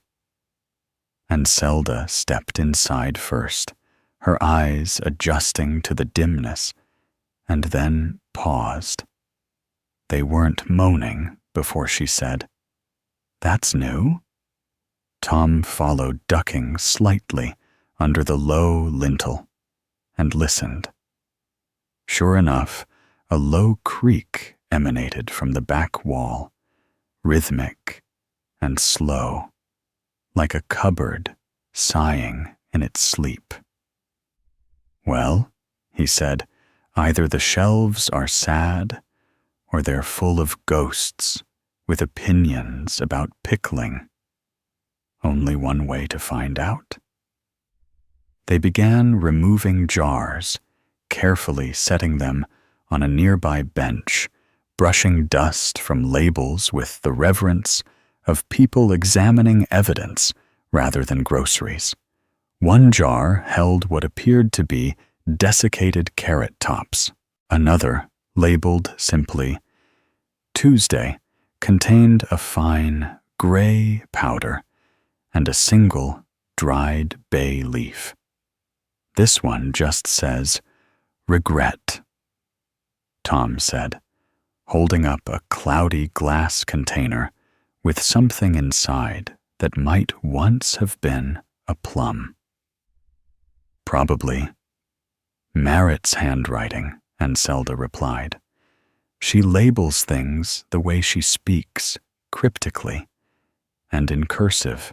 Anselda stepped inside first, her eyes adjusting to the dimness, and then paused. They weren't moaning before she said, "That's new?" Tom followed, ducking slightly under the low lintel, and listened. Sure enough, a low creak emanated from the back wall, rhythmic and slow, like a cupboard sighing in its sleep. "Well," he said, "either the shelves are sad, or they're full of ghosts with opinions about pickling. Only one way to find out. They began removing jars, carefully setting them on a nearby bench, brushing dust from labels with the reverence of people examining evidence rather than groceries. One jar held what appeared to be desiccated carrot tops. Another, labeled simply Tuesday, contained a fine gray powder and a single dried bay leaf. This one just says, regret, Tom said, holding up a cloudy glass container with something inside that might once have been a plum. Probably. Merritt's handwriting, Anselda replied. She labels things the way she speaks, cryptically, and in cursive.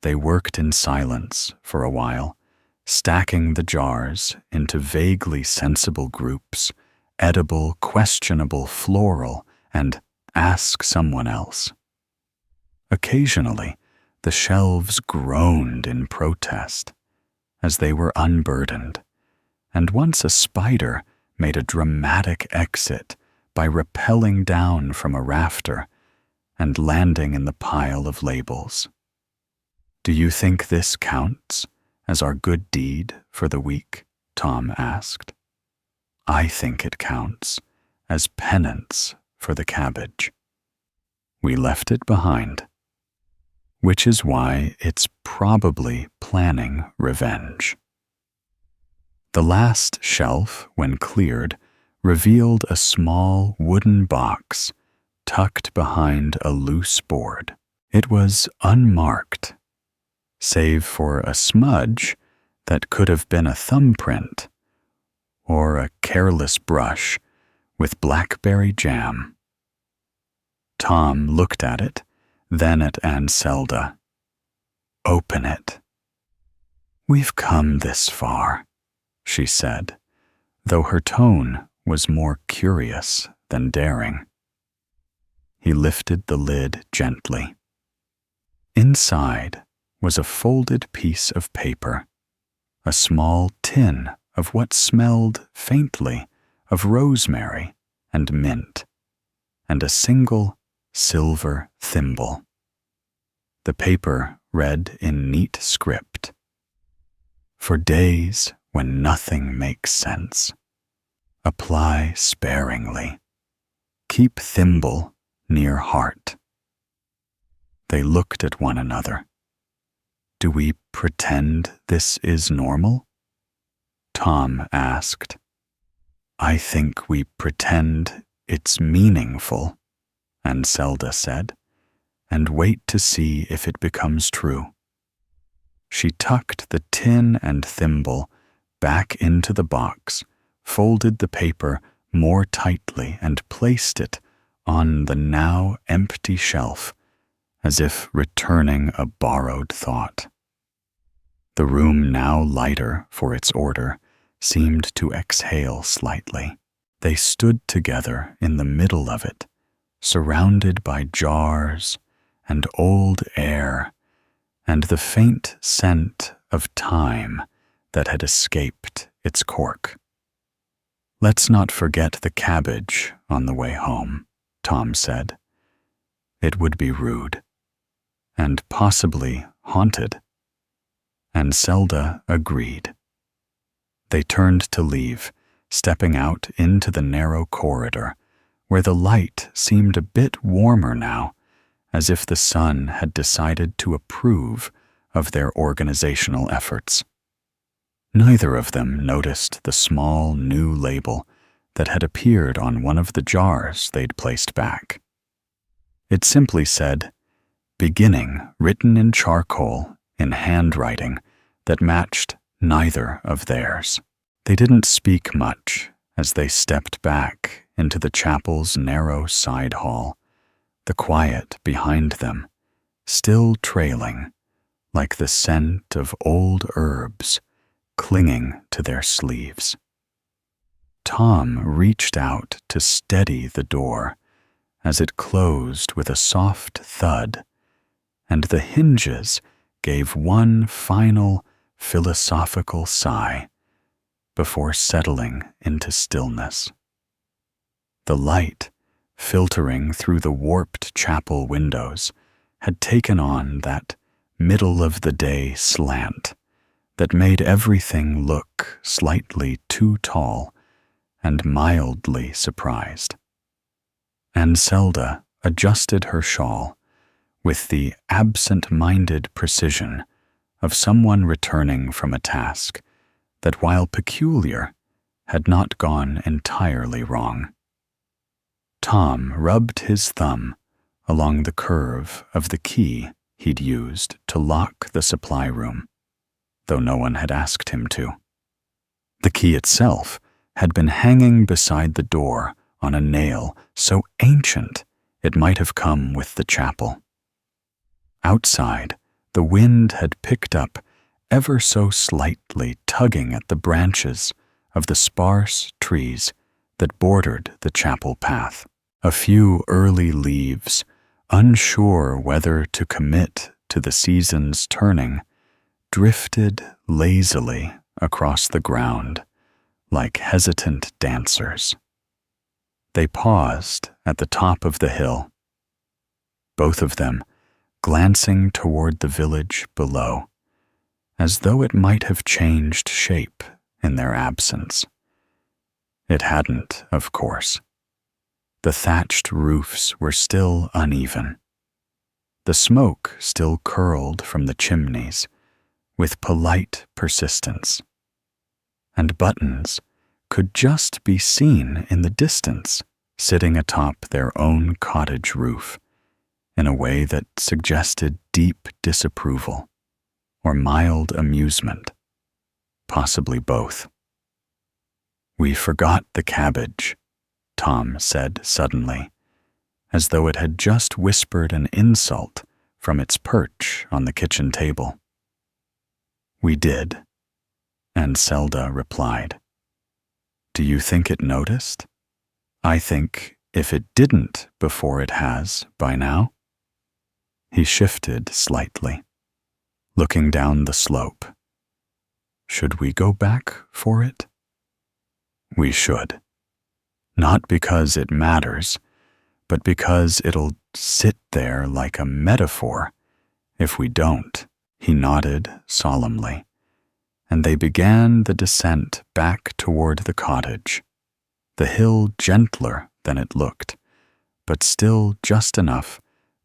They worked in silence for a while, stacking the jars into vaguely sensible groups, edible, questionable, floral, and ask someone else. Occasionally, the shelves groaned in protest as they were unburdened, and once a spider made a dramatic exit by rappelling down from a rafter and landing in the pile of labels. "Do you think this counts as our good deed for the week?" Tom asked. "I think it counts as penance for the cabbage. We left it behind, which is why it's probably planning revenge." The last shelf, when cleared, revealed a small wooden box tucked behind a loose board. It was unmarked, save for a smudge that could have been a thumbprint or a careless brush with blackberry jam. Tom looked at it, then at Anselda. "Open it." "We've come this far," she said, though her tone was more curious than daring. He lifted the lid gently. Inside was a folded piece of paper, a small tin of what smelled faintly of rosemary and mint, and a single silver thimble. The paper read in neat script, "For days when nothing makes sense, apply sparingly. Keep thimble near heart." They looked at one another. "Do we pretend this is normal?" Tom asked. "I think we pretend it's meaningful," Anselda said, "and wait to see if it becomes true." She tucked the tin and thimble back into the box, folded the paper more tightly, and placed it on the now empty shelf, as if returning a borrowed thought. The room, now lighter for its order, seemed to exhale slightly. They stood together in the middle of it, surrounded by jars and old air and the faint scent of time that had escaped its cork. "Let's not forget the cabbage on the way home," Tom said. "It would be rude, and possibly haunted." Anselda agreed. They turned to leave, stepping out into the narrow corridor, where the light seemed a bit warmer now, as if the sun had decided to approve of their organizational efforts. Neither of them noticed the small new label that had appeared on one of the jars they'd placed back. It simply said, "Beginning," written in charcoal in handwriting that matched neither of theirs. They didn't speak much as they stepped back into the chapel's narrow side hall, the quiet behind them still trailing like the scent of old herbs clinging to their sleeves. Tom reached out to steady the door as it closed with a soft thud, and the hinges gave one final philosophical sigh before settling into stillness. The light, filtering through the warped chapel windows, had taken on that middle-of-the-day slant that made everything look slightly too tall and mildly surprised. And Zelda adjusted her shawl with the absent-minded precision of someone returning from a task that, while peculiar, had not gone entirely wrong. Tom rubbed his thumb along the curve of the key he'd used to lock the supply room, though no one had asked him to. The key itself had been hanging beside the door on a nail so ancient it might have come with the chapel. Outside, the wind had picked up ever so slightly, tugging at the branches of the sparse trees that bordered the chapel path. A few early leaves, unsure whether to commit to the season's turning, drifted lazily across the ground like hesitant dancers. They paused at the top of the hill, both of them glancing toward the village below, as though it might have changed shape in their absence. It hadn't, of course. The thatched roofs were still uneven. The smoke still curled from the chimneys with polite persistence, and Buttons could just be seen in the distance, sitting atop their own cottage roof in a way that suggested deep disapproval or mild amusement, possibly both. "We forgot the cabbage," Tom said suddenly, as though it had just whispered an insult from its perch on the kitchen table. "We did," and Zelda replied. "Do you think it noticed? I think if it didn't before it has by now." He shifted slightly, looking down the slope. "Should we go back for it?" "We should. Not because it matters, but because it'll sit there like a metaphor if we don't." He nodded solemnly, and they began the descent back toward the cottage, the hill gentler than it looked, but still just enough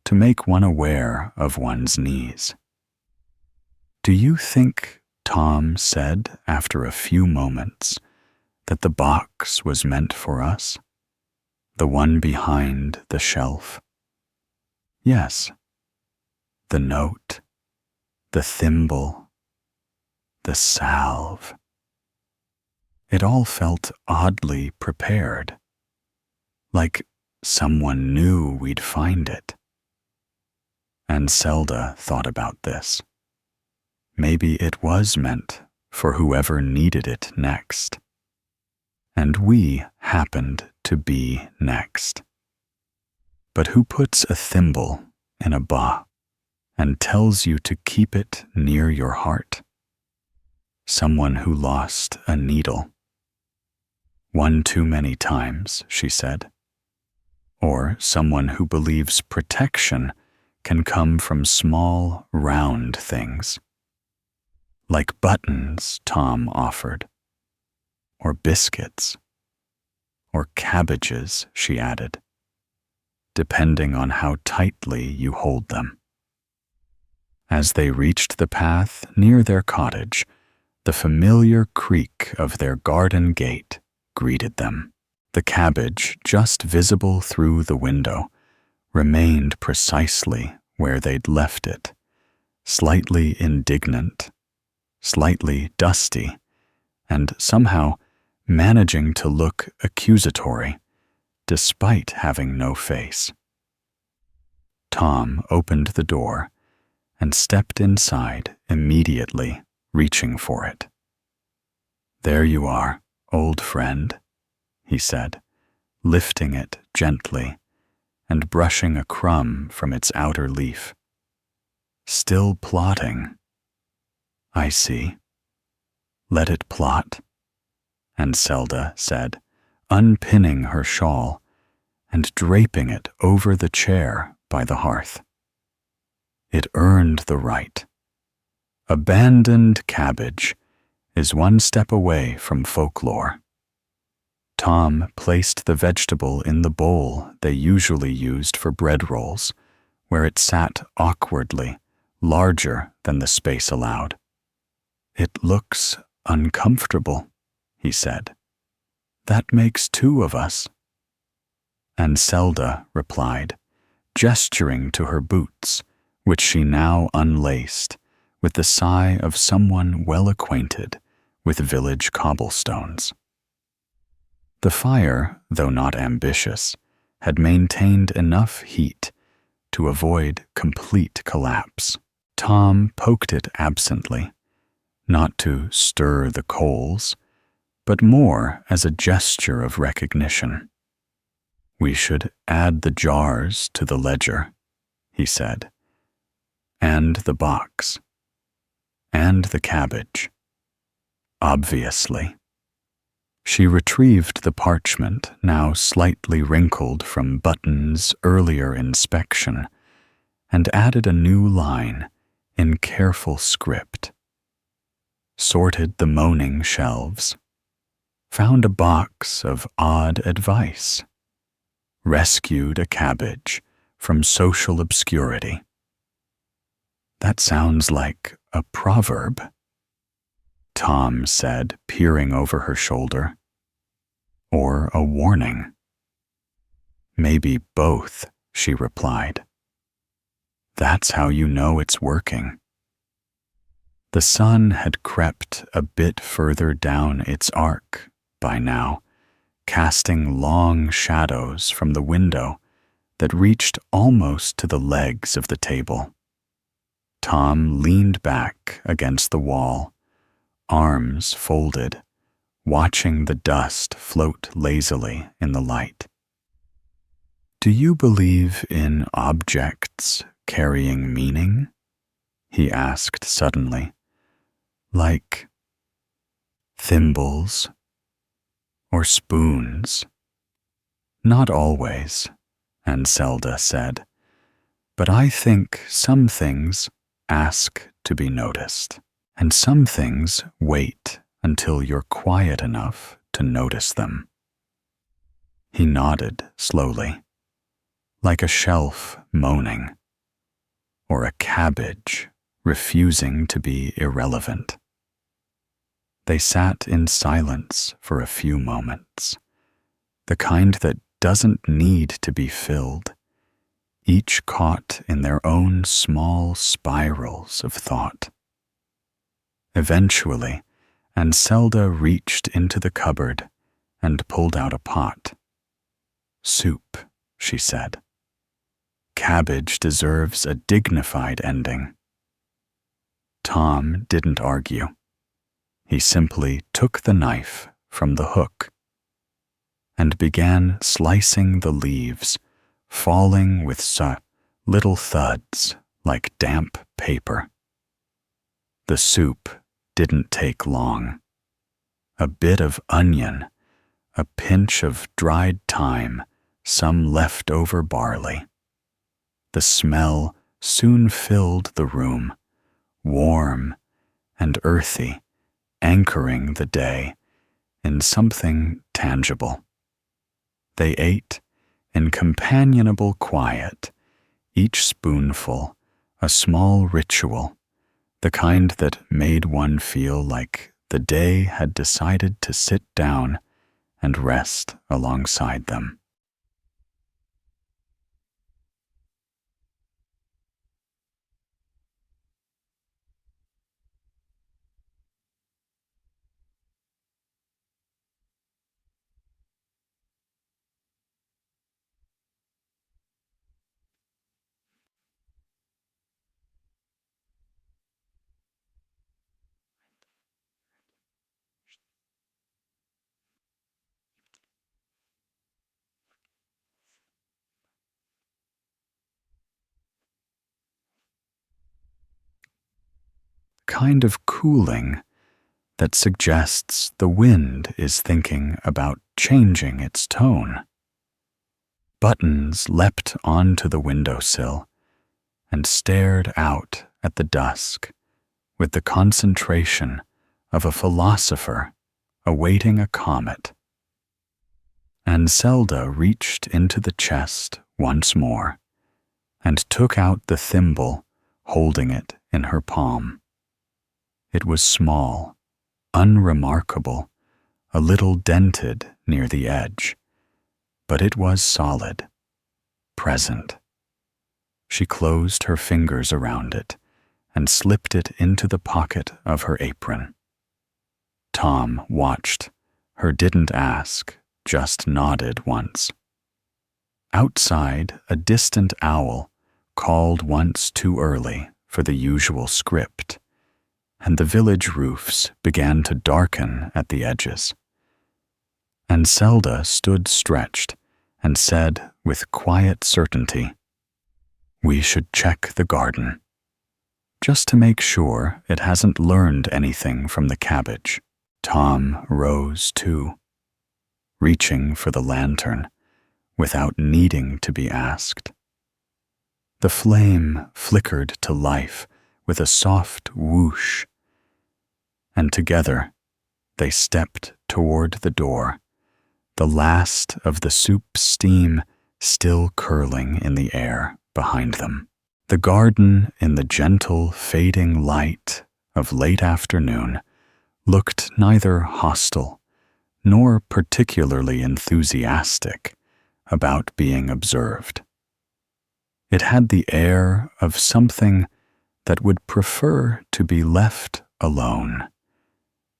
to make one aware of one's knees. "Do you think," Tom said after a few moments, "that the box was meant for us? The one behind the shelf?" "Yes. The note, the thimble, the salve." It all felt oddly prepared, like someone knew we'd find it. And Zelda thought about this. Maybe it was meant for whoever needed it next. And we happened to be next. But who puts a thimble in a box and tells you to keep it near your heart? Someone who lost a needle. One too many times, she said. Or someone who believes protection can come from small, round things. Like buttons, Tom offered. Or biscuits. Or cabbages, she added, depending on how tightly you hold them. As they reached the path near their cottage, the familiar creak of their garden gate greeted them. The cabbage, just visible through the window, remained precisely where they'd left it, slightly indignant, slightly dusty, and somehow managing to look accusatory, despite having no face. Tom opened the door and stepped inside immediately, reaching for it. "There you are, old friend," he said, lifting it gently and brushing a crumb from its outer leaf. Still plotting. I see. Let it plot, Anselda said, unpinning her shawl and draping it over the chair by the hearth. It earned the right. Abandoned cabbage is one step away from folklore. Tom placed the vegetable in the bowl they usually used for bread rolls, where it sat awkwardly, larger than the space allowed. It looks uncomfortable, he said. That makes two of us. Anselda replied, gesturing to her boots, which she now unlaced, with the sigh of someone well acquainted with village cobblestones. The fire, though not ambitious, had maintained enough heat to avoid complete collapse. Tom poked it absently, not to stir the coals, but more as a gesture of recognition. We should add the jars to the ledger, he said, and the box, and the cabbage. Obviously. She retrieved the parchment, now slightly wrinkled from Button's earlier inspection, and added a new line in careful script. Sorted the moaning shelves. Found a box of odd advice. Rescued a cabbage from social obscurity. That sounds like a proverb, Tom said, peering over her shoulder. Or a warning. Maybe both, she replied. That's how you know it's working. The sun had crept a bit further down its arc by now, casting long shadows from the window that reached almost to the legs of the table. Tom leaned back against the wall, arms folded, watching the dust float lazily in the light. Do you believe in objects carrying meaning? He asked suddenly. Like thimbles or spoons? Not always, Anselda said, but I think some things ask to be noticed, and some things wait until you're quiet enough to notice them. He nodded slowly, like a shelf moaning, or a cabbage refusing to be irrelevant. They sat in silence for a few moments, the kind that doesn't need to be filled, each caught in their own small spirals of thought. Eventually, Anselda reached into the cupboard and pulled out a pot. Soup, she said. Cabbage deserves a dignified ending. Tom didn't argue. He simply took the knife from the hook and began slicing the leaves, falling with little thuds like damp paper. The soup didn't take long. A bit of onion, a pinch of dried thyme, some leftover barley. The smell soon filled the room, warm and earthy, anchoring the day in something tangible. They ate in companionable quiet, each spoonful a small ritual, the kind that made one feel like the day had decided to sit down and rest alongside them. kind of cooling that suggests the wind is thinking about changing its tone. Buttons leapt onto the windowsill and stared out at the dusk with the concentration of a philosopher awaiting a comet. And Zelda reached into the chest once more and took out the thimble, holding it in her palm. It was small, unremarkable, a little dented near the edge, but it was solid, present. She closed her fingers around it and slipped it into the pocket of her apron. Tom watched her, didn't ask, just nodded once. Outside, a distant owl called once too early for the usual script, and the village roofs began to darken at the edges. And Zelda stood stretched and said with quiet certainty, "We should check the garden, just to make sure it hasn't learned anything from the cabbage." Tom rose too, reaching for the lantern without needing to be asked. The flame flickered to life with a soft whoosh, and together they stepped toward the door, the last of the soup steam still curling in the air behind them. The garden, in the gentle fading light of late afternoon, looked neither hostile nor particularly enthusiastic about being observed. It had the air of something that would prefer to be left alone,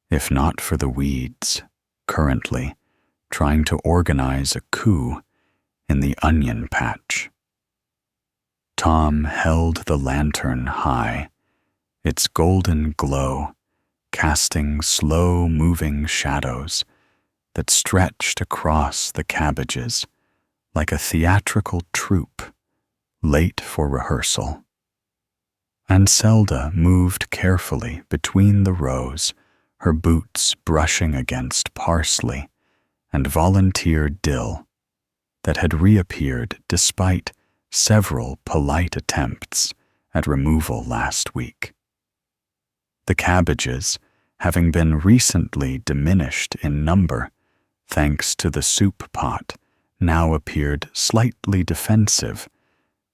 if not for the weeds, currently trying to organize a coup in the onion patch. Tom held the lantern high, its golden glow casting slow-moving shadows that stretched across the cabbages like a theatrical troupe late for rehearsal. And Zelda moved carefully between the rows, her boots brushing against parsley and volunteer dill that had reappeared despite several polite attempts at removal last week. The cabbages, having been recently diminished in number thanks to the soup pot, now appeared slightly defensive,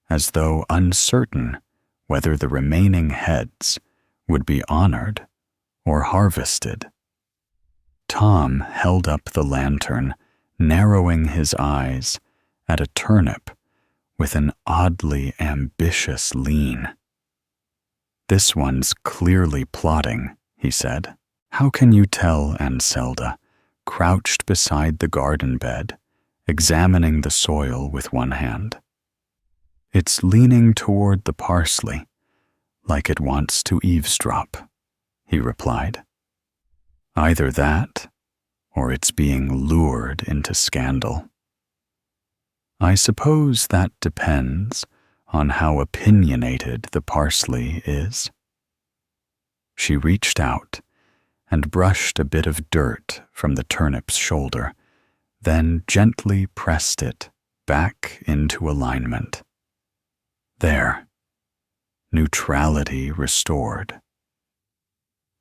as though uncertain whether the remaining heads would be honored or harvested. Tom held up the lantern, narrowing his eyes at a turnip with an oddly ambitious lean. "This one's clearly plotting," he said. "How can you tell?" And Zelda, crouched beside the garden bed, examining the soil with one hand. "It's leaning toward the parsley, like it wants to eavesdrop," he replied. "Either that, or it's being lured into scandal. I suppose that depends on how opinionated the parsley is." She reached out and brushed a bit of dirt from the turnip's shoulder, then gently pressed it back into alignment. There, neutrality restored.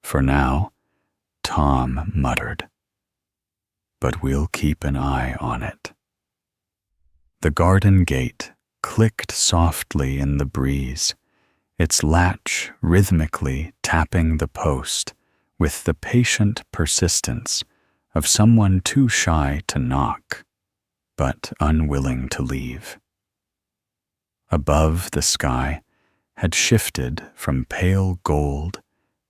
"For now," Tom muttered, "but we'll keep an eye on it." The garden gate clicked softly in the breeze, its latch rhythmically tapping the post with the patient persistence of someone too shy to knock, but unwilling to leave. Above, the sky had shifted from pale gold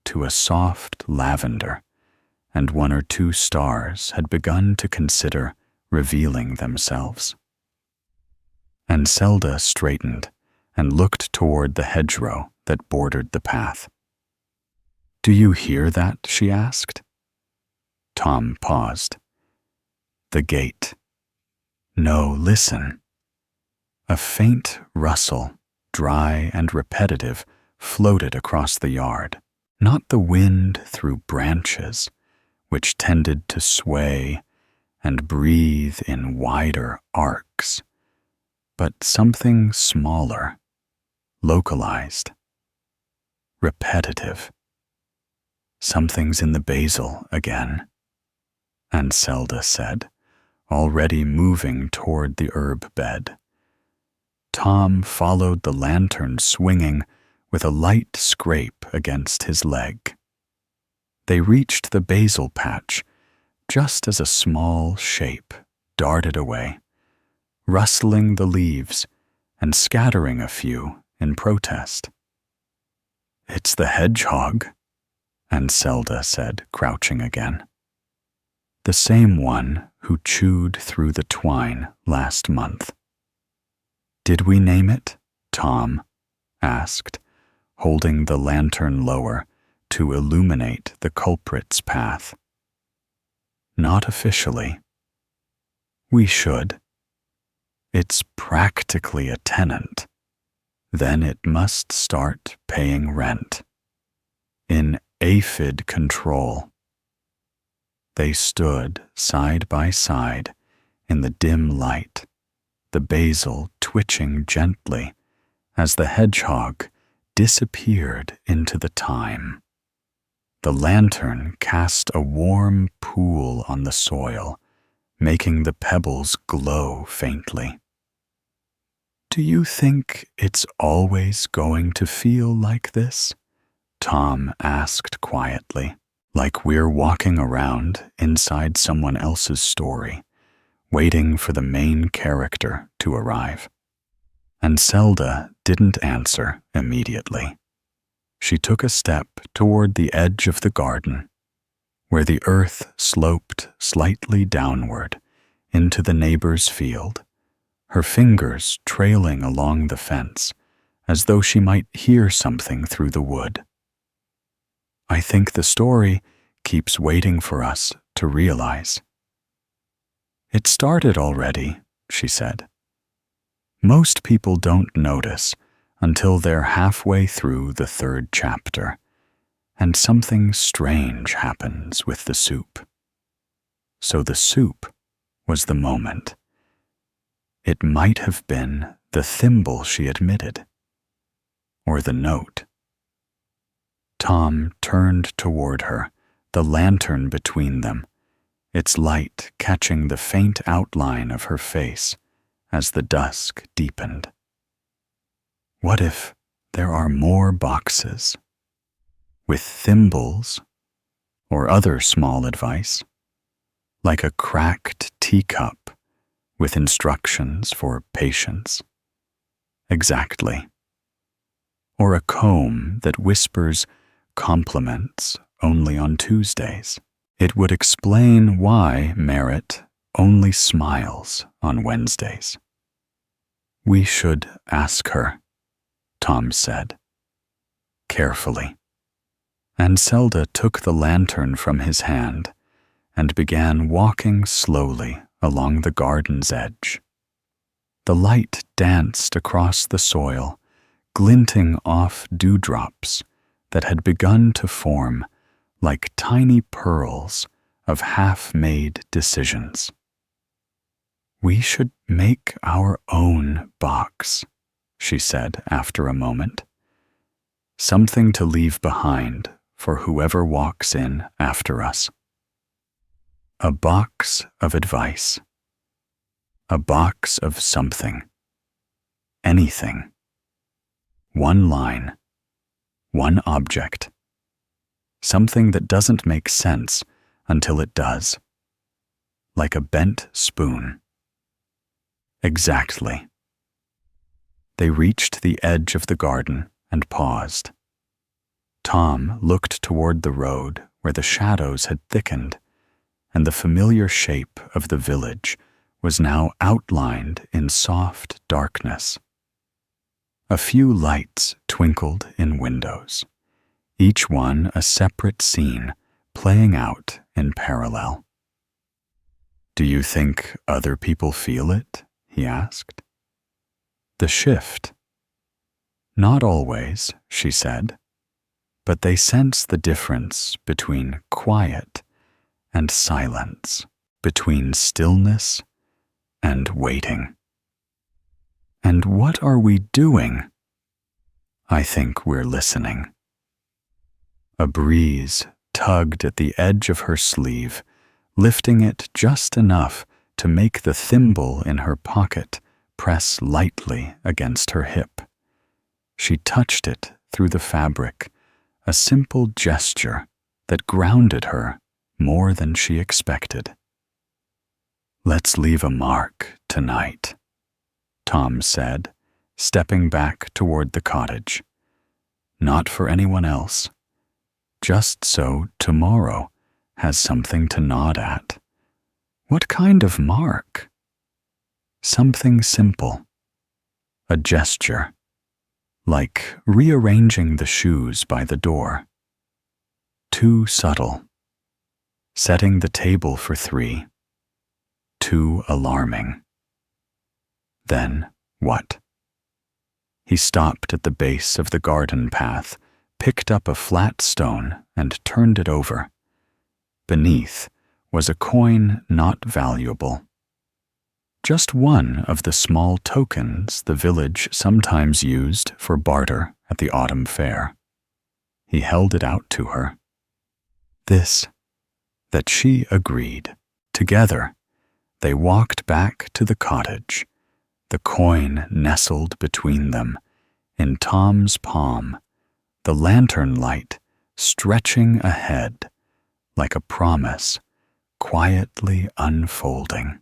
to a soft lavender, and one or two stars had begun to consider revealing themselves. And Zelda straightened and looked toward the hedgerow that bordered the path. "Do you hear that?" she asked. Tom paused. "The gate." "No, listen." A faint rustle, dry and repetitive, floated across the yard. not the wind through branches, which tended to sway and breathe in wider arcs, but something smaller, localized, repetitive. Something's in the basil again, Anselda said, already moving toward the herb bed. Tom followed the lantern swinging with a light scrape against his leg. They reached the basil patch just as a small shape darted away, rustling the leaves and scattering a few in protest. "It's the hedgehog," Anselda said, crouching again. "The same one who chewed through the twine last month." "Did we name it?" Tom asked, holding the lantern lower to illuminate the culprit's path. "Not officially. We should. It's practically a tenant. Then it must start paying rent. In aphid control." They stood side by side in the dim light, the basil twitching gently as the hedgehog disappeared into the thyme. The lantern cast a warm pool on the soil, making the pebbles glow faintly. "Do you think it's always going to feel like this?" Tom asked quietly, like we're walking around inside someone else's story, waiting for the main character to arrive. Anselda didn't answer immediately. She took a step toward the edge of the garden, where the earth sloped slightly downward into the neighbor's field, her fingers trailing along the fence as though she might hear something through the wood. "I think the story keeps waiting for us to realize." "It started already," she said. "Most people don't notice until they're halfway through the third chapter, and something strange happens with the soup." So the soup was the moment. It might have been the thimble she admitted, or the note. Tom turned toward her, the lantern between them, its light catching the faint outline of her face as the dusk deepened. What if there are more boxes with thimbles or other small advice, like a cracked teacup with instructions for patience? Exactly. Or a comb that whispers compliments only on Tuesdays. It would explain why Merritt only smiles on Wednesdays. "We should ask her," Tom said, carefully. Anselda took the lantern from his hand and began walking slowly along the garden's edge. The light danced across the soil, glinting off dewdrops that had begun to form like tiny pearls of half-made decisions. "We should make our own box," she said after a moment. "Something to leave behind for whoever walks in after us. A box of advice. A box of something. Anything. One line. One object. Something that doesn't make sense until it does. Like a bent spoon." Exactly. They reached the edge of the garden and paused. Tom looked toward the road where the shadows had thickened, and the familiar shape of the village was now outlined in soft darkness. A few lights twinkled in windows, each one a separate scene playing out in parallel. "Do you think other people feel it?" he asked. "The shift?" "Not always," she said. but they sense the difference between quiet and silence, between stillness and waiting. And what are we doing? I think we're listening. A breeze tugged at the edge of her sleeve, lifting it just enough to make the thimble in her pocket press lightly against her hip. She touched it through the fabric, a simple gesture that grounded her more than she expected. "Let's leave a mark tonight," Tom said, stepping back toward the cottage. "Not for anyone else, just so tomorrow has something to nod at." "What kind of mark?" "Something simple. A gesture, like rearranging the shoes by the door. Too subtle. Setting the table for 3. Too alarming." "Then what?" He stopped at the base of the garden path, picked up a flat stone and turned it over. Beneath was a coin not valuable. Just one of the small tokens the village sometimes used for barter at the autumn fair. He held it out to her. This, that she agreed. Together, they walked back to the cottage, the coin nestled between them, in Tom's palm, the lantern light stretching ahead like a promise quietly unfolding.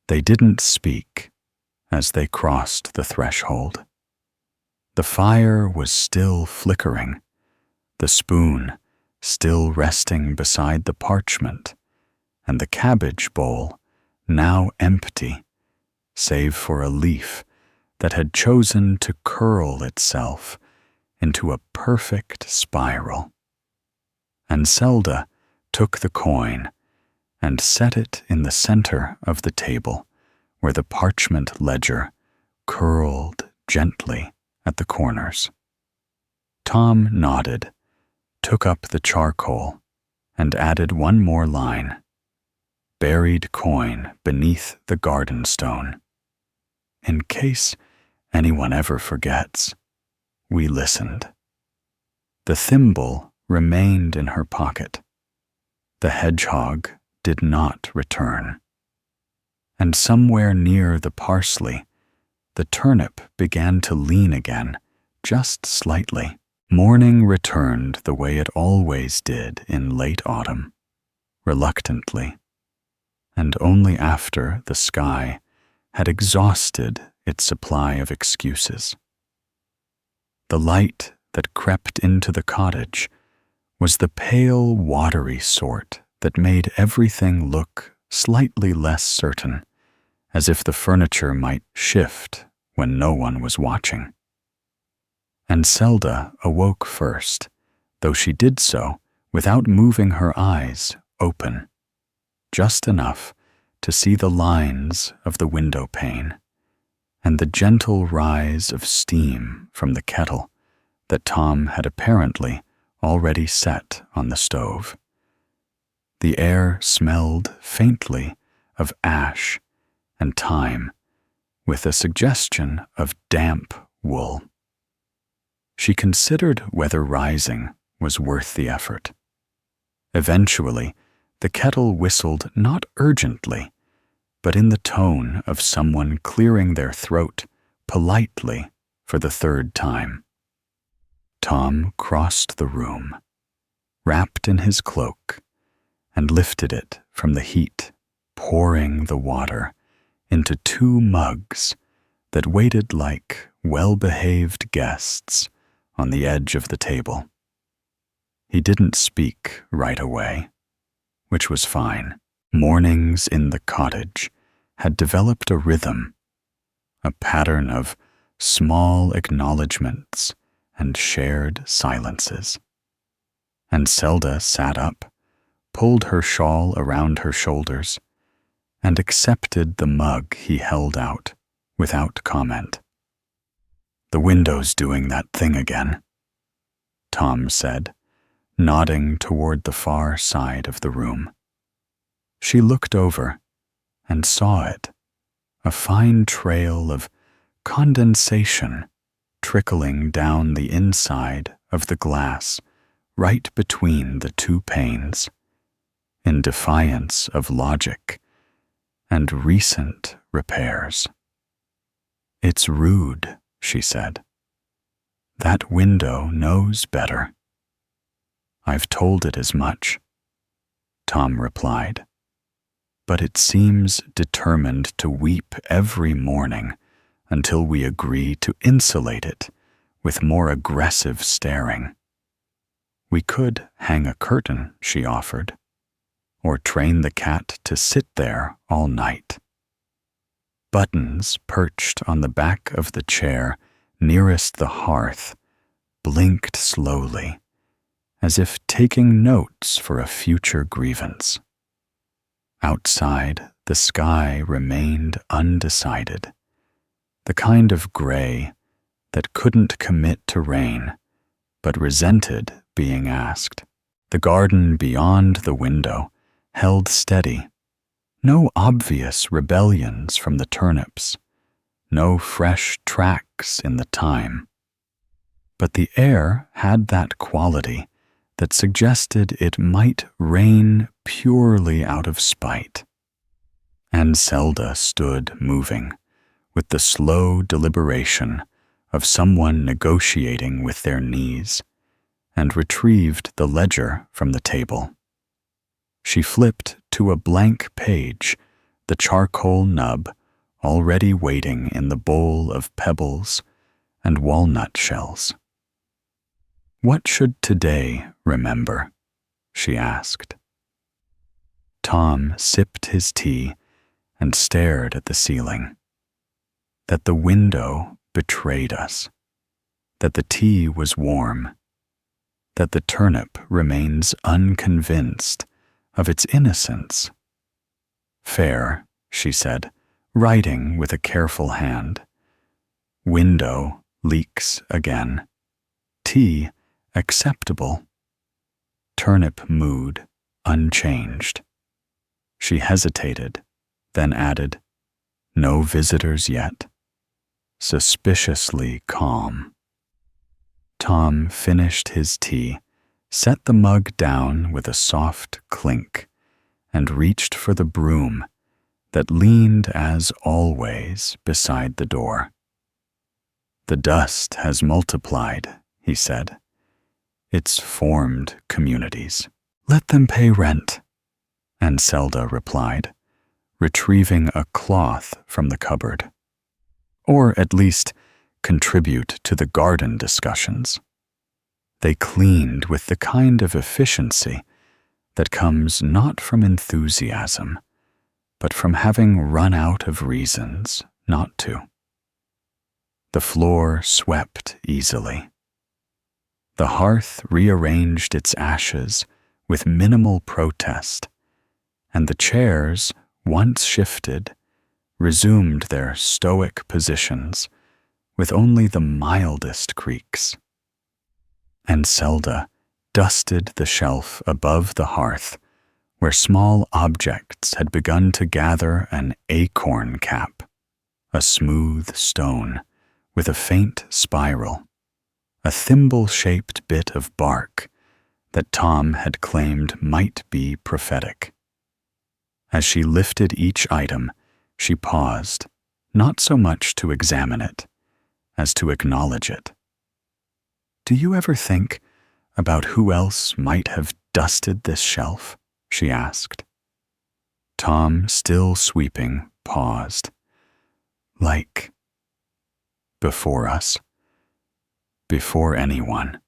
They didn't speak as they crossed the threshold. The fire was still flickering, the spoon still resting beside the parchment, and the cabbage bowl now empty, save for a leaf that had chosen to curl itself into a perfect spiral. And Zelda took the coin and set it in the center of the table, where the parchment ledger curled gently at the corners. Tom nodded, took up the charcoal, and added one more line. "Buried coin beneath the garden stone. In case anyone ever forgets." We listened. The thimble remained in her pocket. The hedgehog did not return. And somewhere near the parsley, the turnip began to lean again, just slightly. Morning returned the way it always did in late autumn, reluctantly, and only after the sky had exhausted its supply of excuses. The light that crept into the cottage was the pale, watery sort that made everything look slightly less certain, as if the furniture might shift when no one was watching. And Zelda awoke first, though she did so without moving her eyes open, just enough to see the lines of the window pane and the gentle rise of steam from the kettle that Tom had apparently already set on the stove. The air smelled faintly of ash and thyme, with a suggestion of damp wool. She considered whether rising was worth the effort. Eventually, the kettle whistled not urgently, but in the tone of someone clearing their throat politely for the 3rd time. Tom crossed the room, wrapped in his cloak, and lifted it from the heat, pouring the water into 2 mugs that waited like well-behaved guests on the edge of the table. He didn't speak right away, which was fine. Mornings in the cottage had developed a rhythm, a pattern of small acknowledgments and shared silences. And Zelda sat up, pulled her shawl around her shoulders, and accepted the mug he held out without comment. "The window's doing that thing again." Tom said, nodding toward the far side of the room. She looked over and saw it, a fine trail of condensation trickling down the inside of the glass right between the two panes, in defiance of logic and recent repairs. "It's rude," she said. "That window knows better." "I've told it as much," Tom replied. "But it seems determined to weep every morning until we agree to insulate it with more aggressive staring. We could hang a curtain," she offered, "or train the cat to sit there all night." Buttons perched on the back of the chair nearest the hearth blinked slowly, as if taking notes for a future grievance. Outside, the sky remained undecided, the kind of gray that couldn't commit to rain, but resented being asked. The garden beyond the window held steady. No obvious rebellions from the turnips, no fresh tracks in the thyme. But the air had that quality that suggested it might rain purely out of spite. And Zelda stood moving, with the slow deliberation of someone negotiating with their knees, and retrieved the ledger from the table. She flipped to a blank page, the charcoal nub already waiting in the bowl of pebbles and walnut shells. "What should today remember?" she asked. Tom sipped his tea and stared at the ceiling. That the window betrayed us, that the tea was warm, that the turnip remains unconvinced of its innocence. "Fair," she said, writing with a careful hand. "Window leaks again. Tea acceptable. Turnip mood unchanged." She hesitated, then added, "No visitors yet." Suspiciously calm. Tom finished his tea, set the mug down with a soft clink, and reached for the broom that leaned as always beside the door. "The dust has multiplied," he said. "It's formed communities. Let them pay rent," and Zelda replied, retrieving a cloth from the cupboard. "Or at least contribute to the garden discussions." They cleaned with the kind of efficiency that comes not from enthusiasm, but from having run out of reasons not to. The floor swept easily. The hearth rearranged its ashes with minimal protest, and the chairs, once shifted, resumed their stoic positions with only the mildest creaks. And Zelda dusted the shelf above the hearth, where small objects had begun to gather an acorn cap, a smooth stone with a faint spiral, a thimble-shaped bit of bark that Tom had claimed might be prophetic. As she lifted each item, she paused, not so much to examine it, as to acknowledge it. "Do you ever think about who else might have dusted this shelf?" she asked. Tom, still sweeping, paused. "Like, before us, before anyone,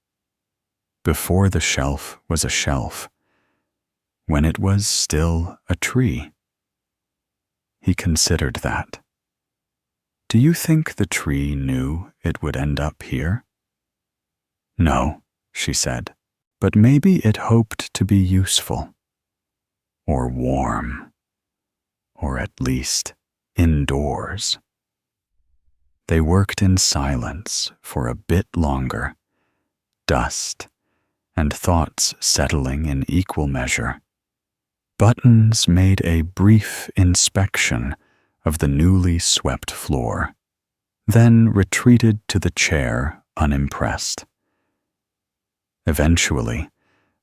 before the shelf was a shelf, when it was still a tree." He considered that. "Do you think the tree knew it would end up here?" "No," she said, "but maybe it hoped to be useful. Or warm. Or at least indoors." They worked in silence for a bit longer, dust and thoughts settling in equal measure. Buttons made a brief inspection of the newly swept floor, then retreated to the chair unimpressed. Eventually,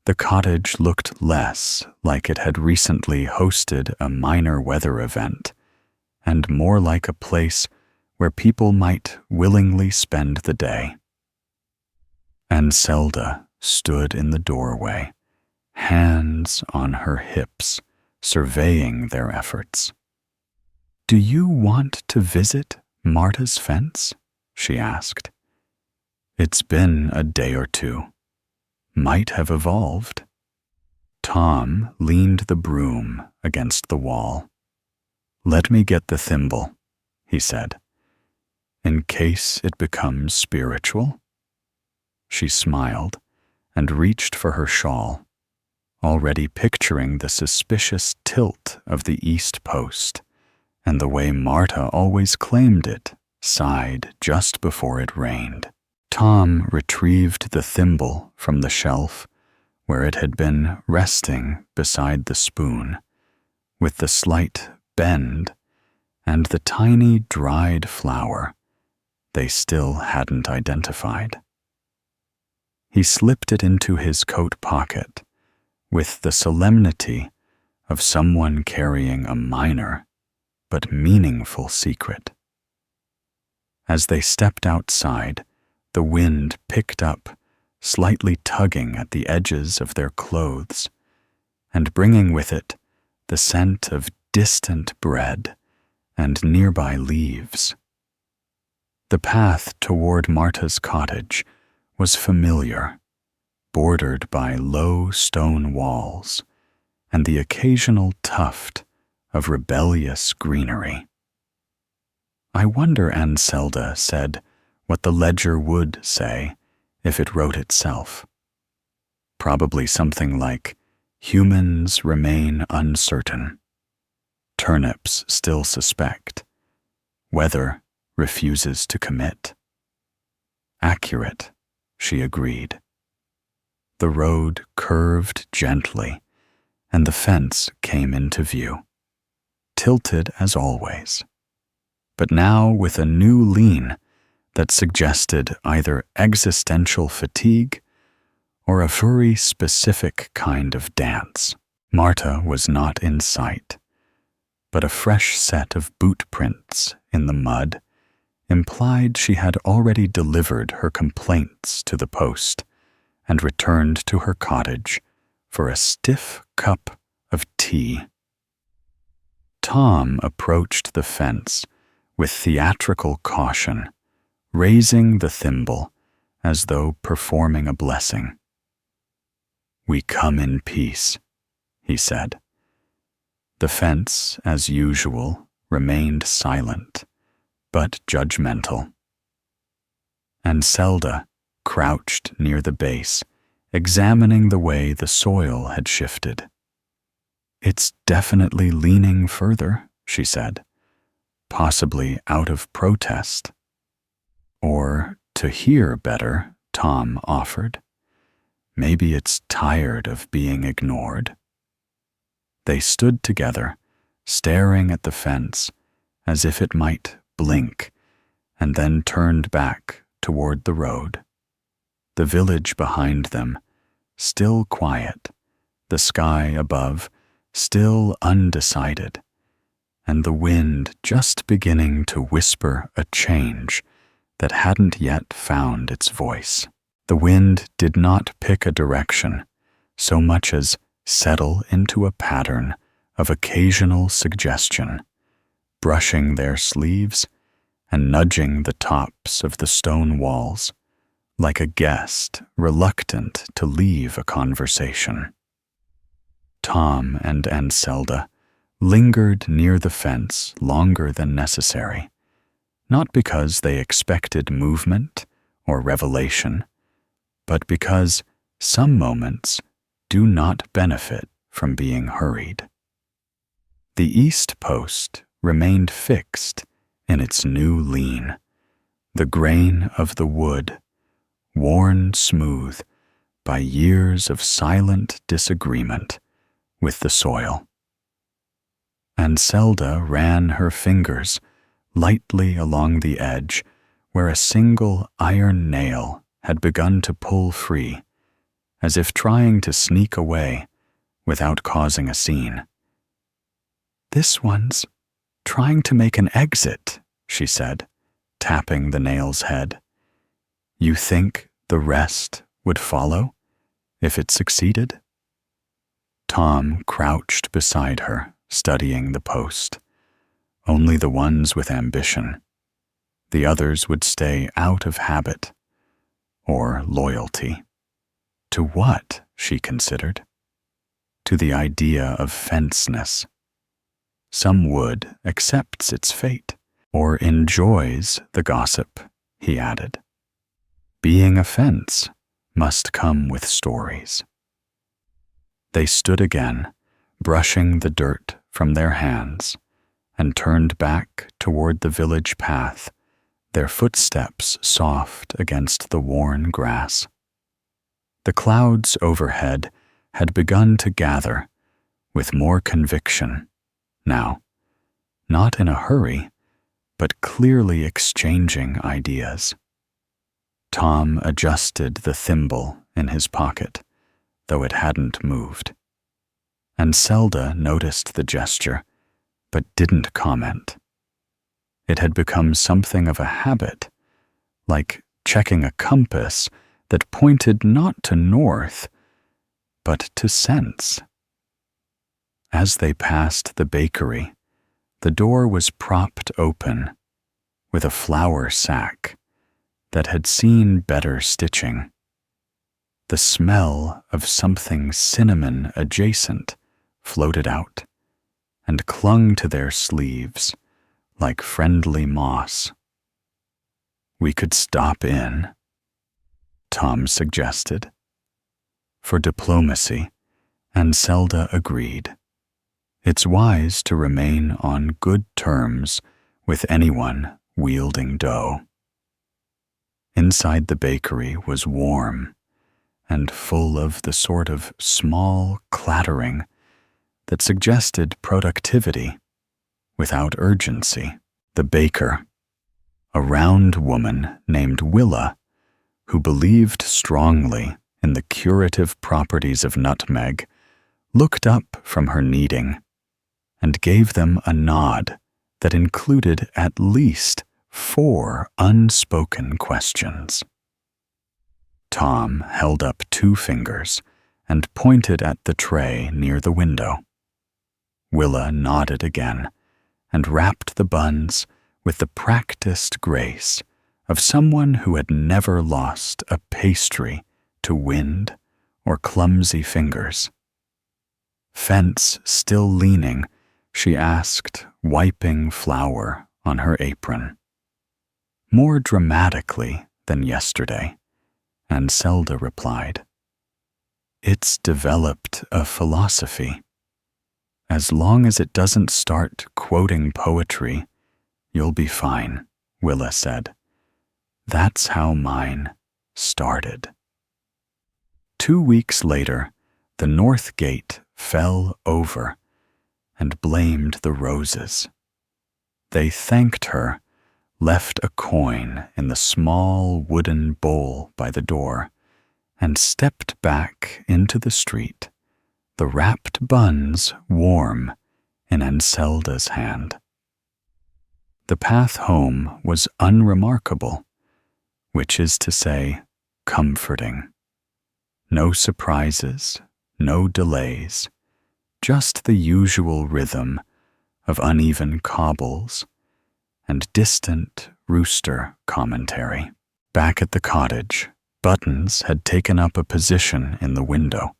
the cottage looked less like it had recently hosted a minor weather event, and more like a place where people might willingly spend the day. Anselda stood in the doorway, hands on her hips, surveying their efforts. "Do you want to visit Marta's fence?" she asked. "It's been a day or two. Might have evolved." Tom leaned the broom against the wall. "Let me get the thimble," he said. "In case it becomes spiritual?" She smiled and reached for her shawl, already picturing the suspicious tilt of the east post and the way Marta always claimed it sighed just before it rained. Tom retrieved the thimble from the shelf where it had been resting beside the spoon, with the slight bend and the tiny dried flower they still hadn't identified. He slipped it into his coat pocket with the solemnity of someone carrying a minor but meaningful secret. As they stepped outside, the wind picked up, slightly tugging at the edges of their clothes, and bringing with it the scent of distant bread and nearby leaves. The path toward Marta's cottage was familiar, bordered by low stone walls and the occasional tuft of rebellious greenery. "I wonder," Anselda said, "what the ledger would say if it wrote itself. Probably something like, 'Humans remain uncertain. Turnips still suspect. Weather refuses to commit.'" "Accurate," she agreed. The road curved gently, and the fence came into view, tilted as always, but now with a new lean that suggested either existential fatigue or a very specific kind of dance. Marta was not in sight, but a fresh set of boot prints in the mud implied she had already delivered her complaints to the post and returned to her cottage for a stiff cup of tea. Tom approached the fence with theatrical caution, raising the thimble as though performing a blessing. "We come in peace," he said. The fence, as usual, remained silent, but judgmental. Anselda crouched near the base, examining the way the soil had shifted. "It's definitely leaning further," she said, "possibly out of protest." "Or to hear better," Tom offered. "Maybe it's tired of being ignored." They stood together, staring at the fence as if it might blink, and then turned back toward the road. The village behind them, still quiet, the sky above, still undecided, and the wind just beginning to whisper a change that hadn't yet found its voice. The wind did not pick a direction so much as settle into a pattern of occasional suggestion, brushing their sleeves and nudging the tops of the stone walls, like a guest reluctant to leave a conversation. Tom and Anselda lingered near the fence longer than necessary, not because they expected movement or revelation, but because some moments do not benefit from being hurried. The east post remained fixed in its new lean, the grain of the wood worn smooth by years of silent disagreement with the soil. And Zelda ran her fingers lightly along the edge where a single iron nail had begun to pull free, as if trying to sneak away without causing a scene. "This one's trying to make an exit," she said, tapping the nail's head. "You think the rest would follow if it succeeded?" Tom crouched beside her, studying the post. Only the ones with ambition. The others would stay out of habit or loyalty. To what, she considered? To the idea of fenceness. Some wood accepts its fate or enjoys the gossip, he added. Being a fence must come with stories. They stood again, brushing the dirt from their hands, and turned back toward the village path, their footsteps soft against the worn grass. The clouds overhead had begun to gather with more conviction now, not in a hurry, but clearly exchanging ideas. Tom adjusted the thimble in his pocket, though it hadn't moved. And Zelda noticed the gesture, but didn't comment. It had become something of a habit, like checking a compass that pointed not to north, but to sense. As they passed the bakery, the door was propped open with a flour sack that had seen better stitching. The smell of something cinnamon adjacent floated out and clung to their sleeves like friendly moss. "We could stop in," Tom suggested. For diplomacy, and Zelda agreed. It's wise to remain on good terms with anyone wielding dough. Inside the bakery was warm and full of the sort of small clattering that suggested productivity without urgency. The baker, a round woman named Willa, who believed strongly in the curative properties of nutmeg, looked up from her kneading and gave them a nod that included at least 4 unspoken questions. Tom held up 2 fingers and pointed at the tray near the window. Willa nodded again and wrapped the buns with the practiced grace of someone who had never lost a pastry to wind or clumsy fingers. Fence still leaning, she asked, wiping flour on her apron. More dramatically than yesterday, and Zelda replied, "It's developed a philosophy. As long as it doesn't start quoting poetry, you'll be fine," Willa said. "That's how mine started." 2 weeks later, the north gate fell over and blamed the roses. They thanked her, left a coin in the small wooden bowl by the door, and stepped back into the street, the wrapped buns warm in Anselda's hand. The path home was unremarkable, which is to say, comforting. No surprises, no delays, just the usual rhythm of uneven cobbles and distant rooster commentary. Back at the cottage, Buttons had taken up a position in the window,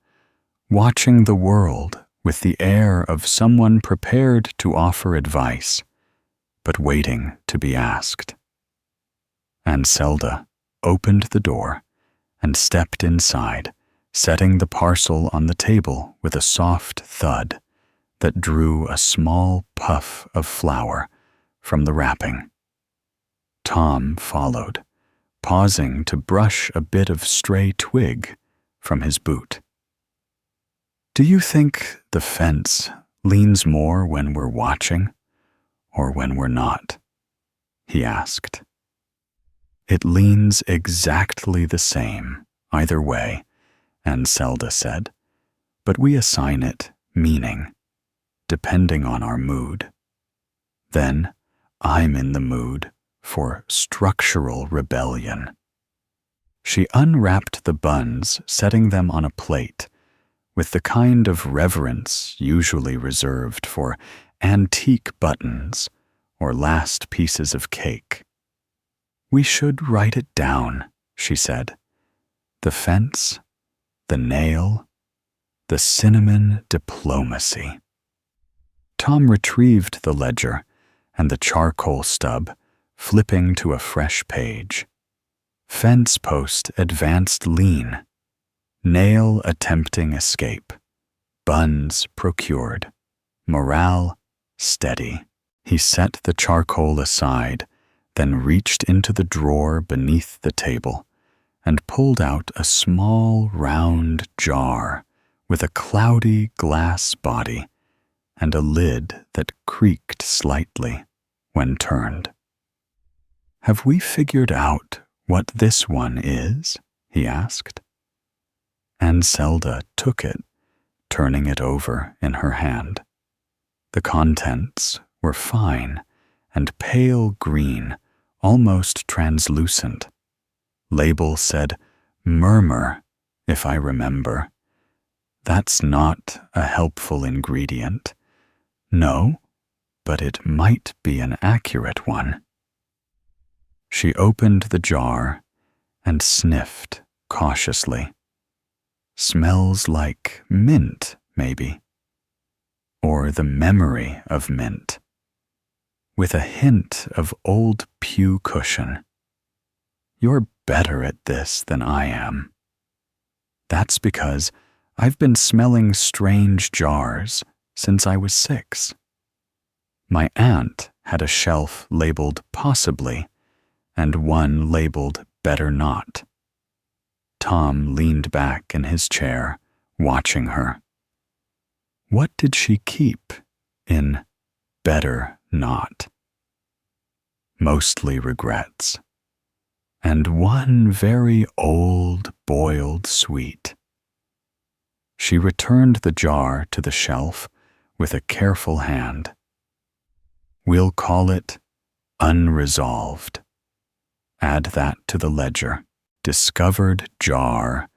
watching the world with the air of someone prepared to offer advice, but waiting to be asked. Anselda opened the door and stepped inside, setting the parcel on the table with a soft thud that drew a small puff of flour from the wrapping. Tom followed, pausing to brush a bit of stray twig from his boot. "Do you think the fence leans more when we're watching or when we're not?" he asked. "It leans exactly the same, either way," Anselda said, "but we assign it meaning, depending on our mood. Then I'm in the mood for structural rebellion." She unwrapped the buns, setting them on a plate, with the kind of reverence usually reserved for antique buttons or last pieces of cake. "We should write it down," she said. "The fence, the nail, the cinnamon diplomacy." Tom retrieved the ledger and the charcoal stub, flipping to a fresh page. Fence post advanced lean. Nail attempting escape. Buns procured. Morale steady. He set the charcoal aside, then reached into the drawer beneath the table and pulled out a small round jar with a cloudy glass body and a lid that creaked slightly when turned. "Have we figured out what this one is?" he asked. Anselda took it, turning it over in her hand. The contents were fine and pale green, almost translucent. Label said, "Murmur," if I remember. That's not a helpful ingredient. No, but it might be an accurate one. She opened the jar and sniffed cautiously. "Smells like mint, maybe. Or the memory of mint. With a hint of old pew cushion. You're better at this than I am." "That's because I've been smelling strange jars since I was 6. My aunt had a shelf labeled possibly and one labeled better not." Tom leaned back in his chair, watching her. What did she keep in better not? Mostly regrets. And one very old boiled sweet. She returned the jar to the shelf with a careful hand. "We'll call it unresolved. Add that to the ledger. Discovered jar,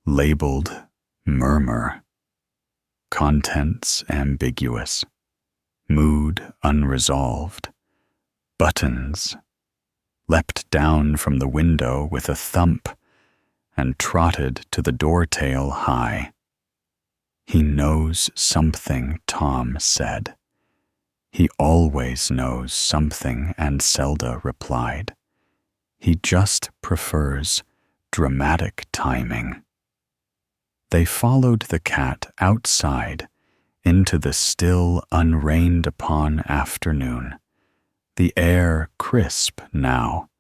labeled murmur. Contents ambiguous. Mood unresolved. Buttons. Leapt down from the window with a thump and trotted to the doortail high. He knows something, Tom said. He always knows something, Anselda replied. He just prefers dramatic timing. They followed the cat outside into the still unrained-upon afternoon, the air crisp now,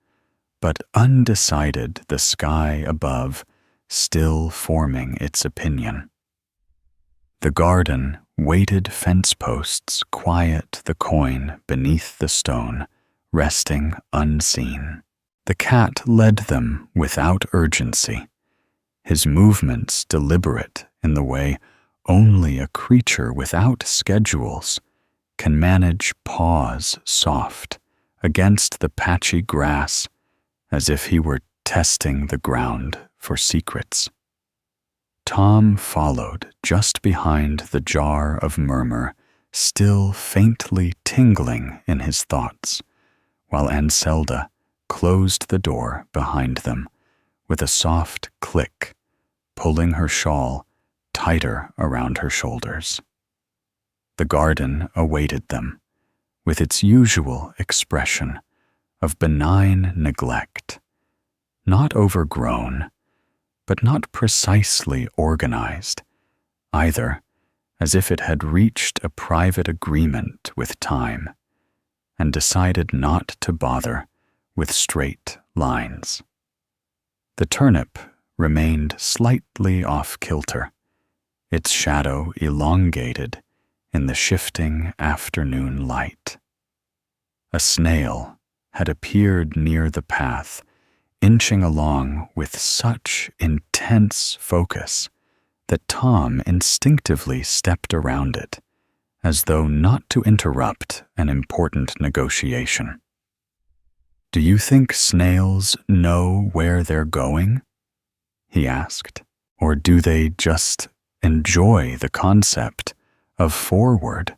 but undecided, the sky above still forming its opinion. The garden weighted fence posts quiet the coin beneath the stone, resting unseen. The cat led them without urgency, his movements deliberate in the way only a creature without schedules can manage paws soft against the patchy grass as if he were testing the ground for secrets. Tom followed just behind the jar of murmur, still faintly tingling in his thoughts, while Anselda closed the door behind them with a soft click, pulling her shawl tighter around her shoulders. The garden awaited them, with its usual expression of benign neglect, not overgrown, but not precisely organized, either, as if it had reached a private agreement with time and decided not to bother with straight lines. The turnip remained slightly off-kilter, its shadow elongated in the shifting afternoon light. A snail had appeared near the path, inching along with such intense focus that Tom instinctively stepped around it, as though not to interrupt an important negotiation. "Do you think snails know where they're going?" he asked. "Or do they just enjoy the concept of forward?"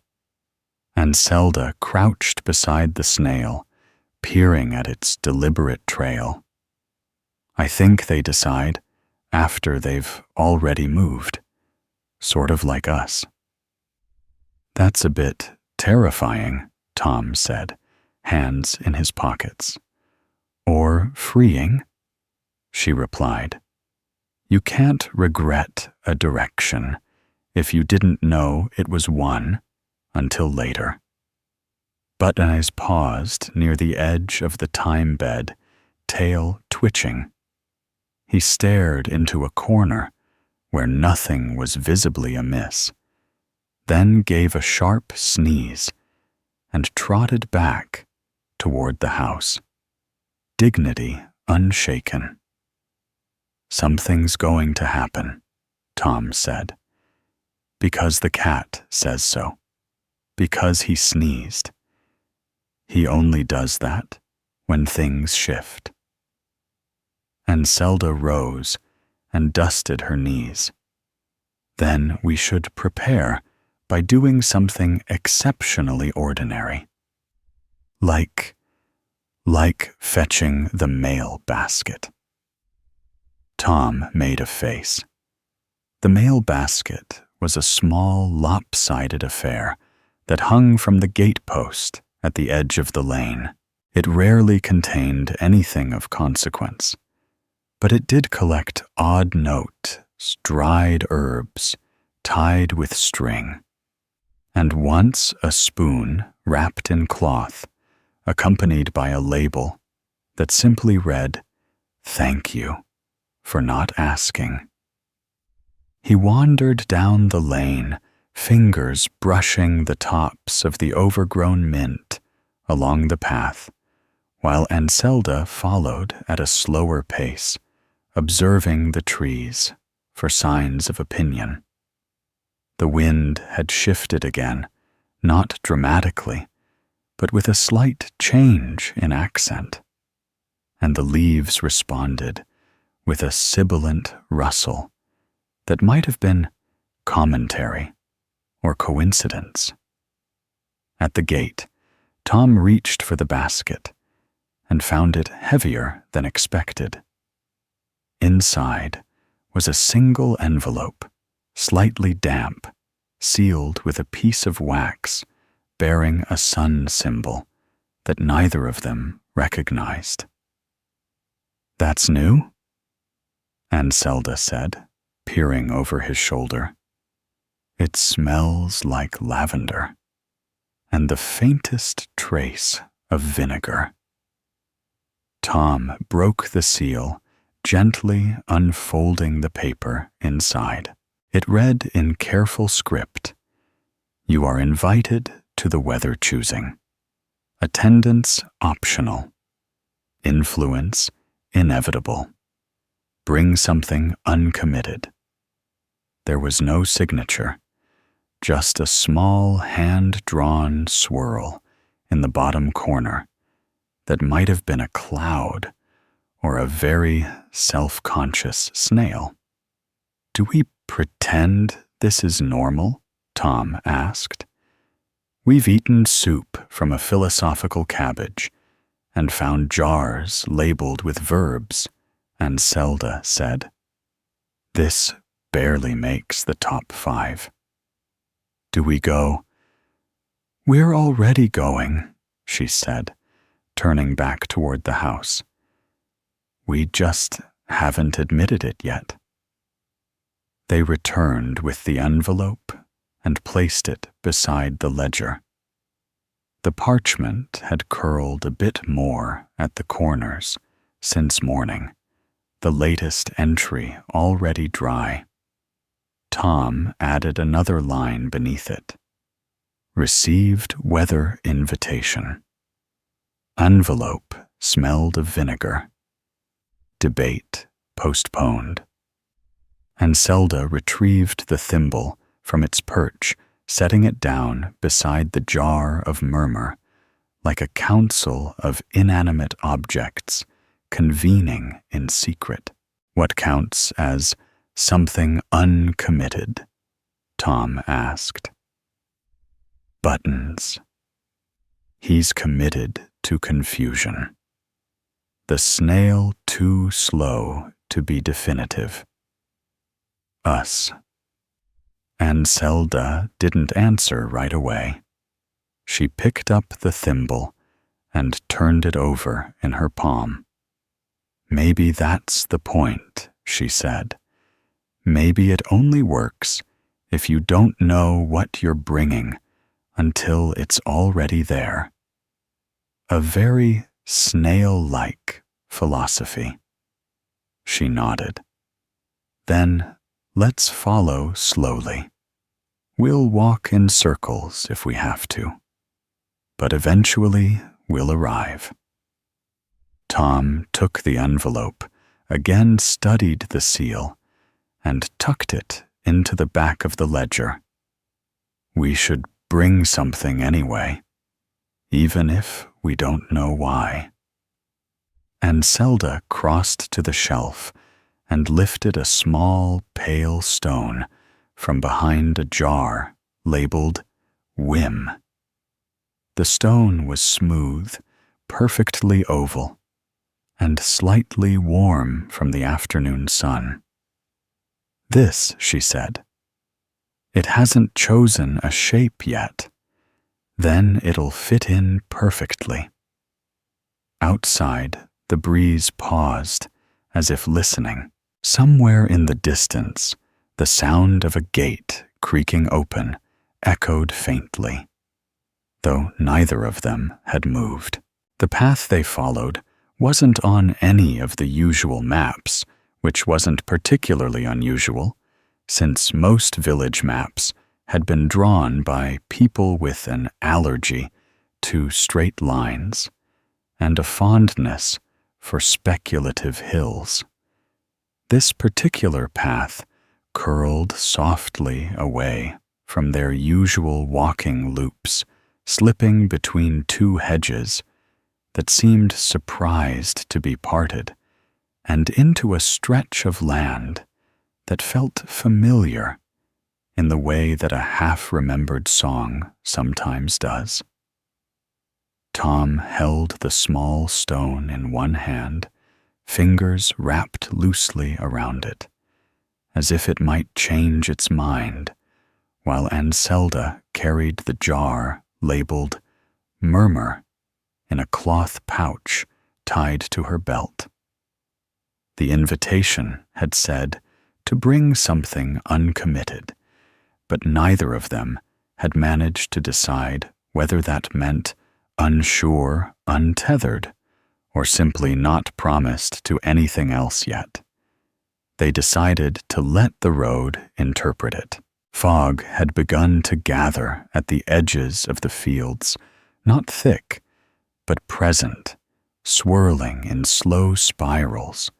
And Zelda crouched beside the snail, peering at its deliberate trail. "I think they decide after they've already moved, sort of like us." "That's a bit terrifying," Tom said, hands in his pockets. "Or freeing," she replied. "You can't regret a direction if you didn't know it was one until later." Button-Eyes paused near the edge of the thyme bed, tail twitching. He stared into a corner where nothing was visibly amiss, then gave a sharp sneeze and trotted back toward the house, dignity unshaken. "Something's going to happen," Tom said. "Because the cat says so. Because he sneezed. He only does that when things shift." And Zelda rose and dusted her knees. "Then we should prepare by doing something exceptionally ordinary. Like fetching the mail basket." Tom made a face. The mail basket was a small, lopsided affair that hung from the gatepost at the edge of the lane. It rarely contained anything of consequence, but it did collect odd notes, dried herbs, tied with string, and once a spoon wrapped in cloth, accompanied by a label that simply read, "Thank you for not asking." He wandered down the lane, fingers brushing the tops of the overgrown mint along the path, while Anselda followed at a slower pace, observing the trees for signs of opinion. The wind had shifted again, not dramatically, but with a slight change in accent, and the leaves responded with a sibilant rustle that might have been commentary or coincidence. At the gate, Tom reached for the basket and found it heavier than expected. Inside was a single envelope, slightly damp, sealed with a piece of wax bearing a sun symbol that neither of them recognized. "That's new?" Anselda said, peering over his shoulder. "It smells like lavender, and the faintest trace of vinegar." Tom broke the seal, gently unfolding the paper inside. It read in careful script, "You are invited to the weather choosing. Attendance optional. Influence inevitable. Bring something uncommitted." There was no signature, just a small hand-drawn swirl in the bottom corner that might have been a cloud or a very self-conscious snail. "Do we pretend this is normal?" Tom asked. "We've eaten soup from a philosophical cabbage and found jars labeled with verbs," Anselda said. "This barely makes the top 5. Do we go?" "We're already going," she said, turning back toward the house. "We just haven't admitted it yet." They returned with the envelope and placed it beside the ledger. The parchment had curled a bit more at the corners since morning, the latest entry already dry. Tom added another line beneath it. Received weather invitation. Envelope smelled of vinegar. Debate postponed. And Zelda retrieved the thimble from its perch, setting it down beside the jar of murmur, like a council of inanimate objects convening in secret. What counts as something uncommitted? Tom asked. Buttons. He's committed to confusion. The snail too slow to be definitive. Us. And Zelda didn't answer right away. She picked up the thimble and turned it over in her palm. Maybe that's the point, she said. Maybe it only works if you don't know what you're bringing until it's already there. A very snail-like philosophy. She nodded. Then let's follow slowly. We'll walk in circles if we have to, but eventually we'll arrive. Tom took the envelope, again studied the seal, and tucked it into the back of the ledger. We should bring something anyway, even if we don't know why. And Zelda crossed to the shelf and lifted a small, pale stone from behind a jar labeled Whim. The stone was smooth, perfectly oval, and slightly warm from the afternoon sun. This, she said. It hasn't chosen a shape yet. Then it'll fit in perfectly. Outside, the breeze paused, as if listening. Somewhere in the distance, the sound of a gate creaking open echoed faintly, though neither of them had moved. The path they followed wasn't on any of the usual maps, which wasn't particularly unusual, since most village maps had been drawn by people with an allergy to straight lines and a fondness for speculative hills. This particular path curled softly away from their usual walking loops, slipping between two hedges that seemed surprised to be parted, and into a stretch of land that felt familiar in the way that a half-remembered song sometimes does. Tom held the small stone in one hand, fingers wrapped loosely around it, as if it might change its mind, while Anselda carried the jar labeled Murmur in a cloth pouch tied to her belt. The invitation had said to bring something uncommitted, but neither of them had managed to decide whether that meant unsure, untethered, or simply not promised to anything else yet. They decided to let the road interpret it. Fog had begun to gather at the edges of the fields, not thick, but present, swirling in slow spirals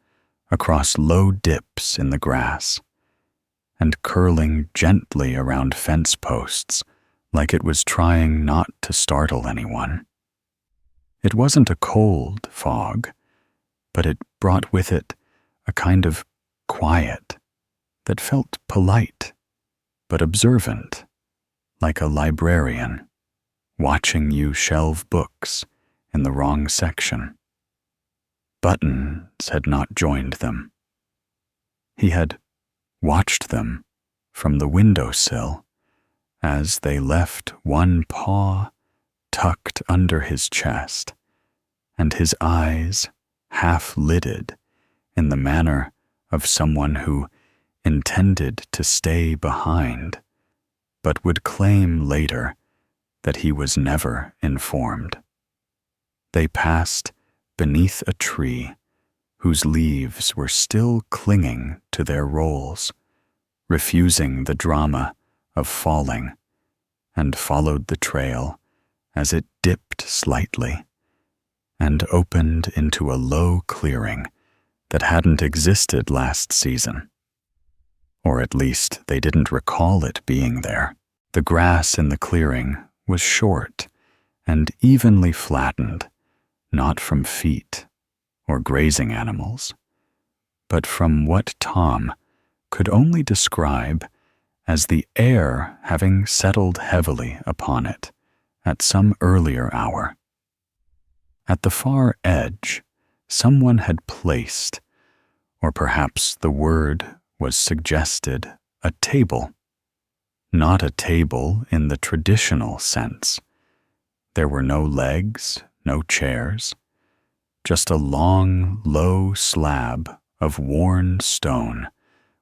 across low dips in the grass, and curling gently around fence posts like it was trying not to startle anyone. It wasn't a cold fog, but it brought with it a kind of quiet that felt polite but observant, like a librarian watching you shelve books in the wrong section. Buttons had not joined them. He had watched them from the windowsill as they left one paw tucked under his chest and his eyes half-lidded in the manner of someone who intended to stay behind, but would claim later that he was never informed. They passed beneath a tree whose leaves were still clinging to their roles, refusing the drama of falling, and followed the trail as it dipped slightly and opened into a low clearing that hadn't existed last season. Or at least they didn't recall it being there. The grass in the clearing was short and evenly flattened, not from feet or grazing animals, but from what Tom could only describe as the air having settled heavily upon it at some earlier hour. At the far edge, someone had placed, or perhaps the word was suggested, a table. Not a table in the traditional sense. There were no legs, no chairs, just a long, low slab of worn stone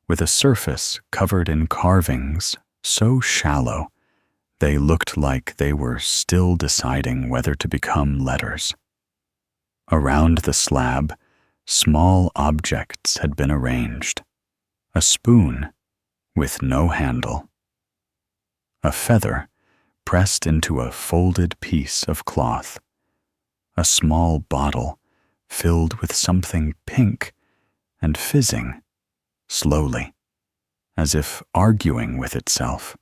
with a surface covered in carvings so shallow they looked like they were still deciding whether to become letters. Around the slab, small objects had been arranged. A spoon with no handle. A feather pressed into a folded piece of cloth. A small bottle filled with something pink and fizzing, slowly, as if arguing with itself.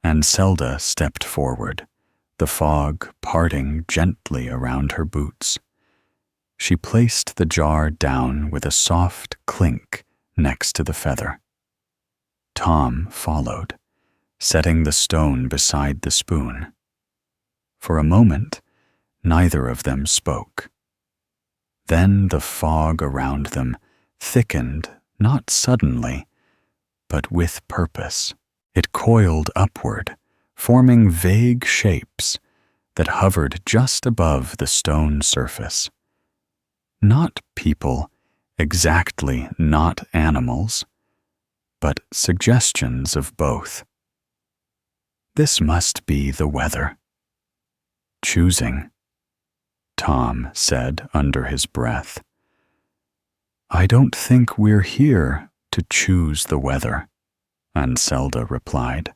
Anselda stepped forward, the fog parting gently around her boots. She placed the jar down with a soft clink next to the feather. Tom followed, setting the stone beside the spoon. For a moment, neither of them spoke. Then the fog around them thickened, not suddenly, but with purpose. It coiled upward, forming vague shapes that hovered just above the stone surface. Not people, exactly not animals, but suggestions of both. This must be the weather. Choosing, Tom said under his breath. I don't think we're here to choose the weather, Anselda replied.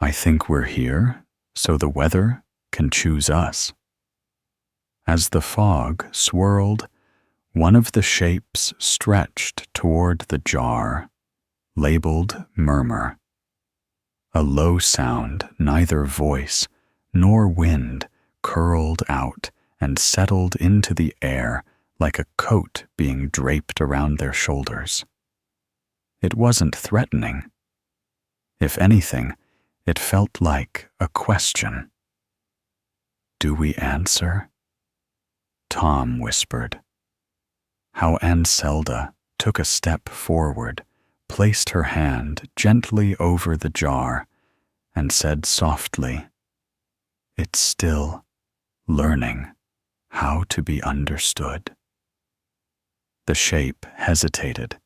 I think we're here so the weather can choose us. As the fog swirled, one of the shapes stretched toward the jar, labeled murmur. A low sound neither voice nor wind curled out and settled into the air like a coat being draped around their shoulders. It wasn't threatening. If anything, it felt like a question. Do we answer? Tom whispered. How Anselda took a step forward, placed her hand gently over the jar, and said softly, It's still learning how to be understood. The shape hesitated,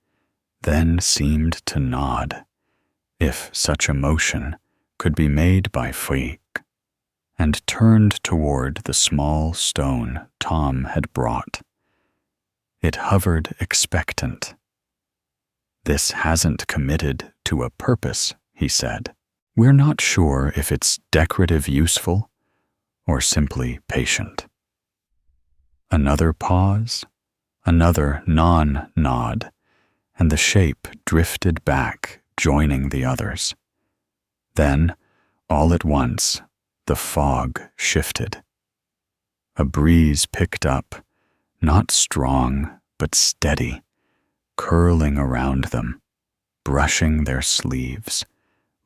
then seemed to nod, if such a motion could be made by Freak, and turned toward the small stone Tom had brought. It hovered expectant. This hasn't committed to a purpose, he said. We're not sure if it's decorative useful or simply patient. Another pause, another non-nod, and the shape drifted back, joining the others. Then, all at once, the fog shifted. A breeze picked up, not strong, but steady, curling around them, brushing their sleeves,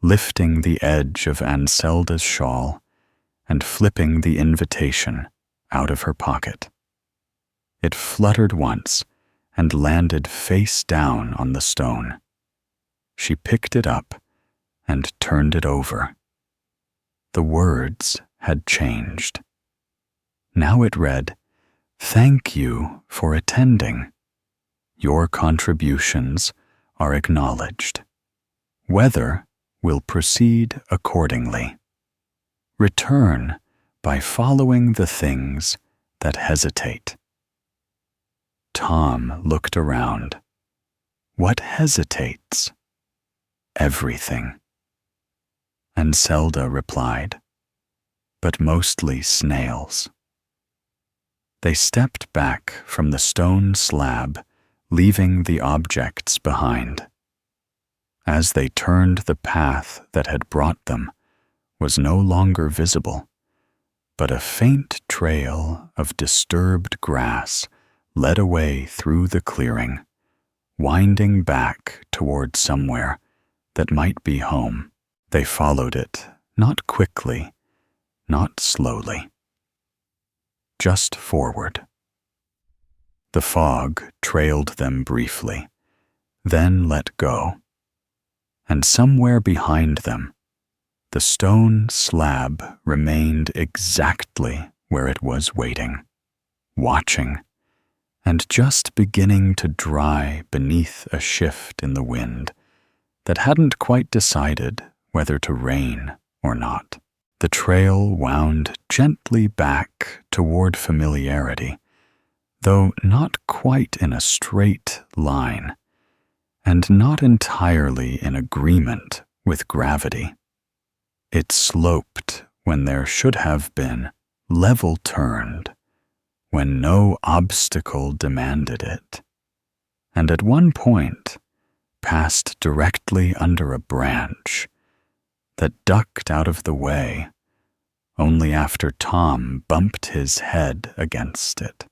lifting the edge of Anselda's shawl, and flipping the invitation out of her pocket. It fluttered once and landed face down on the stone. She picked it up and turned it over. The words had changed. Now it read, Thank you for attending. Your contributions are acknowledged. Weather will proceed accordingly. Return by following the things that hesitate. Tom looked around. What hesitates? Everything. And Zelda replied, but mostly snails. They stepped back from the stone slab, leaving the objects behind. As they turned, the path that had brought them was no longer visible, but a faint trail of disturbed grass led away through the clearing, winding back toward somewhere that might be home. They followed it, not quickly, not slowly, just forward. The fog trailed them briefly, then let go, and somewhere behind them, the stone slab remained exactly where it was waiting, watching, and just beginning to dry beneath a shift in the wind that hadn't quite decided whether to rain or not. The trail wound gently back toward familiarity, though not quite in a straight line, and not entirely in agreement with gravity. It sloped when there should have been level turned, when no obstacle demanded it, and at one point passed directly under a branch that ducked out of the way only after Tom bumped his head against it.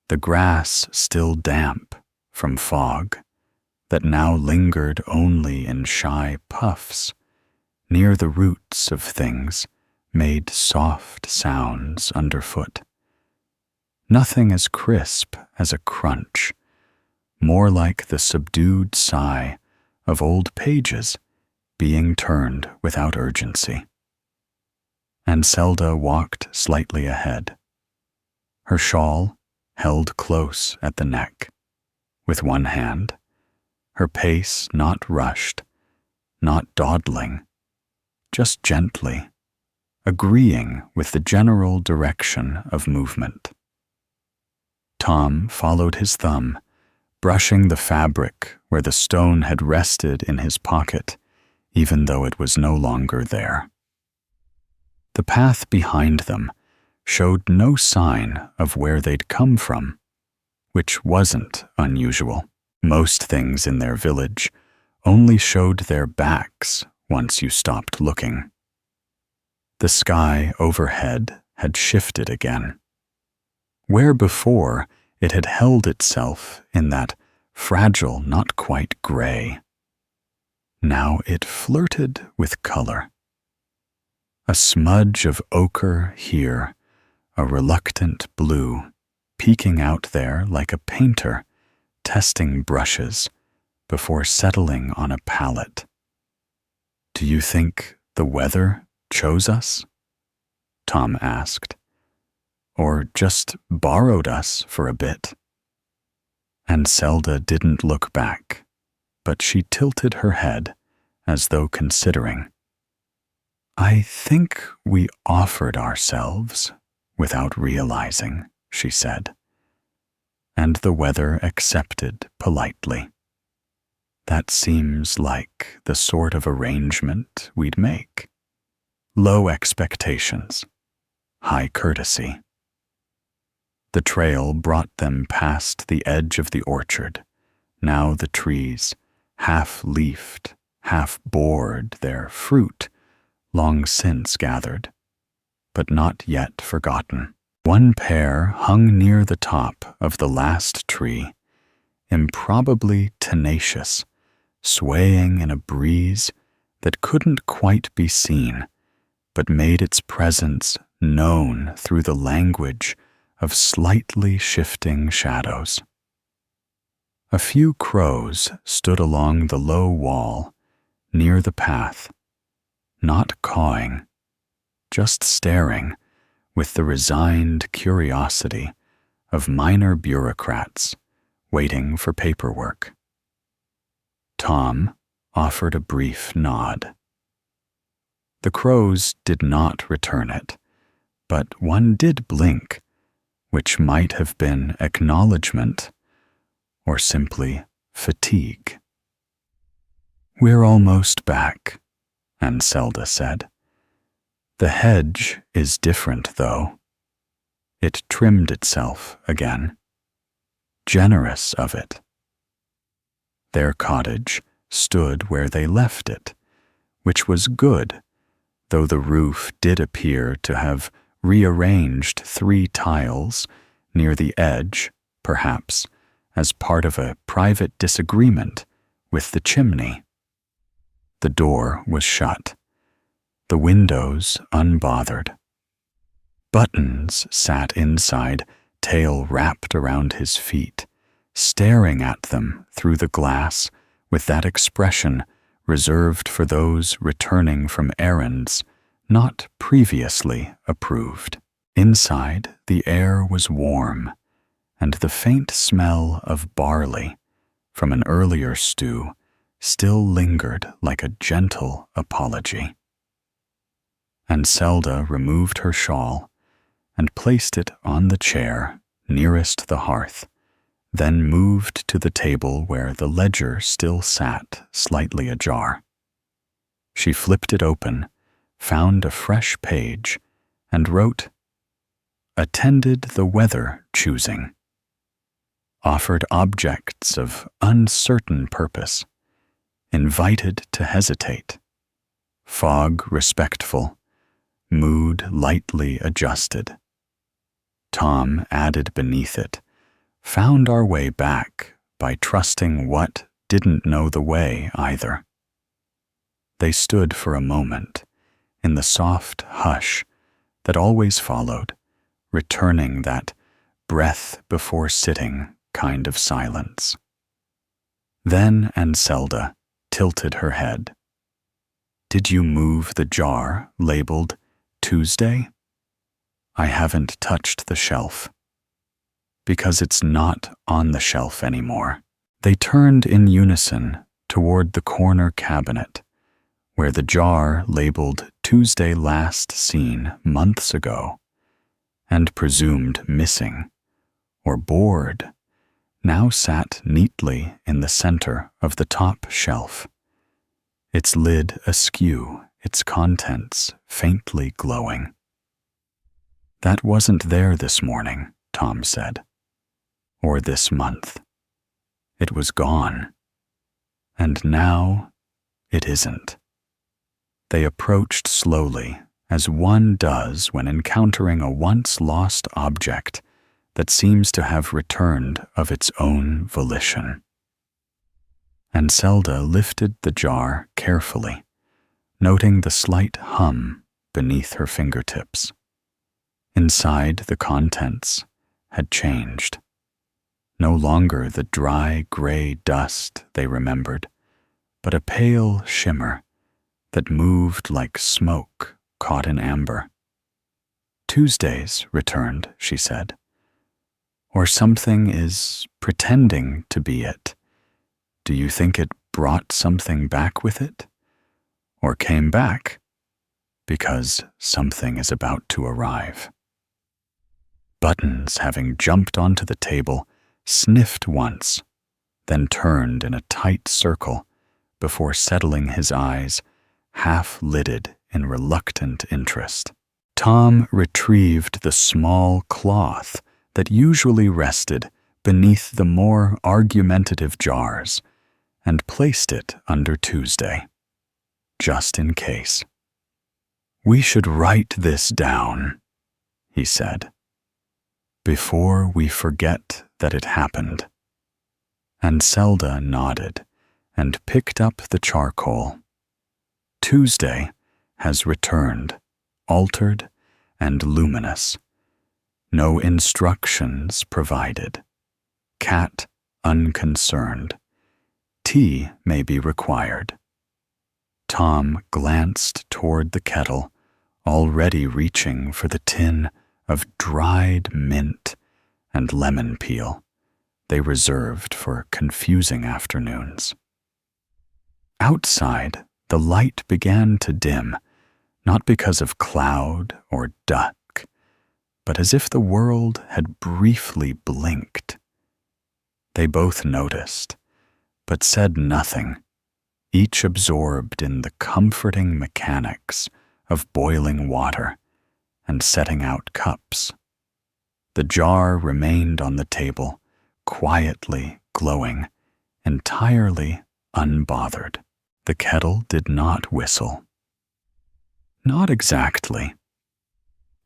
The grass still damp from fog that now lingered only in shy puffs near the roots of things made soft sounds underfoot. Nothing as crisp as a crunch, more like the subdued sigh of old pages being turned without urgency. And Zelda walked slightly ahead, her shawl held close at the neck, with one hand, her pace not rushed, not dawdling, just gently, agreeing with the general direction of movement. Tom followed his thumb, brushing the fabric where the stone had rested in his pocket, even though it was no longer there. The path behind them showed no sign of where they'd come from, which wasn't unusual. Most things in their village only showed their backs once you stopped looking. The sky overhead had shifted again. Where before it had held itself in that fragile, not quite gray, now it flirted with color. A smudge of ochre here, a reluctant blue, peeking out there like a painter testing brushes before settling on a palette. Do you think the weather chose us? Tom asked. Or just borrowed us for a bit? And Zelda didn't look back, but she tilted her head as though considering. I think we offered ourselves without realizing, she said, and the weather accepted politely. That seems like the sort of arrangement we'd make. Low expectations, high courtesy. The trail brought them past the edge of the orchard. Now the trees, half-leafed, half-bored, their fruit, long since gathered, but not yet forgotten. One pair hung near the top of the last tree, improbably tenacious, swaying in a breeze that couldn't quite be seen, but made its presence known through the language of slightly shifting shadows. A few crows stood along the low wall, near the path, not cawing, just staring with the resigned curiosity of minor bureaucrats waiting for paperwork. Tom offered a brief nod. The crows did not return it, but one did blink, which might have been acknowledgement or simply fatigue. "We're almost back," Anselda said. "The hedge is different, though. It trimmed itself again. Generous of it." Their cottage stood where they left it, which was good, though the roof did appear to have rearranged 3 tiles near the edge, perhaps, as part of a private disagreement with the chimney. The door was shut, the windows unbothered. Buttons sat inside, tail wrapped around his feet, staring at them through the glass with that expression reserved for those returning from errands not previously approved. Inside, the air was warm, and the faint smell of barley from an earlier stew still lingered like a gentle apology. Anselda removed her shawl and placed it on the chair nearest the hearth, then moved to the table where the ledger still sat slightly ajar. She flipped it open, found a fresh page, and wrote, "Attended the weather choosing. Offered objects of uncertain purpose. Invited to hesitate. Fog respectful. Mood lightly adjusted." Tom added beneath it, "Found our way back by trusting what didn't know the way either." They stood for a moment in the soft hush that always followed, returning that breath before sitting kind of silence. Then Anselda tilted her head. "Did you move the jar labeled Tuesday?" "I haven't touched the shelf." "Because it's not on the shelf anymore." They turned in unison toward the corner cabinet, where the jar labeled Tuesday last seen months ago, and presumed missing, or bored, now sat neatly in the center of the top shelf, its lid askew, its contents faintly glowing. "That wasn't there this morning," Tom said, "or this month. It was gone. And now it isn't." They approached slowly, as one does when encountering a once-lost object that seems to have returned of its own volition. Anselda lifted the jar carefully, noting the slight hum beneath her fingertips. Inside, the contents had changed. No longer the dry gray dust they remembered, but a pale shimmer that moved like smoke caught in amber. "Tuesdays returned," she said. "Or something is pretending to be it. Do you think it brought something back with it? Or came back because something is about to arrive?" Buttons, having jumped onto the table, sniffed once, then turned in a tight circle before settling his eyes, half-lidded in reluctant interest. Tom retrieved the small cloth that usually rested beneath the more argumentative jars and placed it under Tuesday, just in case. "We should write this down," he said, "before we forget that it happened." Anselda nodded and picked up the charcoal. "Tuesday has returned, altered and luminous. No instructions provided. Cat unconcerned. Tea may be required." Tom glanced toward the kettle, already reaching for the tin of dried mint and lemon peel they reserved for confusing afternoons. Outside, the light began to dim, not because of cloud or dusk, but as if the world had briefly blinked. They both noticed, but said nothing, each absorbed in the comforting mechanics of boiling water and setting out cups. The jar remained on the table, quietly glowing, entirely unbothered. The kettle did not whistle. Not exactly.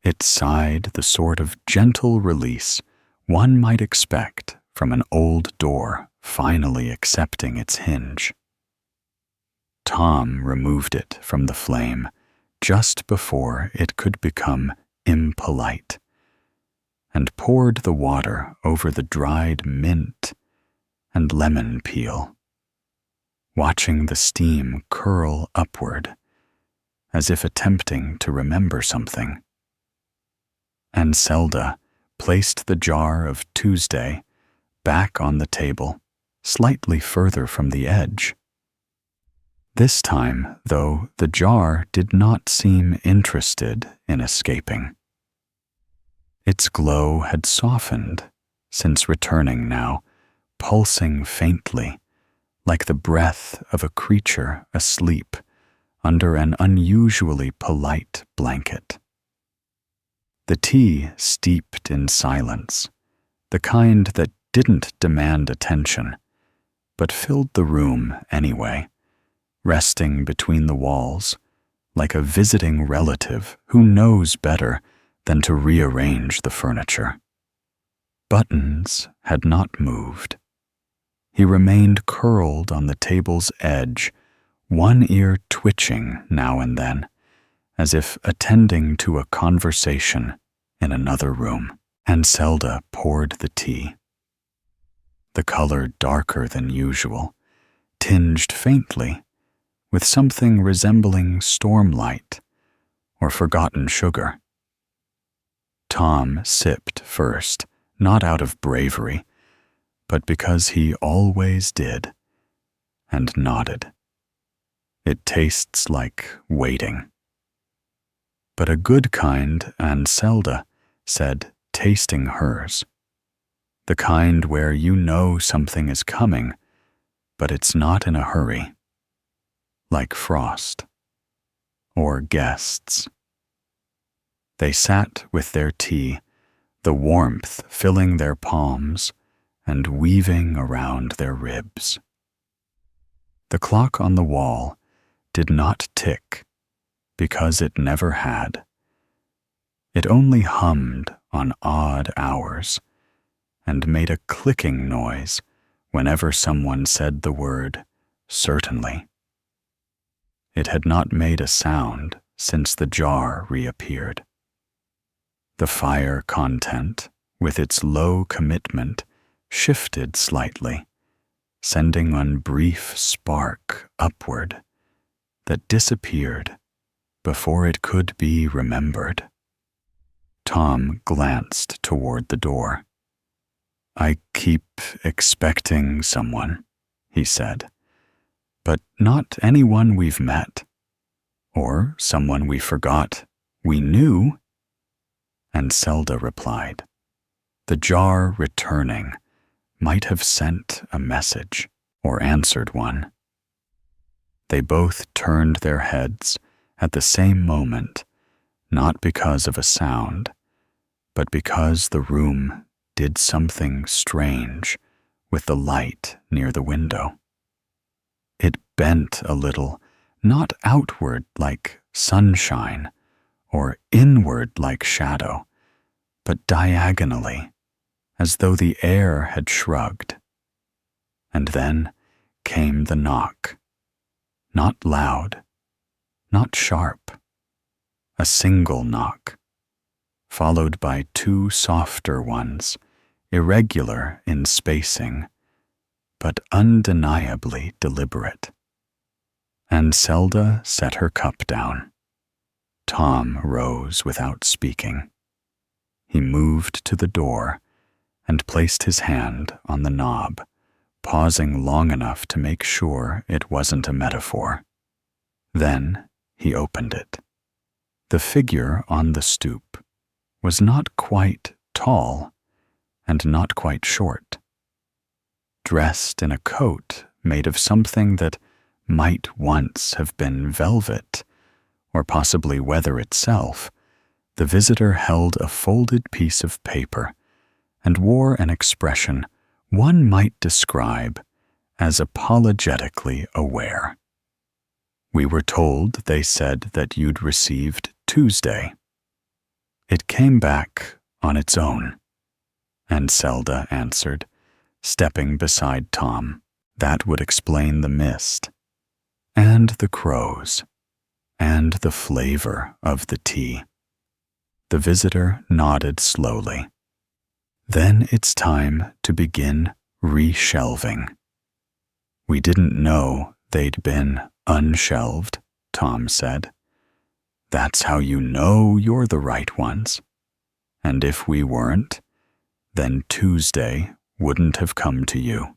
It sighed the sort of gentle release one might expect from an old door finally accepting its hinge. Tom removed it from the flame just before it could become impolite, and poured the water over the dried mint and lemon peel, watching the steam curl upward as if attempting to remember something. And Zelda placed the jar of Tuesday back on the table, slightly further from the edge. This time, though, the jar did not seem interested in escaping. Its glow had softened since returning now, pulsing faintly, like the breath of a creature asleep under an unusually polite blanket. The tea steeped in silence, the kind that didn't demand attention, but filled the room anyway, resting between the walls, like a visiting relative who knows better than to rearrange the furniture. Buttons had not moved. He remained curled on the table's edge, one ear twitching now and then, as if attending to a conversation in another room. And Zelda poured the tea. The color darker than usual, tinged faintly with something resembling stormlight or forgotten sugar. Tom sipped first, not out of bravery, but because he always did, and nodded. It tastes like waiting. But a good kind, and Zelda said, tasting hers. The kind where you know something is coming, but it's not in a hurry. Like frost. Or guests. They sat with their tea, the warmth filling their palms and weaving around their ribs. The clock on the wall did not tick because it never had. It only hummed on odd hours and made a clicking noise whenever someone said the word certainly. It had not made a sound since the jar reappeared. The fire content, with its low commitment, shifted slightly, sending one brief spark upward that disappeared before it could be remembered. Tom glanced toward the door. "I keep expecting someone," he said, "but not anyone we've met, or someone we forgot we knew." And Zelda replied, "The jar returning might have sent a message or answered one." They both turned their heads at the same moment, not because of a sound, but because the room did something strange with the light near the window. It bent a little, not outward like sunshine or inward like shadow, but diagonally, as though the air had shrugged. And then came the knock. Not loud, not sharp. A single knock, followed by two softer ones, irregular in spacing, but undeniably deliberate. And Zelda set her cup down. Tom rose without speaking. He moved to the door and placed his hand on the knob, pausing long enough to make sure it wasn't a metaphor. Then he opened it. The figure on the stoop, was not quite tall and not quite short. Dressed in a coat made of something that might once have been velvet, or possibly leather itself, the visitor held a folded piece of paper and wore an expression one might describe as apologetically aware. "We were told they said that you'd received Tuesday." "It came back on its own," Anselda answered, stepping beside Tom. "That would explain the mist, and the crows, and the flavor of the tea." The visitor nodded slowly. "Then it's time to begin reshelving." "We didn't know they'd been unshelved," Tom said. "That's how you know you're the right ones. And if we weren't, then Tuesday wouldn't have come to you."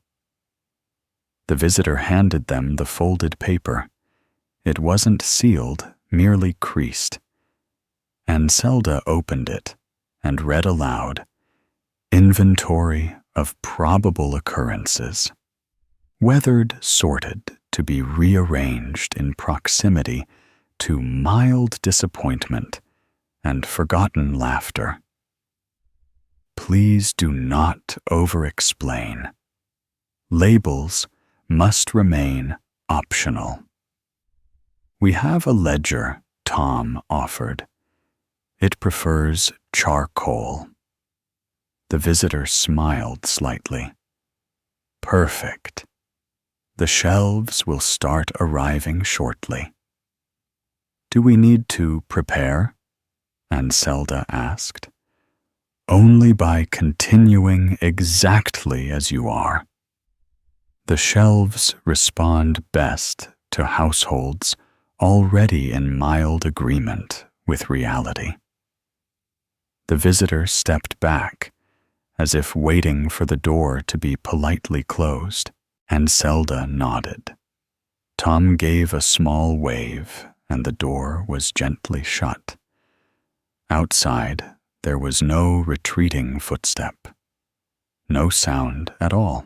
The visitor handed them the folded paper. It wasn't sealed, merely creased. Anselda opened it and read aloud, "Inventory of probable occurrences. Weathered sorted to be rearranged in proximity to mild disappointment and forgotten laughter. Please do not over-explain. Labels must remain optional." "We have a ledger," Tom offered. "It prefers charcoal." The visitor smiled slightly. "Perfect. The shelves will start arriving shortly." "Do we need to prepare?" Anselda asked. "Only by continuing exactly as you are. The shelves respond best to households already in mild agreement with reality." The visitor stepped back, as if waiting for the door to be politely closed. Anselda nodded. Tom gave a small wave, and the door was gently shut. Outside, there was no retreating footstep, no sound at all.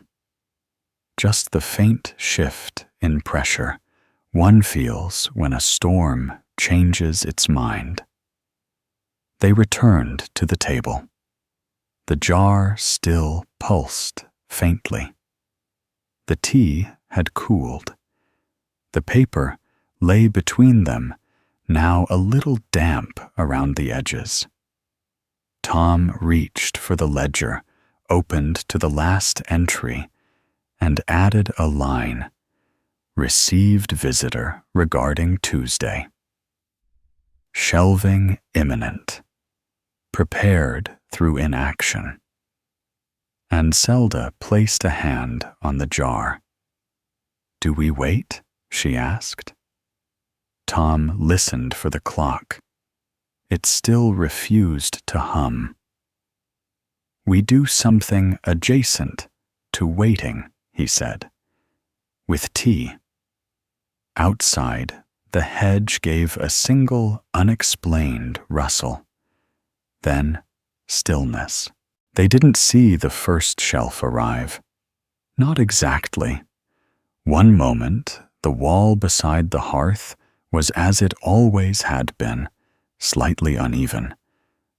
Just the faint shift in pressure one feels when a storm changes its mind. They returned to the table. The jar still pulsed faintly. The tea had cooled. The paper lay between them, now a little damp around the edges. Tom reached for the ledger, opened to the last entry, and added a line, "Received visitor regarding Tuesday. Shelving imminent. Prepared through inaction." Anselda placed a hand on the jar. "Do we wait?" she asked. Tom listened for the clock. It still refused to hum. "We do something adjacent to waiting," he said, "with tea." Outside, the hedge gave a single unexplained rustle. Then stillness. They didn't see the first shelf arrive. Not exactly. One moment, the wall beside the hearth was as it always had been, slightly uneven,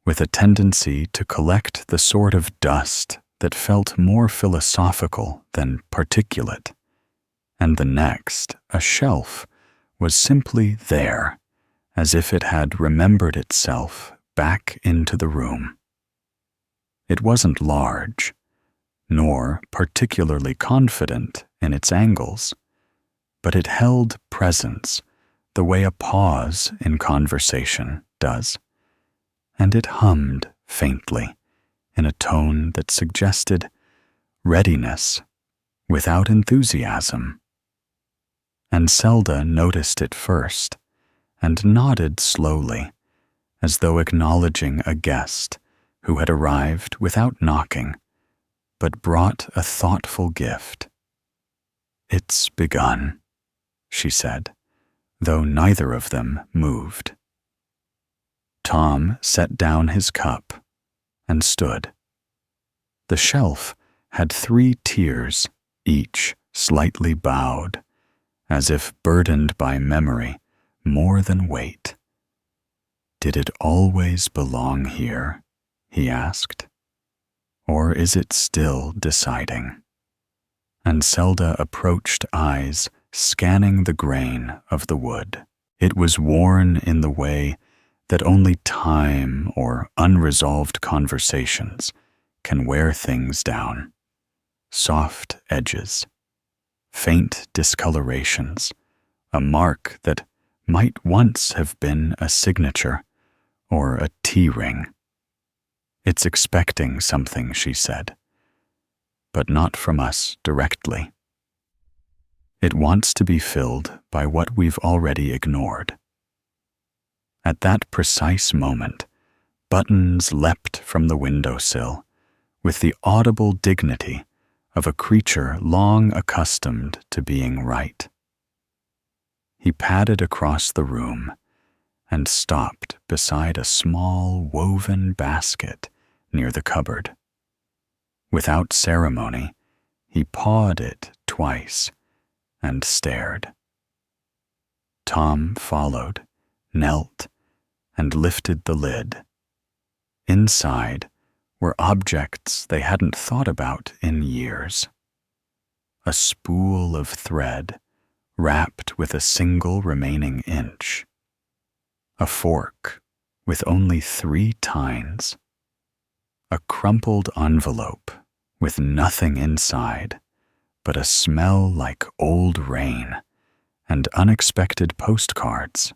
with a tendency to collect the sort of dust that felt more philosophical than particulate. And the next, a shelf, was simply there, as if it had remembered itself back into the room. It wasn't large, nor particularly confident in its angles, but it held presence the way a pause in conversation does, and it hummed faintly in a tone that suggested readiness without enthusiasm. Anselda noticed it first and nodded slowly, as though acknowledging a guest who had arrived without knocking, but brought a thoughtful gift. "It's begun," she said, though neither of them moved. Tom set down his cup and stood. The shelf had 3 tiers, each slightly bowed, as if burdened by memory more than weight. "Did it always belong here?" he asked. "Or is it still deciding?" And Zelda approached, eyes scanning the grain of the wood. It was worn in the way that only time or unresolved conversations can wear things down. Soft edges, faint discolorations, a mark that might once have been a signature or a T-ring. "It's expecting something," she said, "but not from us directly. It wants to be filled by what we've already ignored." At that precise moment, buttons leapt from the windowsill with the audible dignity of a creature long accustomed to being right. He padded across the room and stopped beside a small woven basket near the cupboard. Without ceremony, he pawed it twice and stared. Tom followed, knelt, and lifted the lid. Inside were objects they hadn't thought about in years. A spool of thread wrapped with a single remaining inch. A fork with only 3 tines. A crumpled envelope with nothing inside but a smell like old rain and unexpected postcards.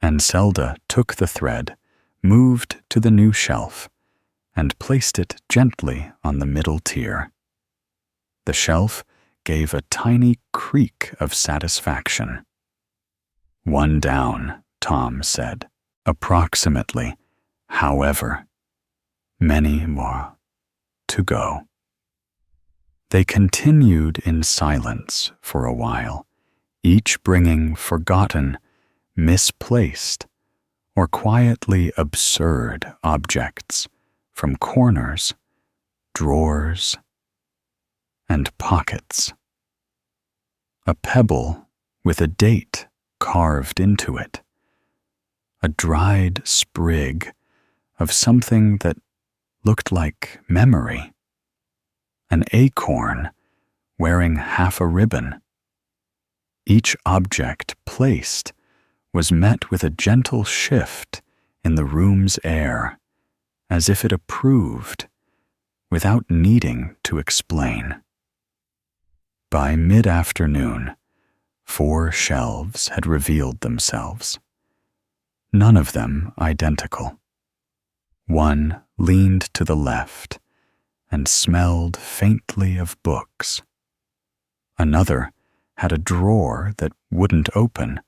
And Zelda took the thread, moved to the new shelf, and placed it gently on the middle tier. The shelf gave a tiny creak of satisfaction. "One down," Tom said, approximately, however. "Many more to go." They continued in silence for a while, each bringing forgotten, misplaced, or quietly absurd objects from corners, drawers, and pockets. A pebble with a date carved into it. A dried sprig of something that looked like memory. An acorn wearing half a ribbon. Each object placed was met with a gentle shift in the room's air, as if it approved, without needing to explain. By mid-afternoon, 4 shelves had revealed themselves, none of them identical. One leaned to the left and smelled faintly of books. Another had a drawer that wouldn't open,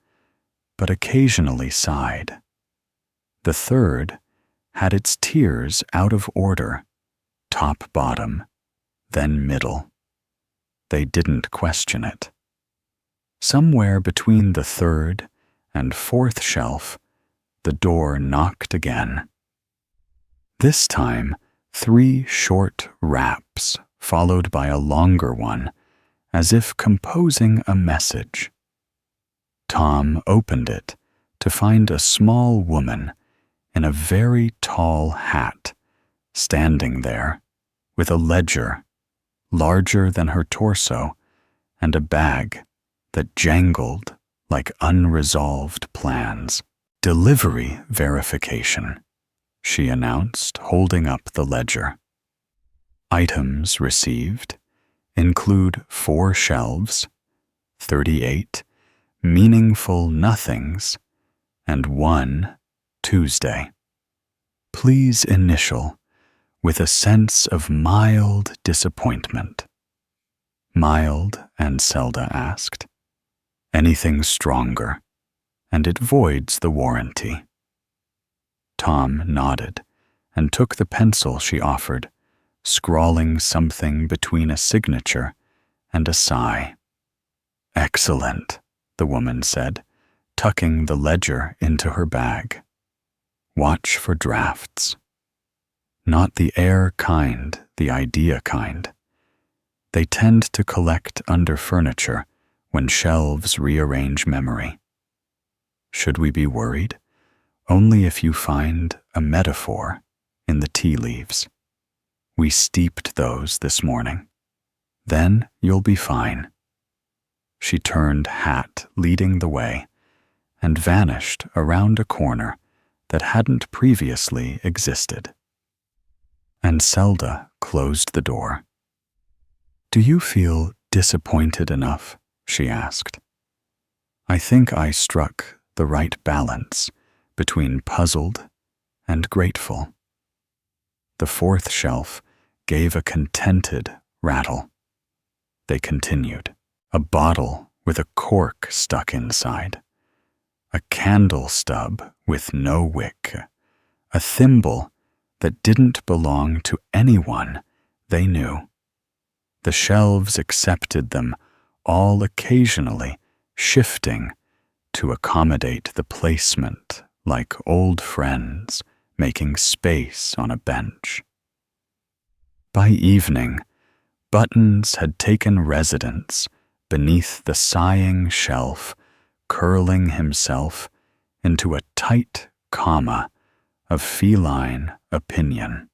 but occasionally sighed. The third had its tiers out of order, top-bottom, then middle. They didn't question it. Somewhere between the 3rd and 4th shelf, the door knocked again. This time, 3 short raps, followed by a longer one, as if composing a message. Tom opened it to find a small woman in a very tall hat, standing there, with a ledger, larger than her torso, and a bag that jangled like unresolved plans. "Delivery verification," she announced, holding up the ledger. "Items received include 4 shelves, 38 meaningful nothings, and 1 Tuesday. Please initial with a sense of mild disappointment." "Mild?" and Zelda asked. "Anything stronger, and it voids the warranty." Tom nodded and took the pencil she offered, scrawling something between a signature and a sigh. "Excellent," the woman said, tucking the ledger into her bag. Watch for drafts. Not the air kind, the idea kind. They tend to collect under furniture when shelves rearrange memory. Should we be worried? Only if you find a metaphor in the tea leaves. We steeped those this morning. Then you'll be fine. She turned hat leading the way and vanished around a corner that hadn't previously existed. And Zelda closed the door. "Do you feel disappointed enough?" she asked. "I think I struck the right balance between puzzled and grateful." The fourth shelf gave a contented rattle. They continued. A bottle with a cork stuck inside, a candle stub with no wick, a thimble that didn't belong to anyone they knew. The shelves accepted them, all occasionally shifting to accommodate the placement like old friends making space on a bench. By evening, Buttons had taken residence beneath the sighing shelf, curling himself into a tight comma of feline opinion.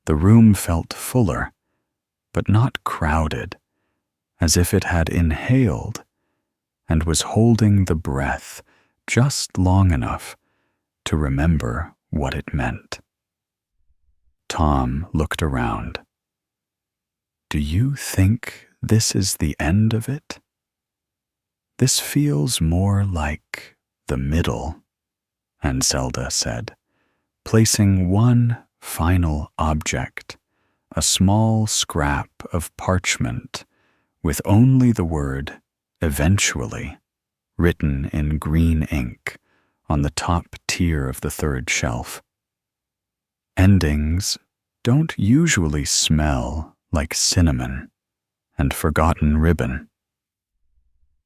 The room felt fuller, but not crowded, as if it had inhaled and was holding the breath just long enough to remember what it meant. Tom looked around. "Do you think this is the end of it?" "This feels more like the middle," Zelda said, placing one final object, a small scrap of parchment with only the word "eventually" written in green ink on the top tier of the third shelf. Endings don't usually smell like cinnamon and forgotten ribbon.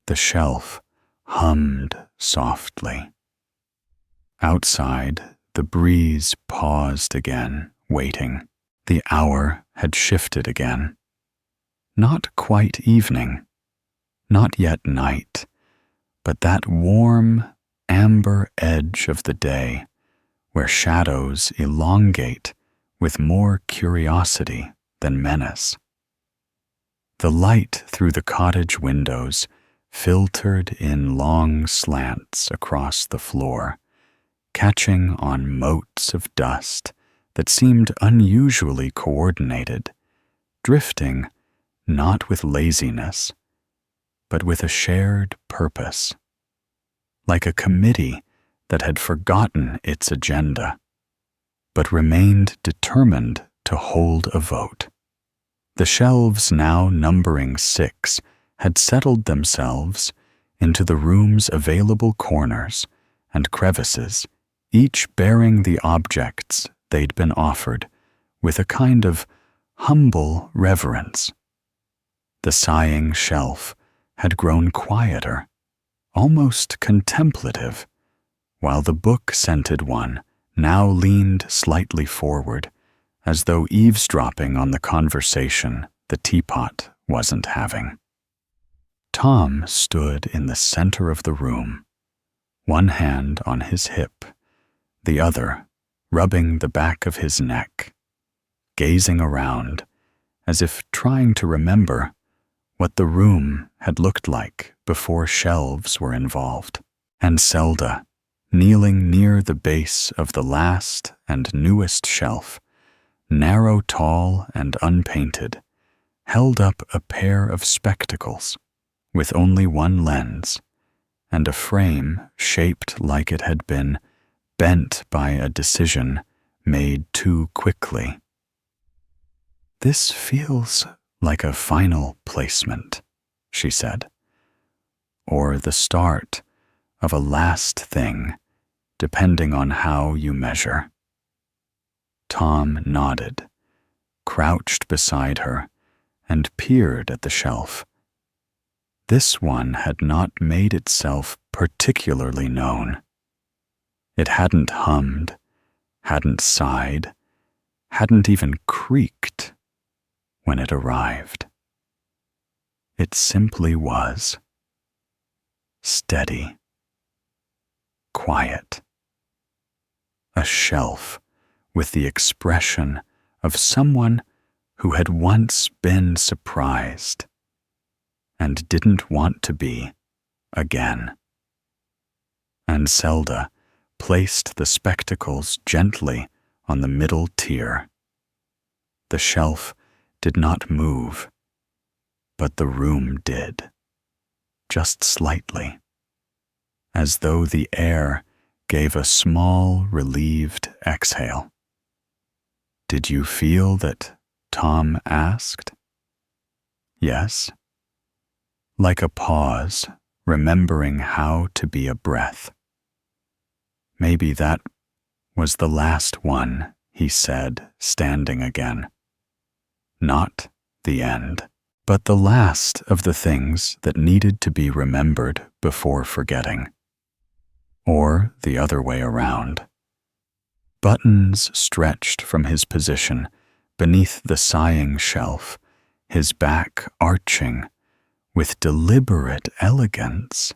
The shelf hummed softly. Outside, the breeze paused again, waiting. The hour had shifted again. Not quite evening, not yet night, but that warm, amber edge of the day where shadows elongate with more curiosity than menace. The light through the cottage windows filtered in long slants across the floor, catching on motes of dust that seemed unusually coordinated, drifting not with laziness, but with a shared purpose, like a committee that had forgotten its agenda, but remained determined to hold a vote. The shelves, now numbering 6, had settled themselves into the room's available corners and crevices, each bearing the objects they'd been offered with a kind of humble reverence. The sighing shelf had grown quieter, almost contemplative, while the book-scented one now leaned slightly forward, as though eavesdropping on the conversation the teapot wasn't having. Tom stood in the center of the room, one hand on his hip, the other rubbing the back of his neck, gazing around as if trying to remember what the room had looked like before shelves were involved. And Zelda, kneeling near the base of the last and newest shelf, narrow, tall, and unpainted, held up a pair of spectacles with only one lens and a frame shaped like it had been bent by a decision made too quickly. "This feels like a final placement," she said, "or the start of a last thing, depending on how you measure." Tom nodded, crouched beside her, and peered at the shelf. This one had not made itself particularly known. It hadn't hummed, hadn't sighed, hadn't even creaked when it arrived. It simply was. Steady. Quiet. A shelf with the expression of someone who had once been surprised and didn't want to be again. And Zelda placed the spectacles gently on the middle tier. The shelf did not move, but the room did, just slightly, as though the air gave a small, relieved exhale. "Did you feel that?" Tom asked. "Yes." Like a pause, remembering how to be a breath. "Maybe that was the last one," he said, standing again. "Not the end, but the last of the things that needed to be remembered before forgetting. Or the other way around." Buttons stretched from his position beneath the sighing shelf, his back arching with deliberate elegance,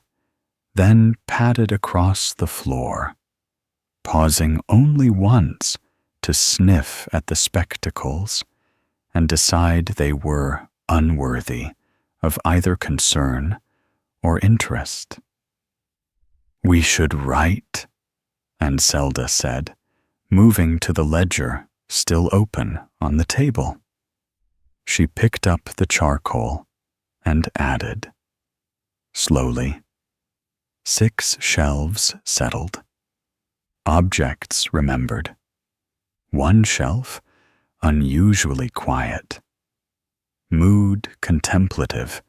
then padded across the floor, pausing only once to sniff at the spectacles and decide they were unworthy of either concern or interest. "We should write," and Zelda said, moving to the ledger still open on the table. She picked up the charcoal and added. Slowly, 6 shelves settled. Objects remembered. 1 shelf unusually quiet. Mood contemplative.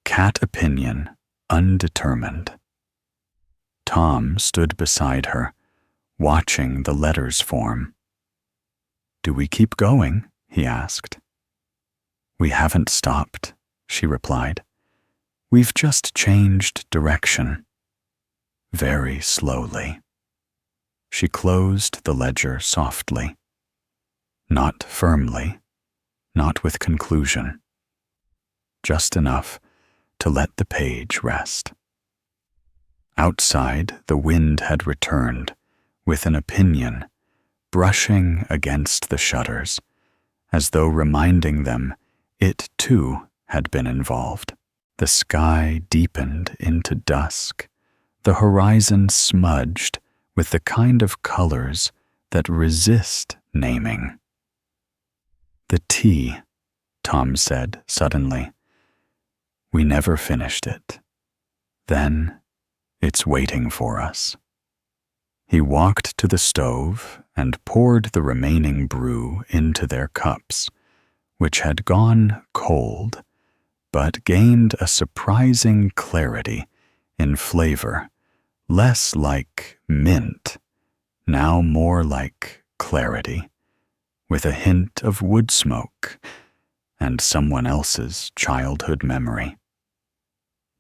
Cat opinion undetermined. Tom stood beside her, watching the letters form. "Do we keep going?" he asked. "We haven't stopped," she replied. "We've just changed direction." Very slowly. She closed the ledger softly. Not firmly, not with conclusion. Just enough to let the page rest. Outside, the wind had returned, with an opinion, brushing against the shutters, as though reminding them it too had been involved. The sky deepened into dusk, the horizon smudged with the kind of colors that resist naming. "The tea," Tom said suddenly. "We never finished it. Then it's waiting for us." He walked to the stove and poured the remaining brew into their cups, which had gone cold, but gained a surprising clarity in flavor, less like mint, now more like clarity, with a hint of wood smoke and someone else's childhood memory.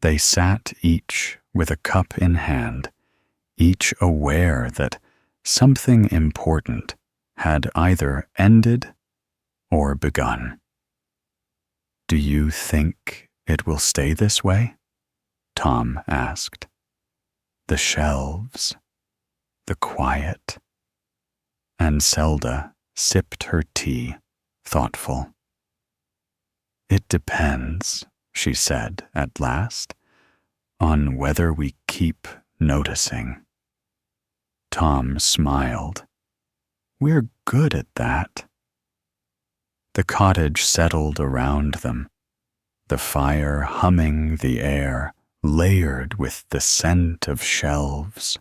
They sat each with a cup in hand, each aware that something important had either ended or begun. "Do you think it will stay this way?" Tom asked. "The shelves, the quiet." And Zelda sipped her tea, thoughtful. "It depends," she said at last, "on whether we keep noticing." Tom smiled. "We're good at that." The cottage settled around them, the fire humming the air, layered with the scent of shelves,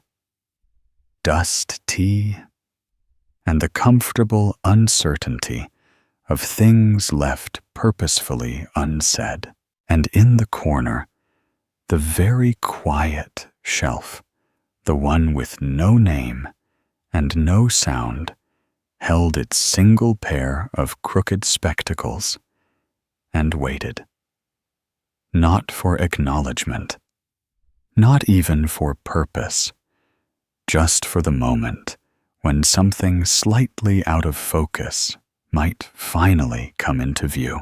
dust tea, and the comfortable uncertainty of things left purposefully unsaid. And in the corner, the very quiet shelf, the one with no name and no sound, held its single pair of crooked spectacles and waited. Not for acknowledgement, not even for purpose, just for the moment when something slightly out of focus might finally come into view.